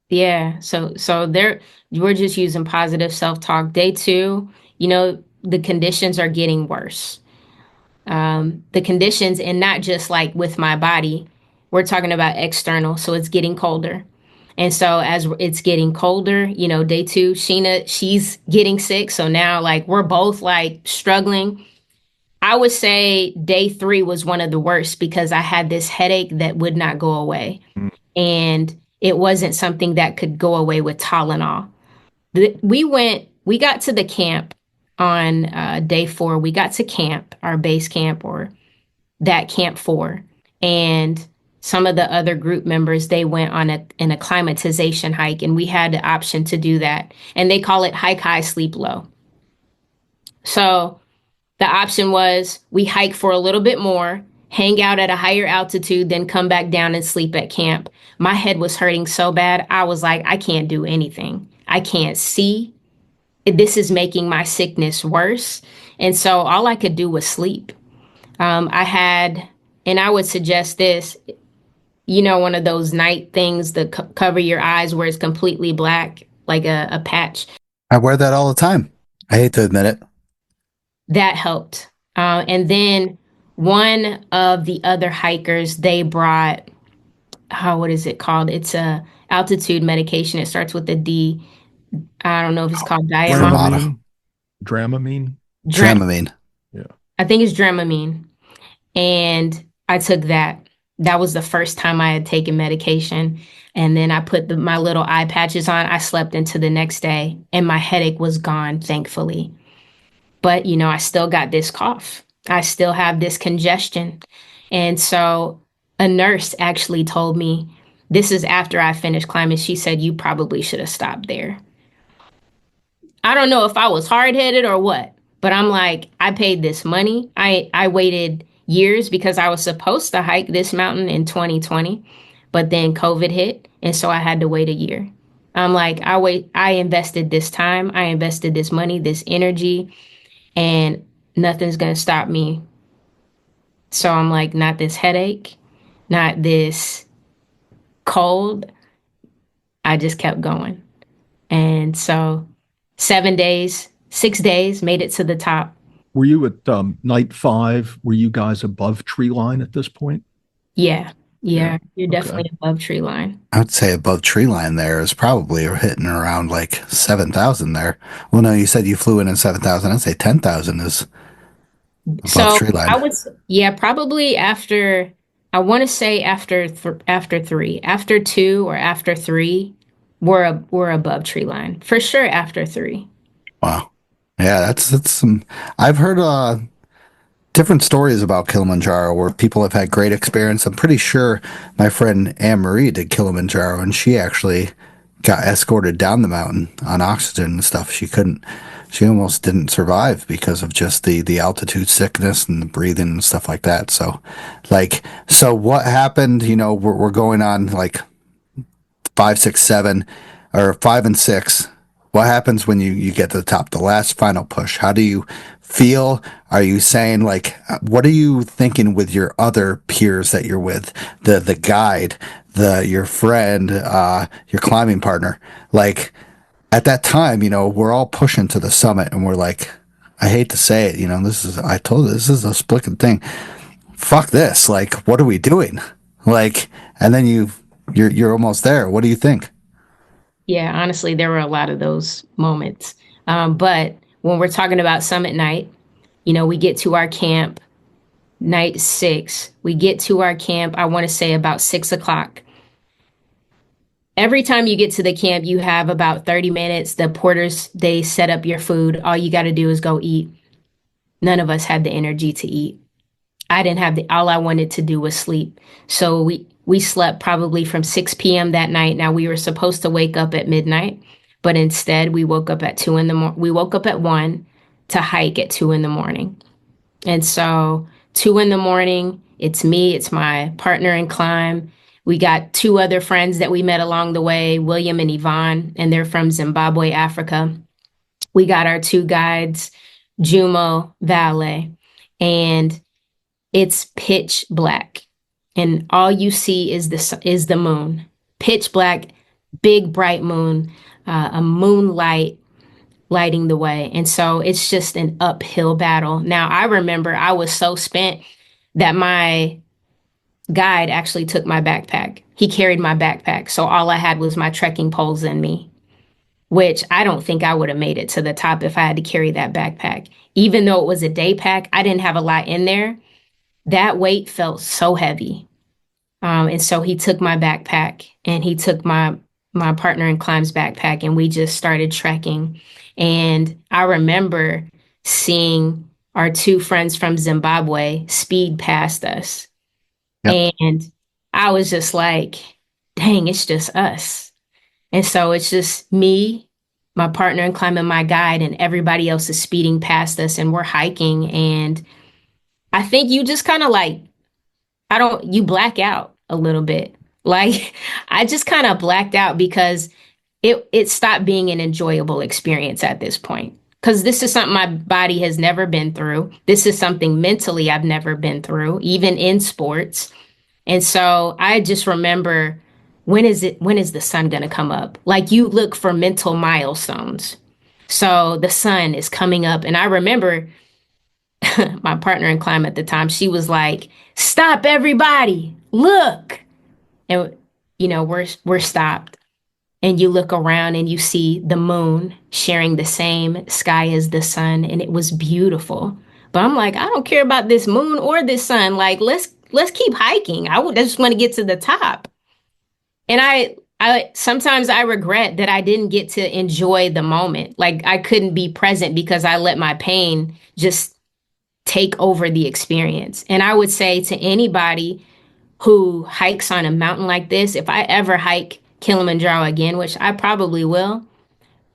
Yeah. So there we're just using positive self-talk. Day 2, the conditions are getting worse. The conditions, and not just like with my body, we're talking about external. So it's getting colder. And so as it's getting colder, day 2, she's getting sick. So now like we're both like struggling. I would say day 3 was one of the worst because I had this headache that would not go away. And it wasn't something that could go away with Tylenol. We got to the camp on day 4. We got to camp, our base camp, or that camp 4. And some of the other group members, they went on an acclimatization hike, and we had the option to do that. And they call it hike high, sleep low. So the option was we hike for a little bit more, hang out at a higher altitude, then come back down and sleep at camp. My head was hurting so bad. I was like, I can't do anything. I can't see. This is making my sickness worse. And so all I could do was sleep. And I would suggest this, one of those night things that cover your eyes where it's completely black, like a patch. I wear that all the time. I hate to admit it. That helped. And then one of the other hikers, they brought what is it called? It's a altitude medication. It starts with a D. I don't know if it's called Diamond. Dramamine. Dramamine. Dramamine. Yeah. I think it's Dramamine. And I took that. That was the first time I had taken medication. And then I put my little eye patches on. I slept into the next day and my headache was gone, thankfully. But, I still got this cough. I still have this congestion. And so a nurse actually told me, this is after I finished climbing. She said, you probably should have stopped there. I don't know if I was hard headed or what, but I'm like, I paid this money. I waited years because I was supposed to hike this mountain in 2020, but then COVID hit. And so I had to wait a year. I'm like, I invested this time, I invested this money, this energy, and nothing's going to stop me. So I'm like, not this headache, not this cold. I just kept going. And so 7 days, 6 days, made it to the top. Were you at night 5? Were you guys above tree line at this point? Yeah. Yeah. You're Okay. definitely above tree line. I would say above tree line there is probably hitting around like 7,000 there. Well, no, you said you flew in at 7,000. I'd say 10,000 is above So tree line. I was, yeah, probably after, I want to say after 3, after 2 or after 3, we're above tree line for sure. After 3. Wow. Yeah, that's some. I've heard different stories about Kilimanjaro where people have had great experience. I'm pretty sure my friend Anne Marie did Kilimanjaro, and she actually got escorted down the mountain on oxygen and stuff. She almost didn't survive because of just the altitude sickness and the breathing and stuff like that. So what happened? We're going on like 5, 6, 7, or 5 and 6. What happens when you get to the top, the last final push? How do you feel? Are you saying what are you thinking with your other peers that you're with, the guide, your friend, your climbing partner? Like at that time, we're all pushing to the summit, and we're like, I hate to say it, I told you this is a splicking thing. Fuck this! Like, what are we doing? And then you're almost there. What do you think? Yeah, honestly, there were a lot of those moments. But when we're talking about summit night, we get to our camp, night 6. We get to our camp, I want to say about 6 o'clock. Every time you get to the camp, you have about 30 minutes. The porters, they set up your food. All you got to do is go eat. None of us had the energy to eat. I didn't have all I wanted to do was sleep. So we slept probably from 6 p.m. that night. Now we were supposed to wake up at midnight, but instead we woke up at 2 in the morning. We woke up at 1 to hike at 2 in the morning. And so 2 in the morning, it's me, it's my partner in climb. We got 2 other friends that we met along the way, William and Yvonne, and they're from Zimbabwe, Africa. We got our 2 guides, Jumo, Valet, and it's pitch black. And all you see is the moon. Pitch black, big bright moon, a moonlight lighting the way. And so it's just an uphill battle. Now, I remember I was so spent that my guide actually took my backpack. He carried my backpack. So all I had was my trekking poles and me, which I don't think I would have made it to the top if I had to carry that backpack. Even though it was a day pack, I didn't have a lot in there. That weight felt so heavy. And so he took my backpack and he took my partner in climb's backpack, and we just started trekking. And I remember seeing our 2 friends from Zimbabwe speed past us. Yep. And I was just like, dang, it's just us. And so it's just me, my partner in climb, and my guide, and everybody else is speeding past us, and we're hiking. And I think you just kind of you black out a little bit. Like I just kind of blacked out because it stopped being an enjoyable experience at this point. Because this is something my body has never been through. This is something mentally I've never been through, even in sports. And so I just remember, when is the sun going to come up? Like you look for mental milestones. So the sun is coming up. And I remember my partner in climb at the time, she was like, stop everybody, look. and we're stopped, and you look around and you see the moon sharing the same sky as the sun, and it was beautiful. But I'm like, I don't care about this moon or this sun. Like, let's keep hiking. I just want to get to the top. And I sometimes I regret that I didn't get to enjoy the moment. Like, I couldn't be present because I let my pain just take over the experience. And I would say to anybody who hikes on a mountain like this, if I ever hike Kilimanjaro again, which I probably will,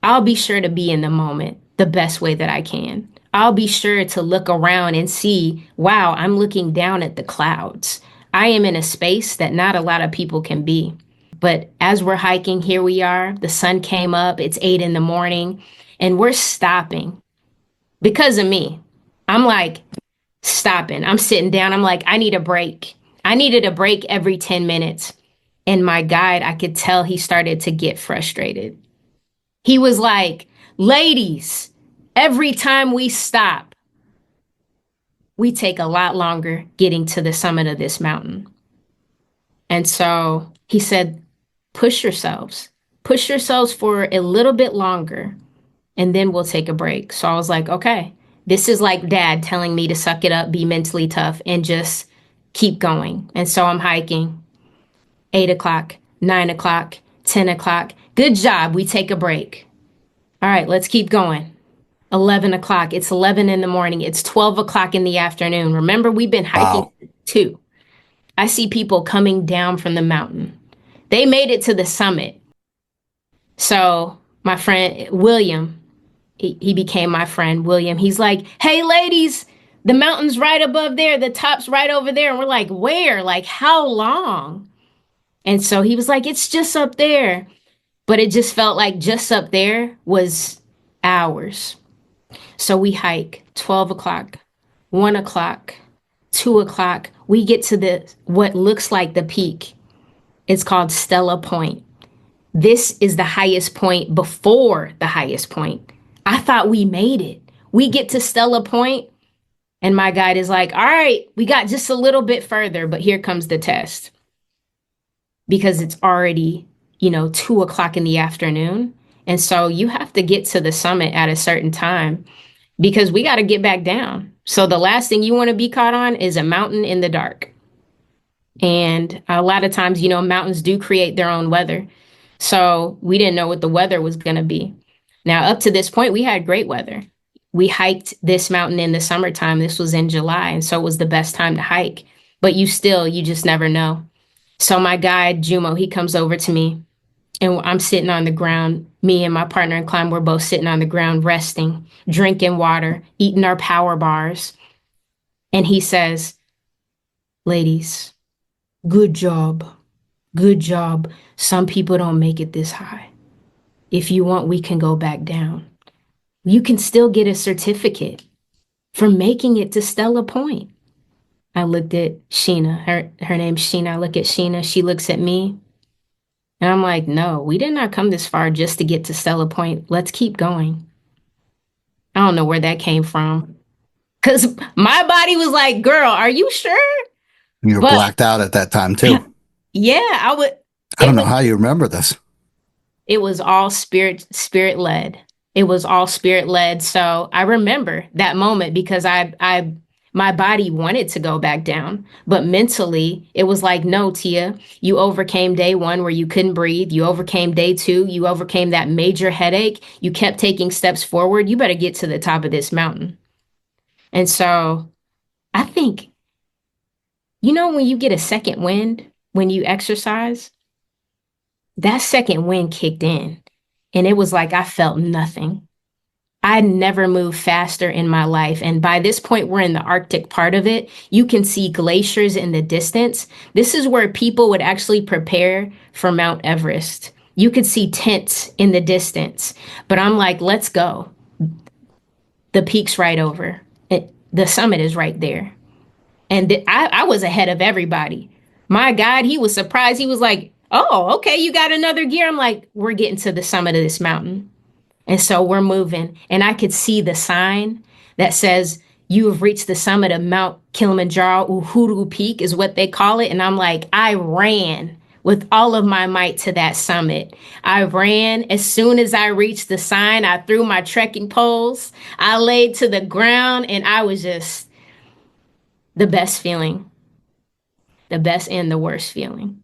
I'll be sure to be in the moment the best way that I can. I'll be sure to look around and see, wow, I'm looking down at the clouds. I am in a space that not a lot of people can be. But as we're hiking, here we are. The sun came up. It's 8 in the morning, and we're stopping because of me. I'm like stopping. I'm sitting down. I'm like, I need a break. I needed a break every 10 minutes. And my guide, I could tell he started to get frustrated. He was like, ladies, every time we stop, we take a lot longer getting to the summit of this mountain. And so he said, push yourselves for a little bit longer, and then we'll take a break. So I was like, okay, this is like dad telling me to suck it up, be mentally tough, and just keep going. And so I'm hiking. 8 o'clock, 9 o'clock, 10 o'clock. Good job. We take a break. All right, let's keep going. 11 o'clock. It's 11 in the morning. It's 12 o'clock in the afternoon. Remember, we've been hiking too. I see people coming down from the mountain. They made it to the summit. So my friend, William, he became my friend, William. He's like, hey, ladies, the mountain's right above there. The top's right over there. And we're like, where? Like, how long? And so he was like, it's just up there. But it just felt like just up there was hours. So we hike 12 o'clock, 1 o'clock, 2 o'clock. We get to what looks like the peak. It's called Stella Point. This is the highest point before the highest point. I thought we made it. We get to Stella Point, and my guide is like, all right, we got just a little bit further, but here comes the test. Because it's already, 2 o'clock in the afternoon. And so you have to get to the summit at a certain time because we got to get back down. So the last thing you want to be caught on is a mountain in the dark. And a lot of times, mountains do create their own weather. So we didn't know what the weather was going to be. Now, up to this point, we had great weather. We hiked this mountain in the summertime. This was in July. And so it was the best time to hike. But you just never know. So my guide, Jumo, he comes over to me, and I'm sitting on the ground. Me and my partner in climb, we're both sitting on the ground, resting, drinking water, eating our power bars. And he says, ladies, good job. Good job. Some people don't make it this high. If you want, we can go back down. You can still get a certificate for making it to Stella Point. I looked at Sheena. Her name's Sheena. I look at Sheena. She looks at me. And I'm like, no, we did not come this far just to get to Stella Point. Let's keep going. I don't know where that came from. Because my body was like, girl, are you sure? You were blacked out at that time, too. Yeah, I would. I don't know how you remember this. It was all spirit led. It was all spirit led. So I remember that moment because my body wanted to go back down, but mentally it was like, no, Tia, you overcame day 1 where you couldn't breathe. You overcame day 2. You overcame that major headache. You kept taking steps forward. You better get to the top of this mountain. And so I think, when you get a second wind, when you exercise, that second wind kicked in and it was like, I felt nothing. I'd never moved faster in my life. And by this point, we're in the Arctic part of it. You can see glaciers in the distance. This is where people would actually prepare for Mount Everest. You could see tents in the distance. But I'm like, let's go. The peak's right over. The summit is right there. And I was ahead of everybody. My God, he was surprised. He was like, oh, okay, you got another gear. I'm like, we're getting to the summit of this mountain. And so we're moving, and I could see the sign that says, you have reached the summit of Mount Kilimanjaro. Uhuru Peak is what they call it. And I'm like, I ran with all of my might to that summit. I ran. As soon as I reached the sign, I threw my trekking poles. I laid to the ground, and I was just the best feeling, the best and the worst feeling.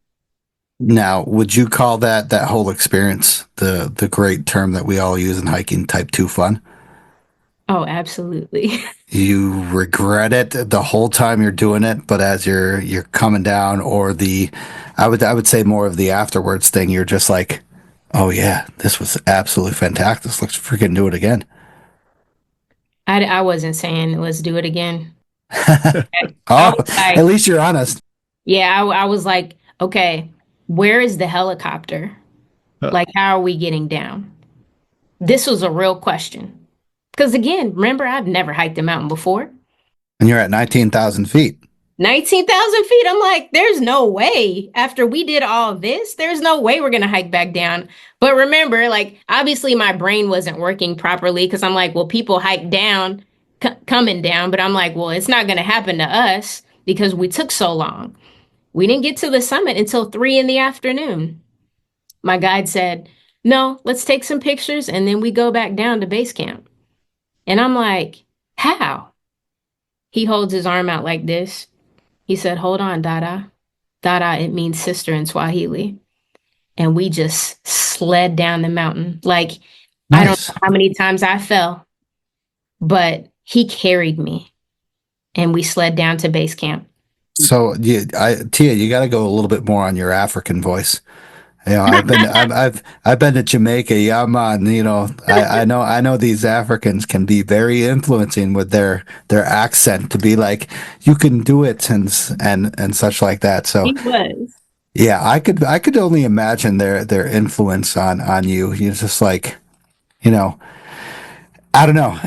Now, would you call that whole experience the great term that we all use in hiking, type 2 fun? Oh, absolutely. You regret it the whole time you're doing it, but as you're coming down, or I would say more of the afterwards thing, you're just like, oh yeah, this was absolutely fantastic. Let's freaking do it again. I wasn't saying let's do it again. I Oh, was at like, least you're honest. yeah, I was like, okay, where is the helicopter? Uh, Like, how are we getting down? This was a real question. Because again, remember, I've never hiked a mountain before. And you're at 19,000 feet. 19,000 feet. I'm like, there's no way after we did all this, there's no way we're going to hike back down. But remember, like, obviously my brain wasn't working properly because I'm like, well, people hike down, coming down. But I'm like, well, it's not going to happen to us because we took so long. We didn't get to the summit until 3 in the afternoon. My guide said, no, let's take some pictures and then we go back down to base camp. And I'm like, how? He holds his arm out like this. He said, hold on, Dada. Dada, it means sister in Swahili. And we just slid down the mountain. Like, I don't Nice. know how many times I fell, but he carried me and we slid down to base camp. So, Tia, you got to go a little bit more on your African voice. You know, I've been to Jamaica. Yeah, man. You know, I know these Africans can be very influencing with their accent to be like, you can do it and such like that. So He was. yeah, I could only imagine their influence on you. You're just like, you know, I don't know.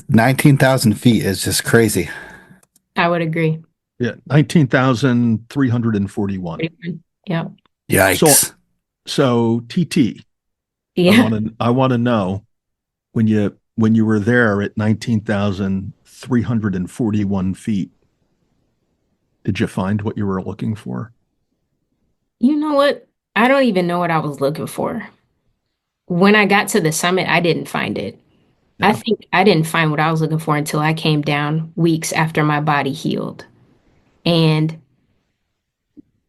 19,000 feet is just crazy. I would agree. yeah, 19,341. Yeah. Yikes. So TT, Yeah. I want to know when you were there at 19,341 feet, did you find what you were looking for? You know what? I don't even know what I was looking for. When I got to the summit, I didn't find it. I Yeah. think I didn't find what I was looking for until I came down weeks after my body healed. And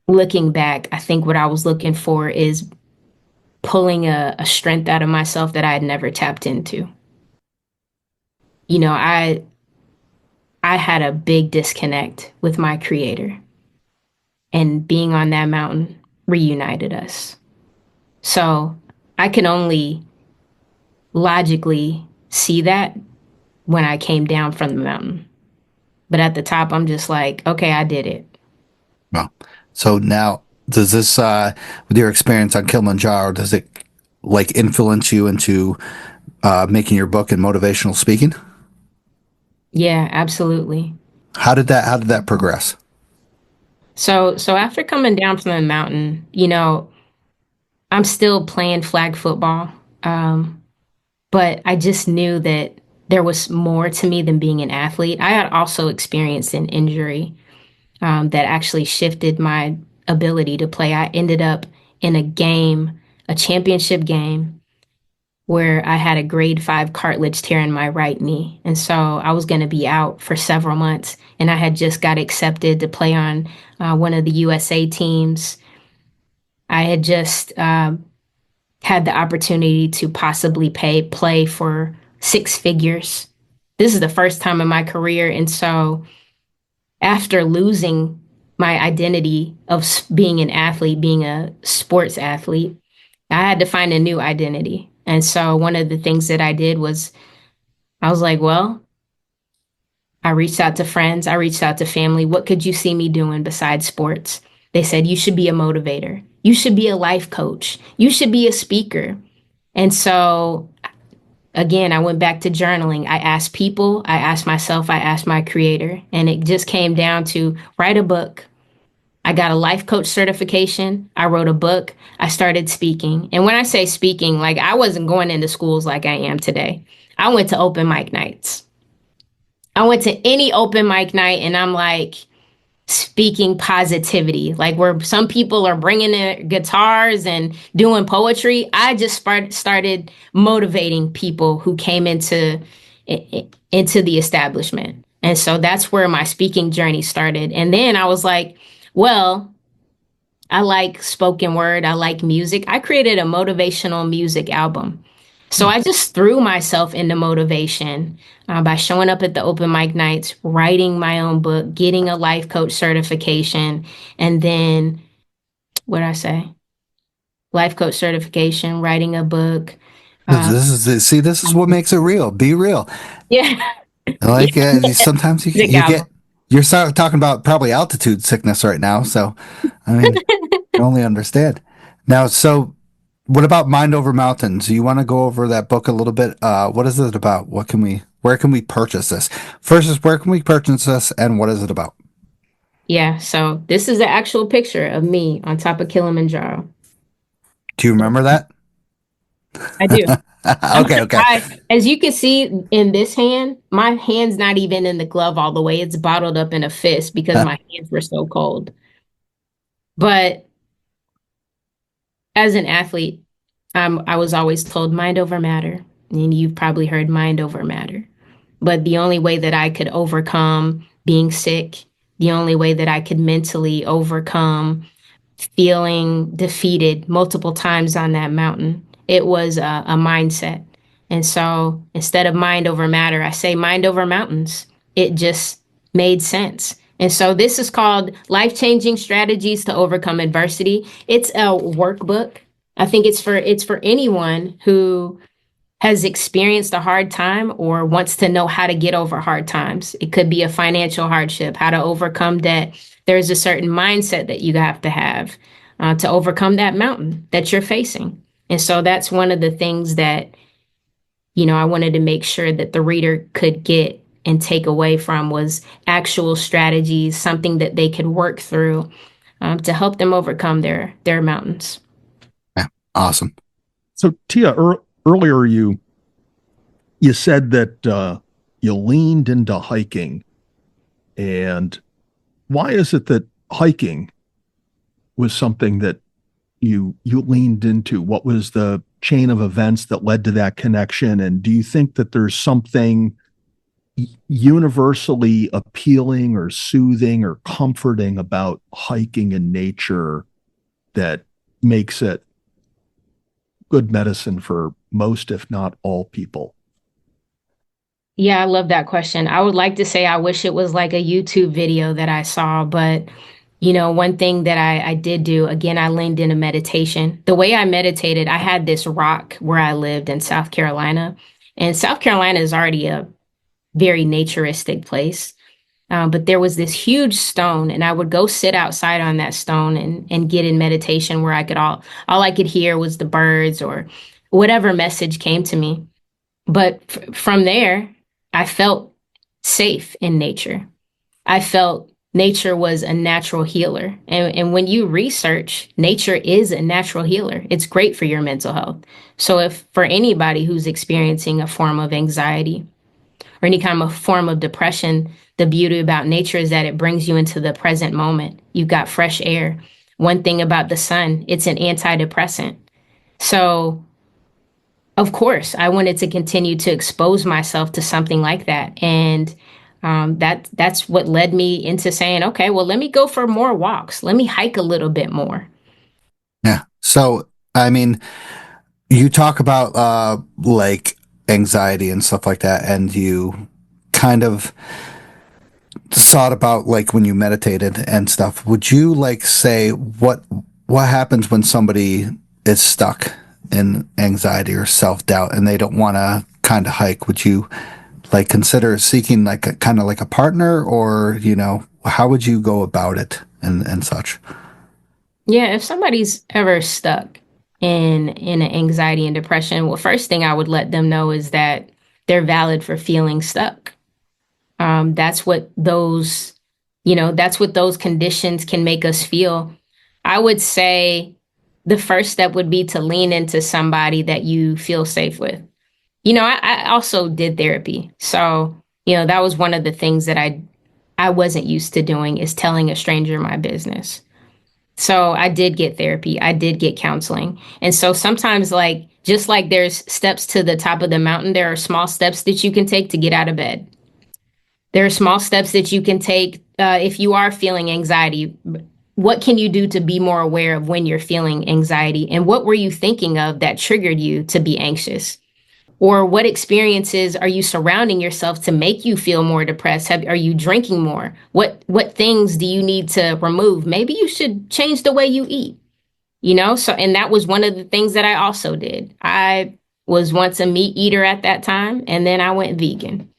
looking back, I think what I was looking for is pulling a strength out of myself that I had never tapped into. You know, I had a big disconnect with my creator, and being on that mountain reunited us. So I can only logically see that when I came down from the mountain. But at the top, I'm just like, okay, I did it. Well, so now does this, with your experience on Kilimanjaro, does it like influence you into making your book and motivational speaking? Yeah, absolutely. How did that progress? So after coming down from the mountain, you know, I'm still playing flag football. But I just knew that there was more to me than being an athlete. I had also experienced an injury that actually shifted my ability to play. I ended up in a game, a championship game, where I had a grade 5 cartilage tear in my right knee. And so I was going to be out for several months. And I had just got accepted to play on one of the USA teams. I had just had the opportunity to possibly play for 6 figures. This is the first time in my career. And so after losing my identity of being an athlete, being a sports athlete, I had to find a new identity. And so one of the things that I did was I was like, well, I reached out to friends, I reached out to family. What could you see me doing besides sports? They said, you should be a motivator. You should be a life coach. You should be a speaker. And so, again, I went back to journaling. I asked people, I asked myself, I asked my creator, and it just came down to write a book. I got a life coach certification. I wrote a book. I started speaking. And when I say speaking, like I wasn't going into schools like I am today. I went to open mic nights. I went to any open mic night and I'm like, speaking positivity. Like where some people are bringing their guitars and doing poetry, I just started motivating people who came into the establishment. And so that's where my speaking journey started. And then I was like, well, I like spoken word. I like music. I created a motivational music album. So I just threw myself into motivation by showing up at the open mic nights, writing my own book, getting a life coach certification, and then what did I say? Life coach certification, writing a book. Uh, This is what makes it real. Be real. yeah, Like yeah, sometimes music you get album. talking about probably altitude sickness right now. So I mean, I can only understand. Now, so what about Mind Over Mountains? You want to go over that book a little bit? What is it about? Where can we purchase this? First is where can we purchase this, and what is it about? Yeah, so this is the actual picture of me on top of Kilimanjaro. Do you remember that? I do. Okay, okay. As you can see in this hand, my hand's not even in the glove all the way. It's bottled up in a fist because my hands were so cold. But as an athlete, I was always told mind over matter. And you've probably heard mind over matter. But the only way that I could overcome being sick, the only way that I could mentally overcome feeling defeated multiple times on that mountain. It was a mindset. And so instead of mind over matter, I say mind over mountains. It just made sense. And so this is called Life Changing Strategies to Overcome Adversity. It's a workbook. I think it's for anyone who has experienced a hard time or wants to know how to get over hard times. It could be a financial hardship, how to overcome debt. There's a certain mindset that you have to overcome that mountain that you're facing. And so that's one of the things that, I wanted to make sure that the reader could get and take away from was actual strategies, something that they could work through to help them overcome their mountains. Yeah, awesome. So Tia, earlier you said that you leaned into hiking, and why is it that hiking was something that you leaned into? What was the chain of events that led to that connection? And do you think that there's something universally appealing or soothing or comforting about hiking in nature that makes it good medicine for most, if not all people? Yeah, I love that question. I would like to say I wish it was like a YouTube video that I saw, but one thing that I did do, again, I leaned into meditation. The way I meditated, I had this rock where I lived in South Carolina, and South Carolina is already a very naturistic place. But there was this huge stone, and I would go sit outside on that stone and get in meditation where all I could hear was the birds or whatever message came to me. But from there, I felt safe in nature. I felt nature was a natural healer. And when you research, nature is a natural healer. It's great for your mental health. So if for anybody who's experiencing a form of anxiety or any kind of form of depression, the beauty about nature is that it brings you into the present moment. You've got fresh air. One thing about the sun, it's an antidepressant. So of course, I wanted to continue to expose myself to something like that. And that's what led me into saying, okay, well, let me go for more walks. Let me hike a little bit more. Yeah. So, I mean, you talk about like anxiety and stuff like that, and you kind of thought about like when you meditated and stuff. Would you like say what happens when somebody is stuck in anxiety or self-doubt and they don't want to kind of hike? Would you like consider seeking like a kind of like a partner, or how would you go about it and such? Yeah, if somebody's ever stuck in an anxiety and depression, well, first thing I would let them know is that they're valid for feeling stuck. That's what that's what those conditions can make us feel. I would say the first step would be to lean into somebody that you feel safe with. I also did therapy. So, that was one of the things that I wasn't used to doing is telling a stranger my business. So I did get therapy. I did get counseling. And so sometimes, like, just like there's steps to the top of the mountain, there are small steps that you can take to get out of bed. There are small steps that you can take if you are feeling anxiety. What can you do to be more aware of when you're feeling anxiety? And what were you thinking of that triggered you to be anxious? Or what experiences are you surrounding yourself to make you feel more depressed? Are you drinking more? What things do you need to remove? Maybe you should change the way you eat. So, and that was one of the things that I also did. I was once a meat eater at that time, and then I went vegan.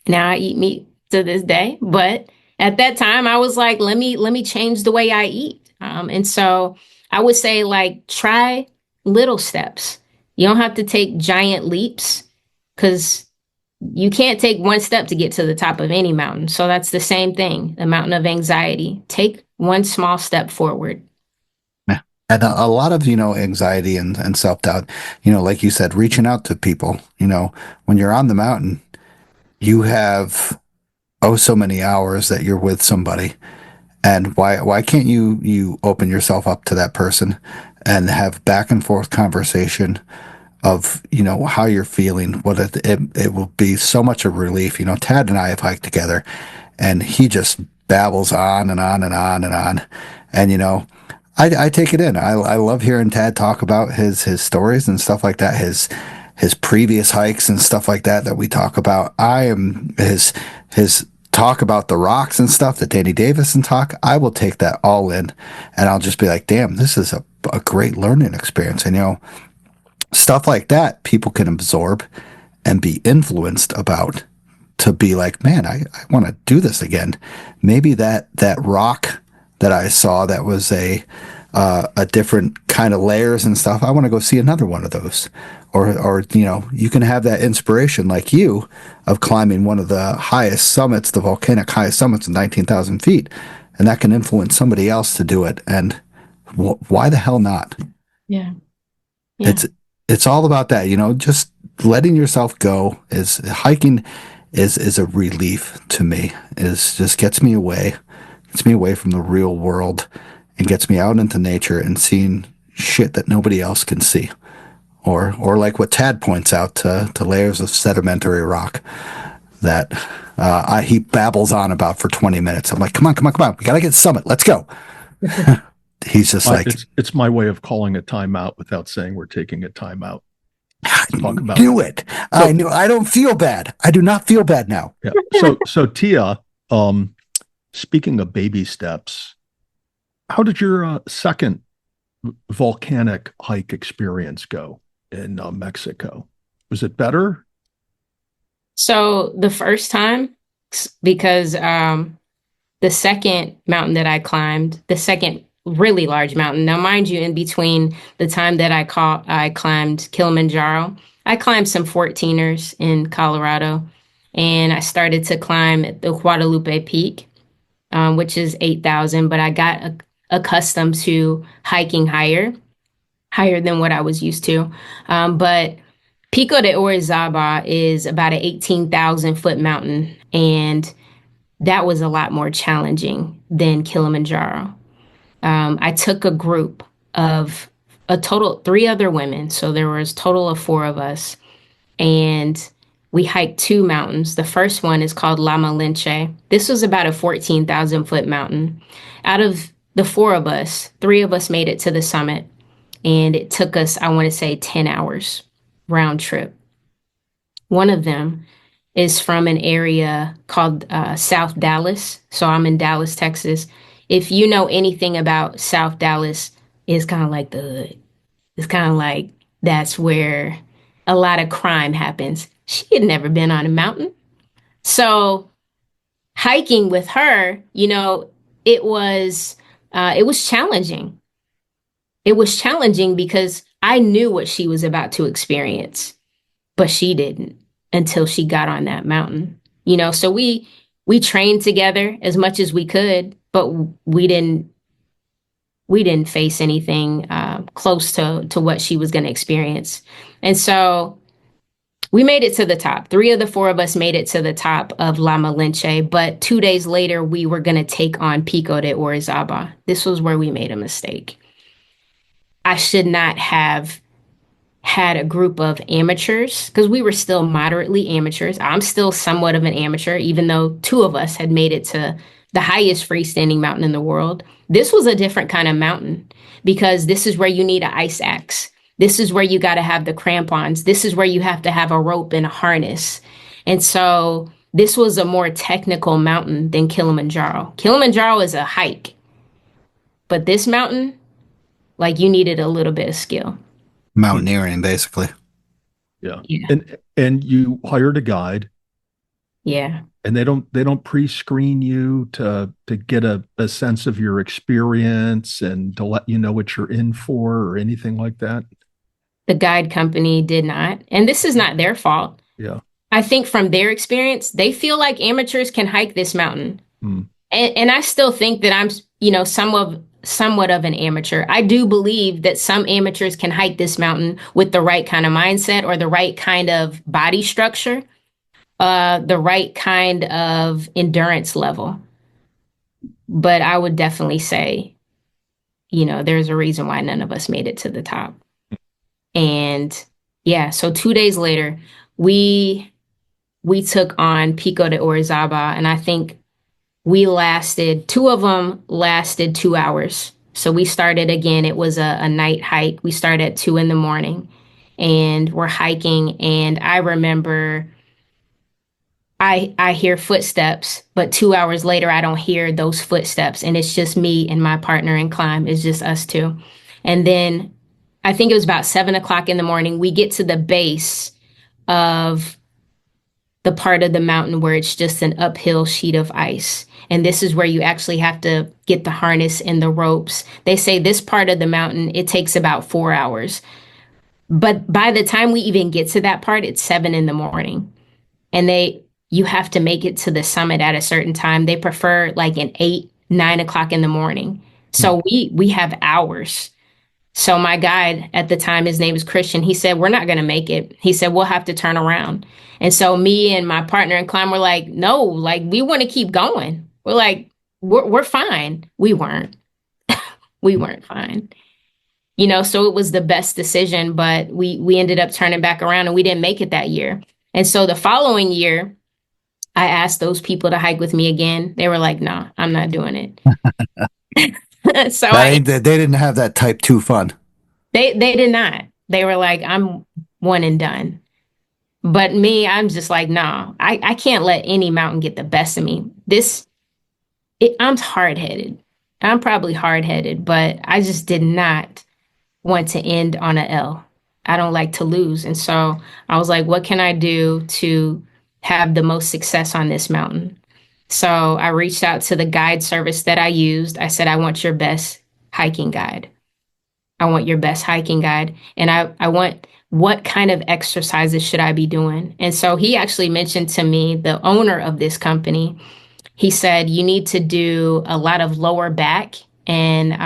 Now I eat meat to this day, but at that time I was like, let me change the way I eat. And so I would say, like, try little steps. You don't have to take giant leaps, because you can't take one step to get to the top of any mountain. So that's the same thing, the mountain of anxiety. Take one small step forward. Yeah. And a lot of, anxiety and self-doubt, like you said, reaching out to people, when you're on the mountain, you have, oh, so many hours that you're with somebody. And why can't you open yourself up to that person and have back and forth conversation of, how you're feeling? What it will be so much a relief. Tad and I have hiked together, and he just babbles on and on and on and on. And, I take it in. I love hearing Tad talk about his stories and stuff like that, his previous hikes and stuff like that we talk about. I am his talk about the rocks and stuff that Danny Davison talk. I will take that all in, and I'll just be like, damn, this is a great learning experience. And, stuff like that people can absorb and be influenced about, to be like, man, I want to do this again. Maybe that rock that I saw that was a different kind of layers and stuff, I want to go see another one of those. Or you can have that inspiration, like you, of climbing one of the highest summits, the volcanic highest summits of 19,000 feet, and that can influence somebody else to do it. And why the hell not? Yeah. It's all about that, just letting yourself go. Is hiking is a relief to me. Is just gets me away from the real world, and gets me out into nature and seeing shit that nobody else can see. Or like what Tad points out, to layers of sedimentary rock that he babbles on about for 20 minutes. I'm like, come on. We got to get to the summit. Let's go. He's just like, it's my way of calling a timeout without saying we're taking a timeout. Talk about it. I knew. I don't feel bad. I do not feel bad now. Yeah. So Tia, speaking of baby steps, how did your second volcanic hike experience go in Mexico? Was it better? So the first time, because the second mountain that I climbed, the second really large mountain. Now, mind you, in between the time that I climbed Kilimanjaro, I climbed some 14ers in Colorado, and I started to climb the Guadalupe Peak, which is 8,000, but I got accustomed to hiking higher than what I was used to. But Pico de Orizaba is about an 18,000 foot mountain, and that was a lot more challenging than Kilimanjaro. I took a group of a total 3 other women, so there was a total of 4 of us, and we hiked 2 mountains. The first one is called La Malinche. This was about a 14,000 foot mountain. Out of the 4 of us, 3 of us made it to the summit, and it took us, I want to say, 10 hours round trip. One of them is from an area called South Dallas. So I'm in Dallas, Texas. If you know anything about South Dallas, it's kind of like the hood. It's kind of like that's where a lot of crime happens. She had never been on a mountain. So hiking with her, it was challenging. It was challenging because I knew what she was about to experience, but she didn't until she got on that mountain. So we trained together as much as we could, but we didn't face anything close to what she was going to experience. And so We made it to the top. 3 of the 4 of us made it to the top of La Malinche, but 2 days later, we were going to take on Pico de Orizaba. This was where we made a mistake. I should not have had a group of amateurs because we were still moderately amateurs. I'm still somewhat of an amateur, even though 2 of us had made it to the highest freestanding mountain in the world. This was a different kind of mountain because this is where you need an ice axe. This is where you got to have the crampons. This is where you have to have a rope and a harness. And so this was a more technical mountain than Kilimanjaro. Kilimanjaro is a hike, but this mountain, like you needed a little bit of skill. Mountaineering, basically. Yeah. Yeah. And you hired a guide. Yeah. And they don't pre-screen you to get a sense of your experience and to let you know what you're in for or anything like that. The guide company did not. And this is not their fault. Yeah. I think from their experience, they feel like amateurs can hike this mountain. And I still think that I'm, somewhat of an amateur. I do believe that some amateurs can hike this mountain with the right kind of mindset or the right kind of body structure, the right kind of endurance level. But I would definitely say, there's a reason why none of us made it to the top. And yeah, so 2 days later, we took on Pico de Orizaba, and I think 2 of them lasted 2 hours. So we started again, it was a night hike. We started at 2 a.m. and we're hiking. And I remember I hear footsteps, but 2 hours later, I don't hear those footsteps. And it's just me and my partner in climb. It's just us 2. And then I think it was about 7 o'clock in the morning. We get to the base of the part of the mountain where it's just an uphill sheet of ice. And this is where you actually have to get the harness and the ropes. They say this part of the mountain, it takes about 4 hours. But by the time we even get to that part, it's 7 a.m. And you have to make it to the summit at a certain time. They prefer like an 8, 9 o'clock in the morning. So we have hours. So my guide at the time, his name is Christian. He said, we're not going to make it. He said, we'll have to turn around. And so me and my partner in climb were like, no, like we want to keep going. We're like, we're fine. We weren't. We weren't fine. So it was the best decision, but we ended up turning back around and we didn't make it that year. And so the following year, I asked those people to hike with me again. They were like, no, I'm not doing it. So they didn't have that type 2 fun. They did not. They were like, I'm one and done. But me, I'm just like, no, I can't let any mountain get the best of me. I'm hard-headed. I'm probably hard-headed, but I just did not want to end on an L. I don't like to lose. And so I was like, what can I do to have the most success on this mountain? So I reached out to the guide service that I used. I said, I want your best hiking guide. I want your best hiking guide. And I want, what kind of exercises should I be doing? And so he actually mentioned to me, the owner of this company, he said, you need to do a lot of lower back and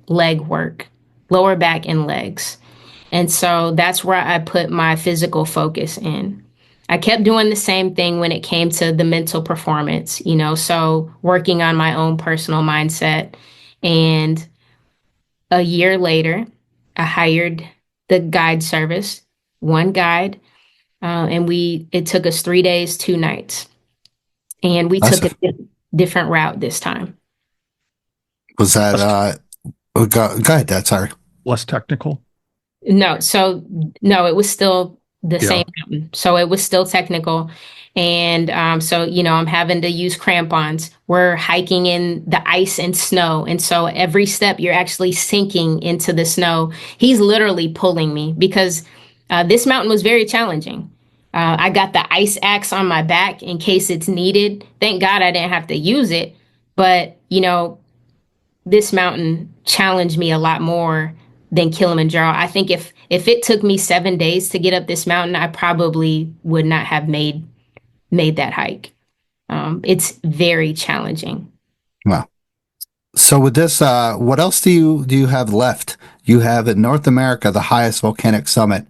leg work, lower back and legs. And so that's where I put my physical focus in. I kept doing the same thing when it came to the mental performance, so working on my own personal mindset. And a year later, I hired the guide service, one guide, and it took us 3 days, 2 nights. And we took a different route this time. Was that, go ahead, Dad, sorry. Less technical? No, it was still the same mountain. So it was still technical. And so, I'm having to use crampons. We're hiking in the ice and snow. And so every step you're actually sinking into the snow. He's literally pulling me because this mountain was very challenging. I got the ice axe on my back in case it's needed. Thank God I didn't have to use it. But, this mountain challenged me a lot more than Kilimanjaro. I think if it took me 7 days to get up this mountain, I probably would not have made that hike. It's very challenging. Wow. So with this, what else do you have left? You have in North America the highest volcanic summit.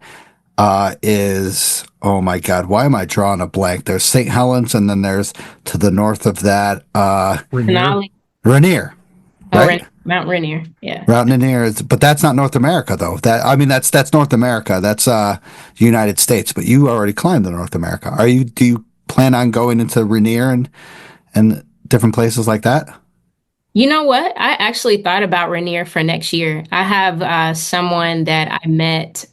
is, oh my God, why am I drawing a blank? There's St. Helens, and then there's to the north of that, Rainier. Denali. Rainier, Oh, right? Mount Rainier. Yeah. Rainier is, but that's not North America though. That's North America. That's United States. But you already climbed the North America. Do you plan on going into Rainier and different places like that? You know what? I actually thought about Rainier for next year. I have someone that I met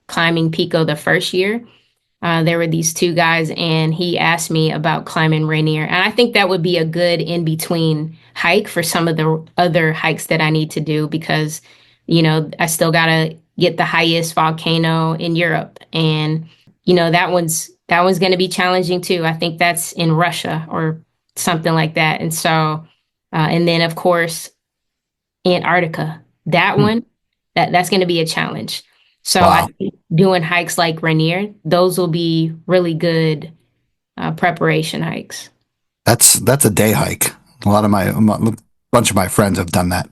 climbing Pico the first year. There were these two guys, and he asked me about climbing Rainier. And I think that would be a good in between hike for some of the other hikes that I need to do because, I still got to get the highest volcano in Europe. And, that one's going to be challenging too. I think that's in Russia or something like that. And so, and then of course, Antarctica, that one, that's going to be a challenge. So I Wow, think doing hikes like Rainier, those will be really good preparation hikes. that's a day hike. A bunch of my friends have done that.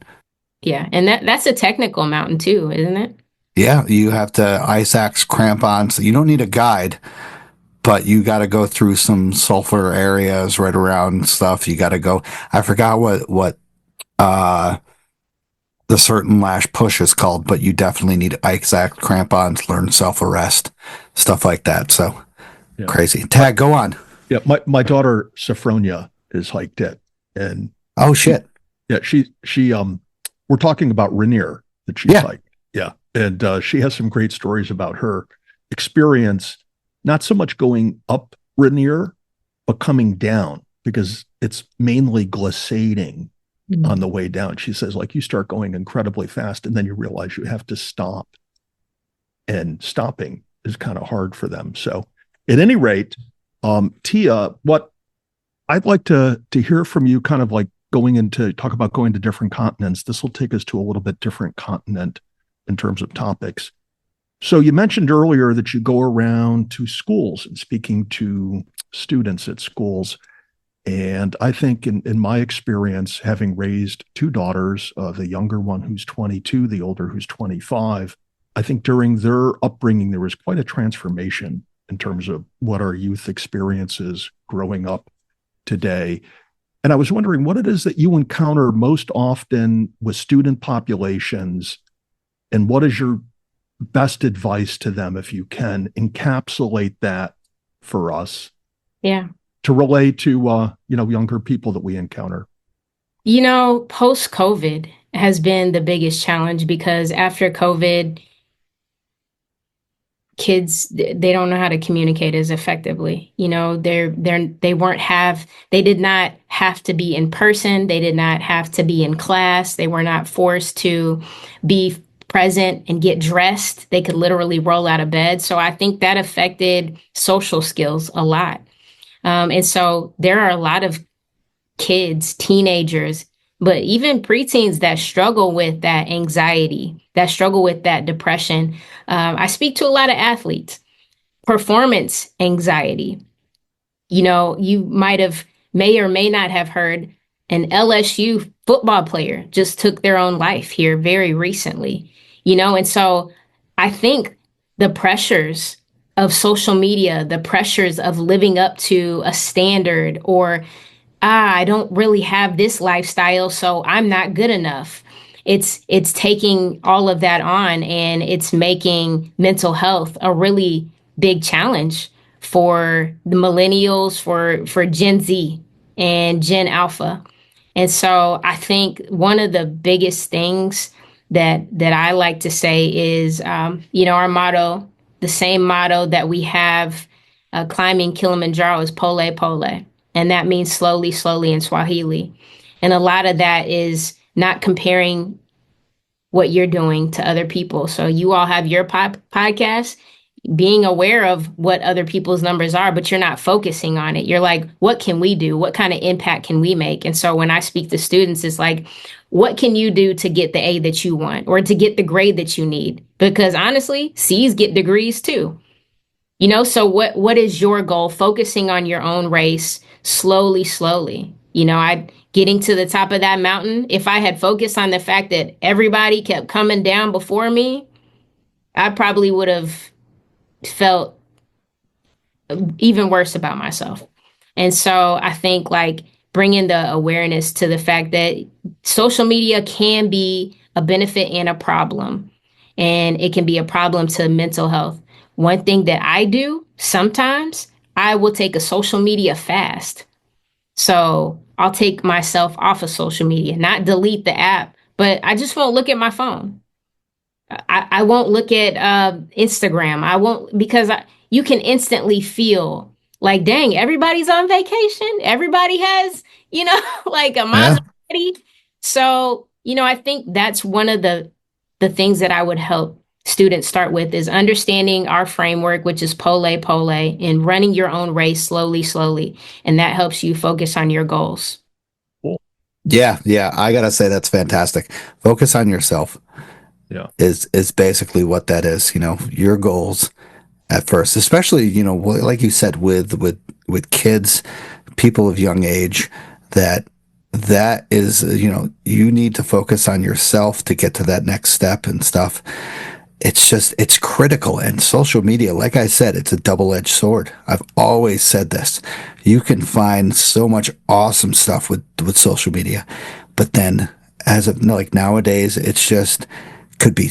Yeah, and that's a technical mountain too, isn't it? Yeah, you have to ice axe crampons. You don't need a guide, but you got to go through some sulfur areas right around stuff. You got to go. I forgot what uh the certain lash push is called, but you definitely need ice axe crampons, learn self arrest, stuff like that. So Yeah. crazy. Tag, go on. Yeah. My daughter Sophronia is hiked it. And Oh shit. yeah, she we're talking about Rainier that she's Yeah. hiked. Yeah. And she has some great stories about her experience, not so much going up Rainier, but coming down because it's mainly glissading on the way down. She says, like, you start going incredibly fast and then you realize you have to stop. And stopping is kind of hard for them. So at any rate, Tia, what I'd like to hear from you kind of like talk about going to different continents. This will take us to a little bit different continent in terms of topics. So you mentioned earlier that you go around to schools and speaking to students at schools. And I think in my experience, having raised two daughters, the younger one who's 22, the older who's 25, I think during their upbringing, there was quite a transformation in terms of what our youth experiences growing up today. And I was wondering what it is that you encounter most often with student populations, and what is your best advice to them, if you can encapsulate that for us Yeah. to relay to younger people that we encounter. Post COVID has been the biggest challenge because after COVID, kids they don't know how to communicate as effectively. They did not have to be in person, they did not have to be in class, they were not forced to be present and get dressed. They could literally roll out of bed. So I think that affected social skills a lot. And so there are a lot of kids, teenagers, but even preteens that struggle with that anxiety, that struggle with that depression. I speak to a lot of athletes, performance anxiety. You may or may not have heard an LSU football player just took their own life here very recently, and so I think the pressures of social media, the pressures of living up to a standard or I don't really have this lifestyle, so I'm not good enough. It's taking all of that on and it's making mental health a really big challenge for the millennials, for Gen Z and Gen Alpha. And so I think one of the biggest things that I like to say is, our motto, the same motto that we have climbing Kilimanjaro is pole pole. And that means slowly, slowly in Swahili. And a lot of that is not comparing what you're doing to other people. So you all have your podcast, being aware of what other people's numbers are, but you're not focusing on it. You're like, what can we do? What kind of impact can we make? And so when I speak to students, it's like, what can you do to get the A that you want or to get the grade that you need? Because honestly, C's get degrees too. So what is your goal? Focusing on your own race, slowly, slowly. I getting to the top of that mountain. If I had focused on the fact that everybody kept coming down before me, I probably would have felt even worse about myself. And so I think like bringing the awareness to the fact that social media can be a benefit and a problem, and it can be a problem to mental health. One thing that I do sometimes, I will take a social media fast. So I'll take myself off of social media, not delete the app, but I just won't look at my phone. I won't look at Instagram. I won't because you can instantly feel like, dang, everybody's on vacation. Everybody has, like a Yeah. Maserati. So, I think that's one of the things that I would help students start with is understanding our framework, which is pole pole, and running your own race slowly, slowly, and that helps you focus on your goals. Yeah, yeah. I gotta say that's fantastic. Focus on yourself. Yeah. Is basically what that is. Your goals at first, especially like you said with kids, people of young age, that is you need to focus on yourself to get to that next step and stuff. It's critical. And social media, like I said, it's a double-edged sword. I've always said this. You can find so much awesome stuff with social media, but then as of like nowadays, it's just could be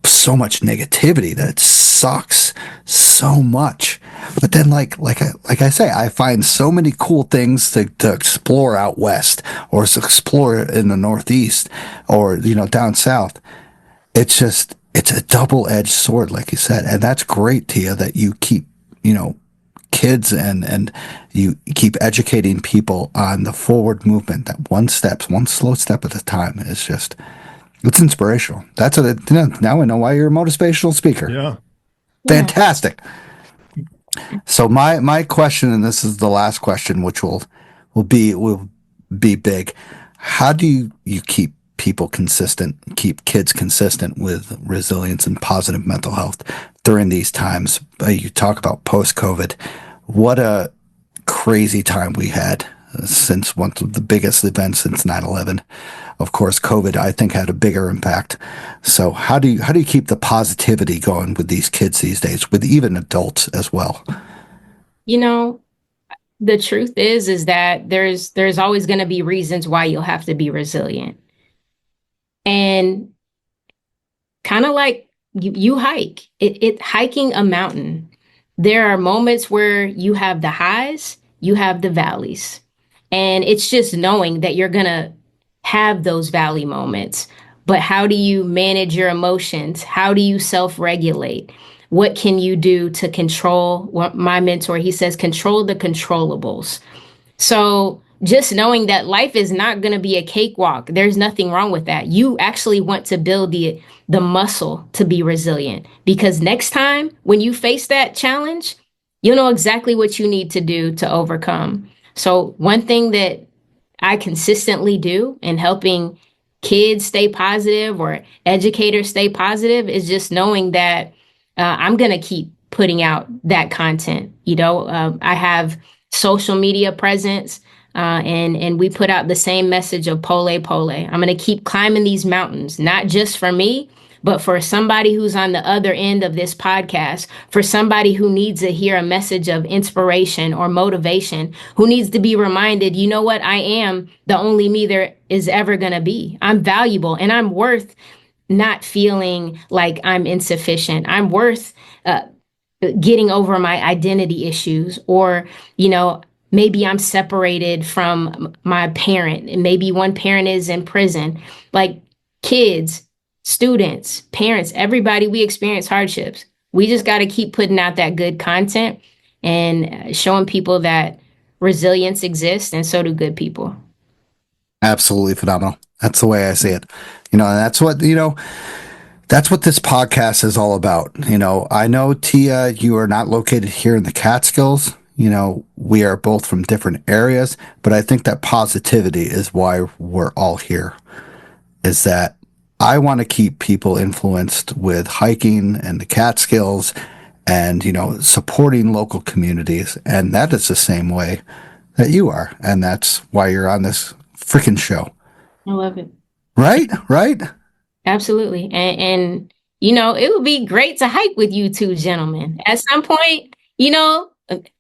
so much negativity that it sucks so much. But then like I say, I find so many cool things to explore out west or to explore in the Northeast or down south. It's a double-edged sword, like you said. And that's great, Tia, that you keep, kids and you keep educating people on the forward movement, that one slow step at a time is just, it's inspirational. That's what now I know why you're a motivational speaker. Yeah. Fantastic. So my question, and this is the last question, which will be big. How do you keep people consistent, keep kids consistent with resilience and positive mental health during these times? You talk about post-COVID. What a crazy time we had since one of the biggest events since 9/11. Of course, COVID, I think, had a bigger impact. So how do you keep the positivity going with these kids these days, with even adults as well? The truth is that there's always going to be reasons why you'll have to be resilient. And kind of like you hike, hiking a mountain. There are moments where you have the highs, you have the valleys. And it's just knowing that you're going to have those valley moments. But how do you manage your emotions? How do you self-regulate? What can you do to control? What my mentor, he says, control the controllables. So just knowing that life is not going to be a cakewalk, there's nothing wrong with that. You actually want to build the muscle to be resilient, because next time when you face that challenge, you'll know exactly what you need to do to overcome. So one thing that I consistently do in helping kids stay positive or educators stay positive is just knowing that I'm going to keep putting out that content. I have social media presence, and we put out the same message of pole pole. I'm going to keep climbing these mountains, not just for me, but for somebody who's on the other end of this podcast, for somebody who needs to hear a message of inspiration or motivation, who needs to be reminded, you know what, I am the only me there is ever going to be. I'm valuable and I'm worth not feeling like I'm insufficient. I'm worth getting over my identity issues, or, maybe I'm separated from my parent, and maybe one parent is in prison. Like kids, students, parents, everybody, we experience hardships. We just got to keep putting out that good content and showing people that resilience exists, and so do good people. Absolutely phenomenal. That's the way I see it. And that's what this podcast is all about. I know, Tia, you are not located here in the Catskills. We are both from different areas, but I think that positivity is why we're all here, is that I want to keep people influenced with hiking and the Catskills and, supporting local communities. And that is the same way that you are. And that's why you're on this freaking show. I love it. Right? Right? Absolutely. And it would be great to hike with you two gentlemen. At some point,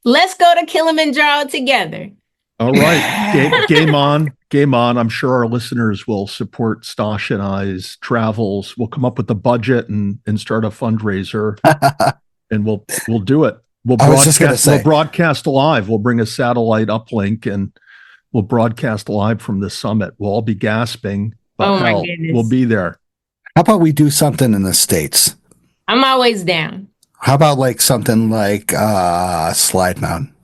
let's go to Kilimanjaro together. All right. Game on. Game on. I'm sure our listeners will support Stosh and I's travels. We'll come up with a budget and start a fundraiser, and we'll do it. We'll broadcast live. We'll bring a satellite uplink and we'll broadcast live from the summit. We'll all be gasping, but my goodness. We'll be there. How about we do something in the States? I'm always down. How about like something like Slide Mountain?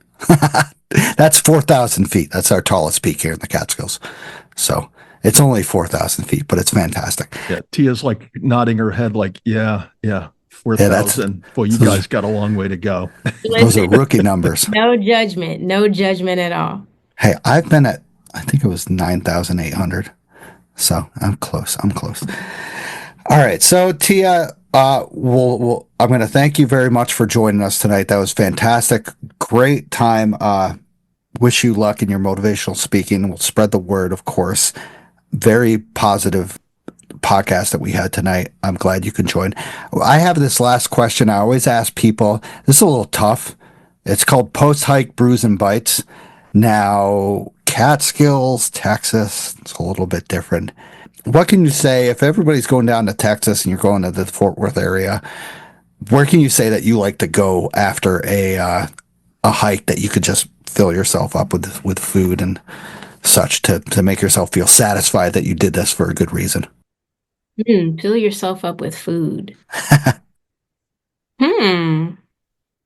That's 4,000 feet. That's our tallest peak here in the Catskills. So it's only 4,000 feet, but it's fantastic. Yeah, Tia's like nodding her head like, yeah, 4,000. Boy, you guys got a long way to go. Those are rookie numbers. No judgment at all. Hey, I've been at, I think it was 9,800. So I'm close. All right. So Tia, I'm going to thank you very much for joining us tonight. That was fantastic. Great time. Wish you luck in your motivational speaking. We'll spread the word, of course. Very positive podcast that we had tonight. I'm glad you can join. I have this last question. I always ask people. This is a little tough. It's called Post Hike Brews and Bites. Now, Catskills, Texas, it's a little bit different. What can you say if everybody's going down to Texas and you're going to the Fort Worth area? Where can you say that you like to go after a hike that you could just fill yourself up with food and such to make yourself feel satisfied that you did this for a good reason? Fill yourself up with food.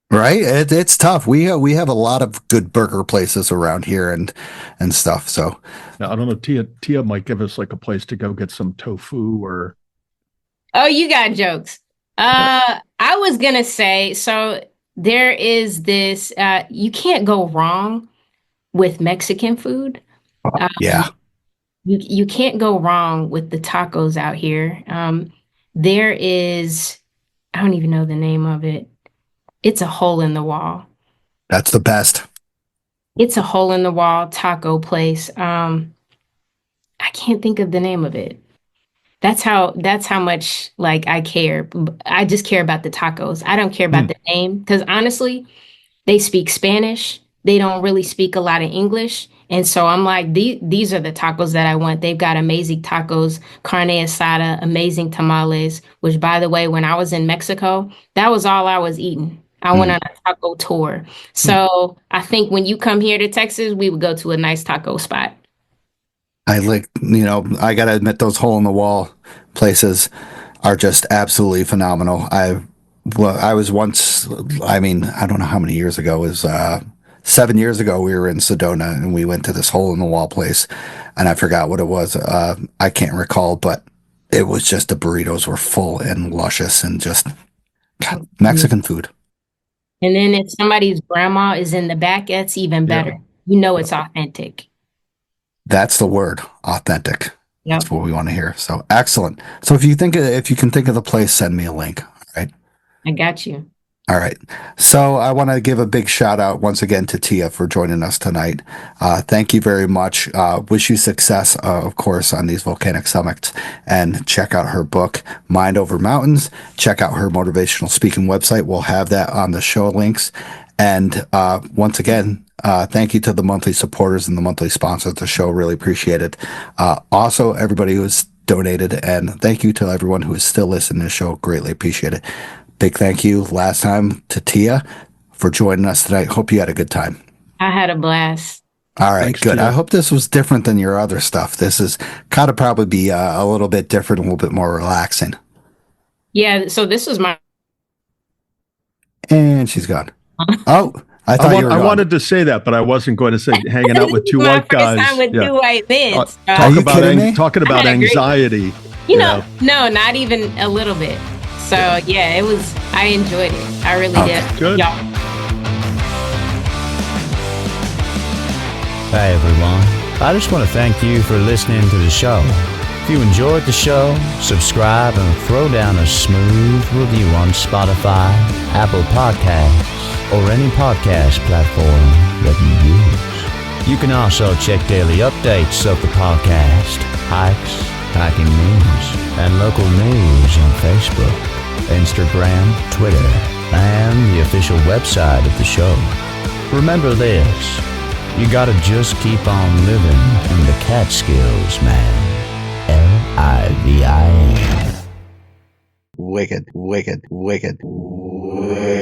Right? It's tough. We have a lot of good burger places around here and stuff. So now, I don't know. Tia might give us like a place to go get some tofu or. Oh, you got jokes. I was gonna say, so there is this. You can't go wrong with Mexican food. Yeah. You can't go wrong with the tacos out here. There is, I don't even know the name of it. It's a hole in the wall. That's the best. It's a hole in the wall taco place. I can't think of the name of it. That's how much like I care. I just care about the tacos. I don't care about the name because honestly, they speak Spanish. They don't really speak a lot of English. And so I'm like, these are the tacos that I want. They've got amazing tacos, carne asada, amazing tamales, which by the way, when I was in Mexico, that was all I was eating. I went on a taco tour. So I think when you come here to Texas, we would go to a nice taco spot. I I got to admit those hole in the wall places are just absolutely phenomenal. I was once, I don't know how many years ago, it was 7 years ago, we were in Sedona and we went to this hole in the wall place and I forgot what it was. I can't recall, but it was just the burritos were full and luscious and just Mexican food. And then if somebody's grandma is in the back, that's even better. Yeah. It's authentic. That's the word, authentic. Yep. That's what we want to hear. So excellent. So if you can think of the place, send me a link. All right. I got you. All right. So I want to give a big shout out once again to Tia for joining us tonight. Thank you very much. Wish you success, of course, on these volcanic summits. And check out her book, Mind Over Mountains. Check out her motivational speaking website. We'll have that on the show links. And once again, thank you to the monthly supporters and the monthly sponsors of the show. Really appreciate it. Also, everybody who's donated. And thank you to everyone who is still listening to the show. Greatly appreciate it. Big thank you last time to Tia for joining us tonight. Hope you had a good time. I had a blast. All right, thanks, good. Tia. I hope this was different than your other stuff. This is gotta probably be a little bit different, a little bit more relaxing. Yeah, so this was my... And she's gone. Oh, I thought you were gone. I wanted to say that, but I wasn't going to say hanging out with two white guys. Time with two white men. Talking about anxiety. No, not even a little bit. So yeah, I enjoyed it. I really did. Good. Y'all. Hey everyone, I just want to thank you for listening to the show. If you enjoyed the show, subscribe and throw down a smooth review on Spotify, Apple Podcasts, or any podcast platform that you use. You can also check daily updates of the podcast, hikes, hiking news, and local news on Facebook. Instagram, Twitter, and the official website of the show. Remember this, you gotta just keep on living in the Catskills, man. Livin. Wicked, wicked, wicked, wicked.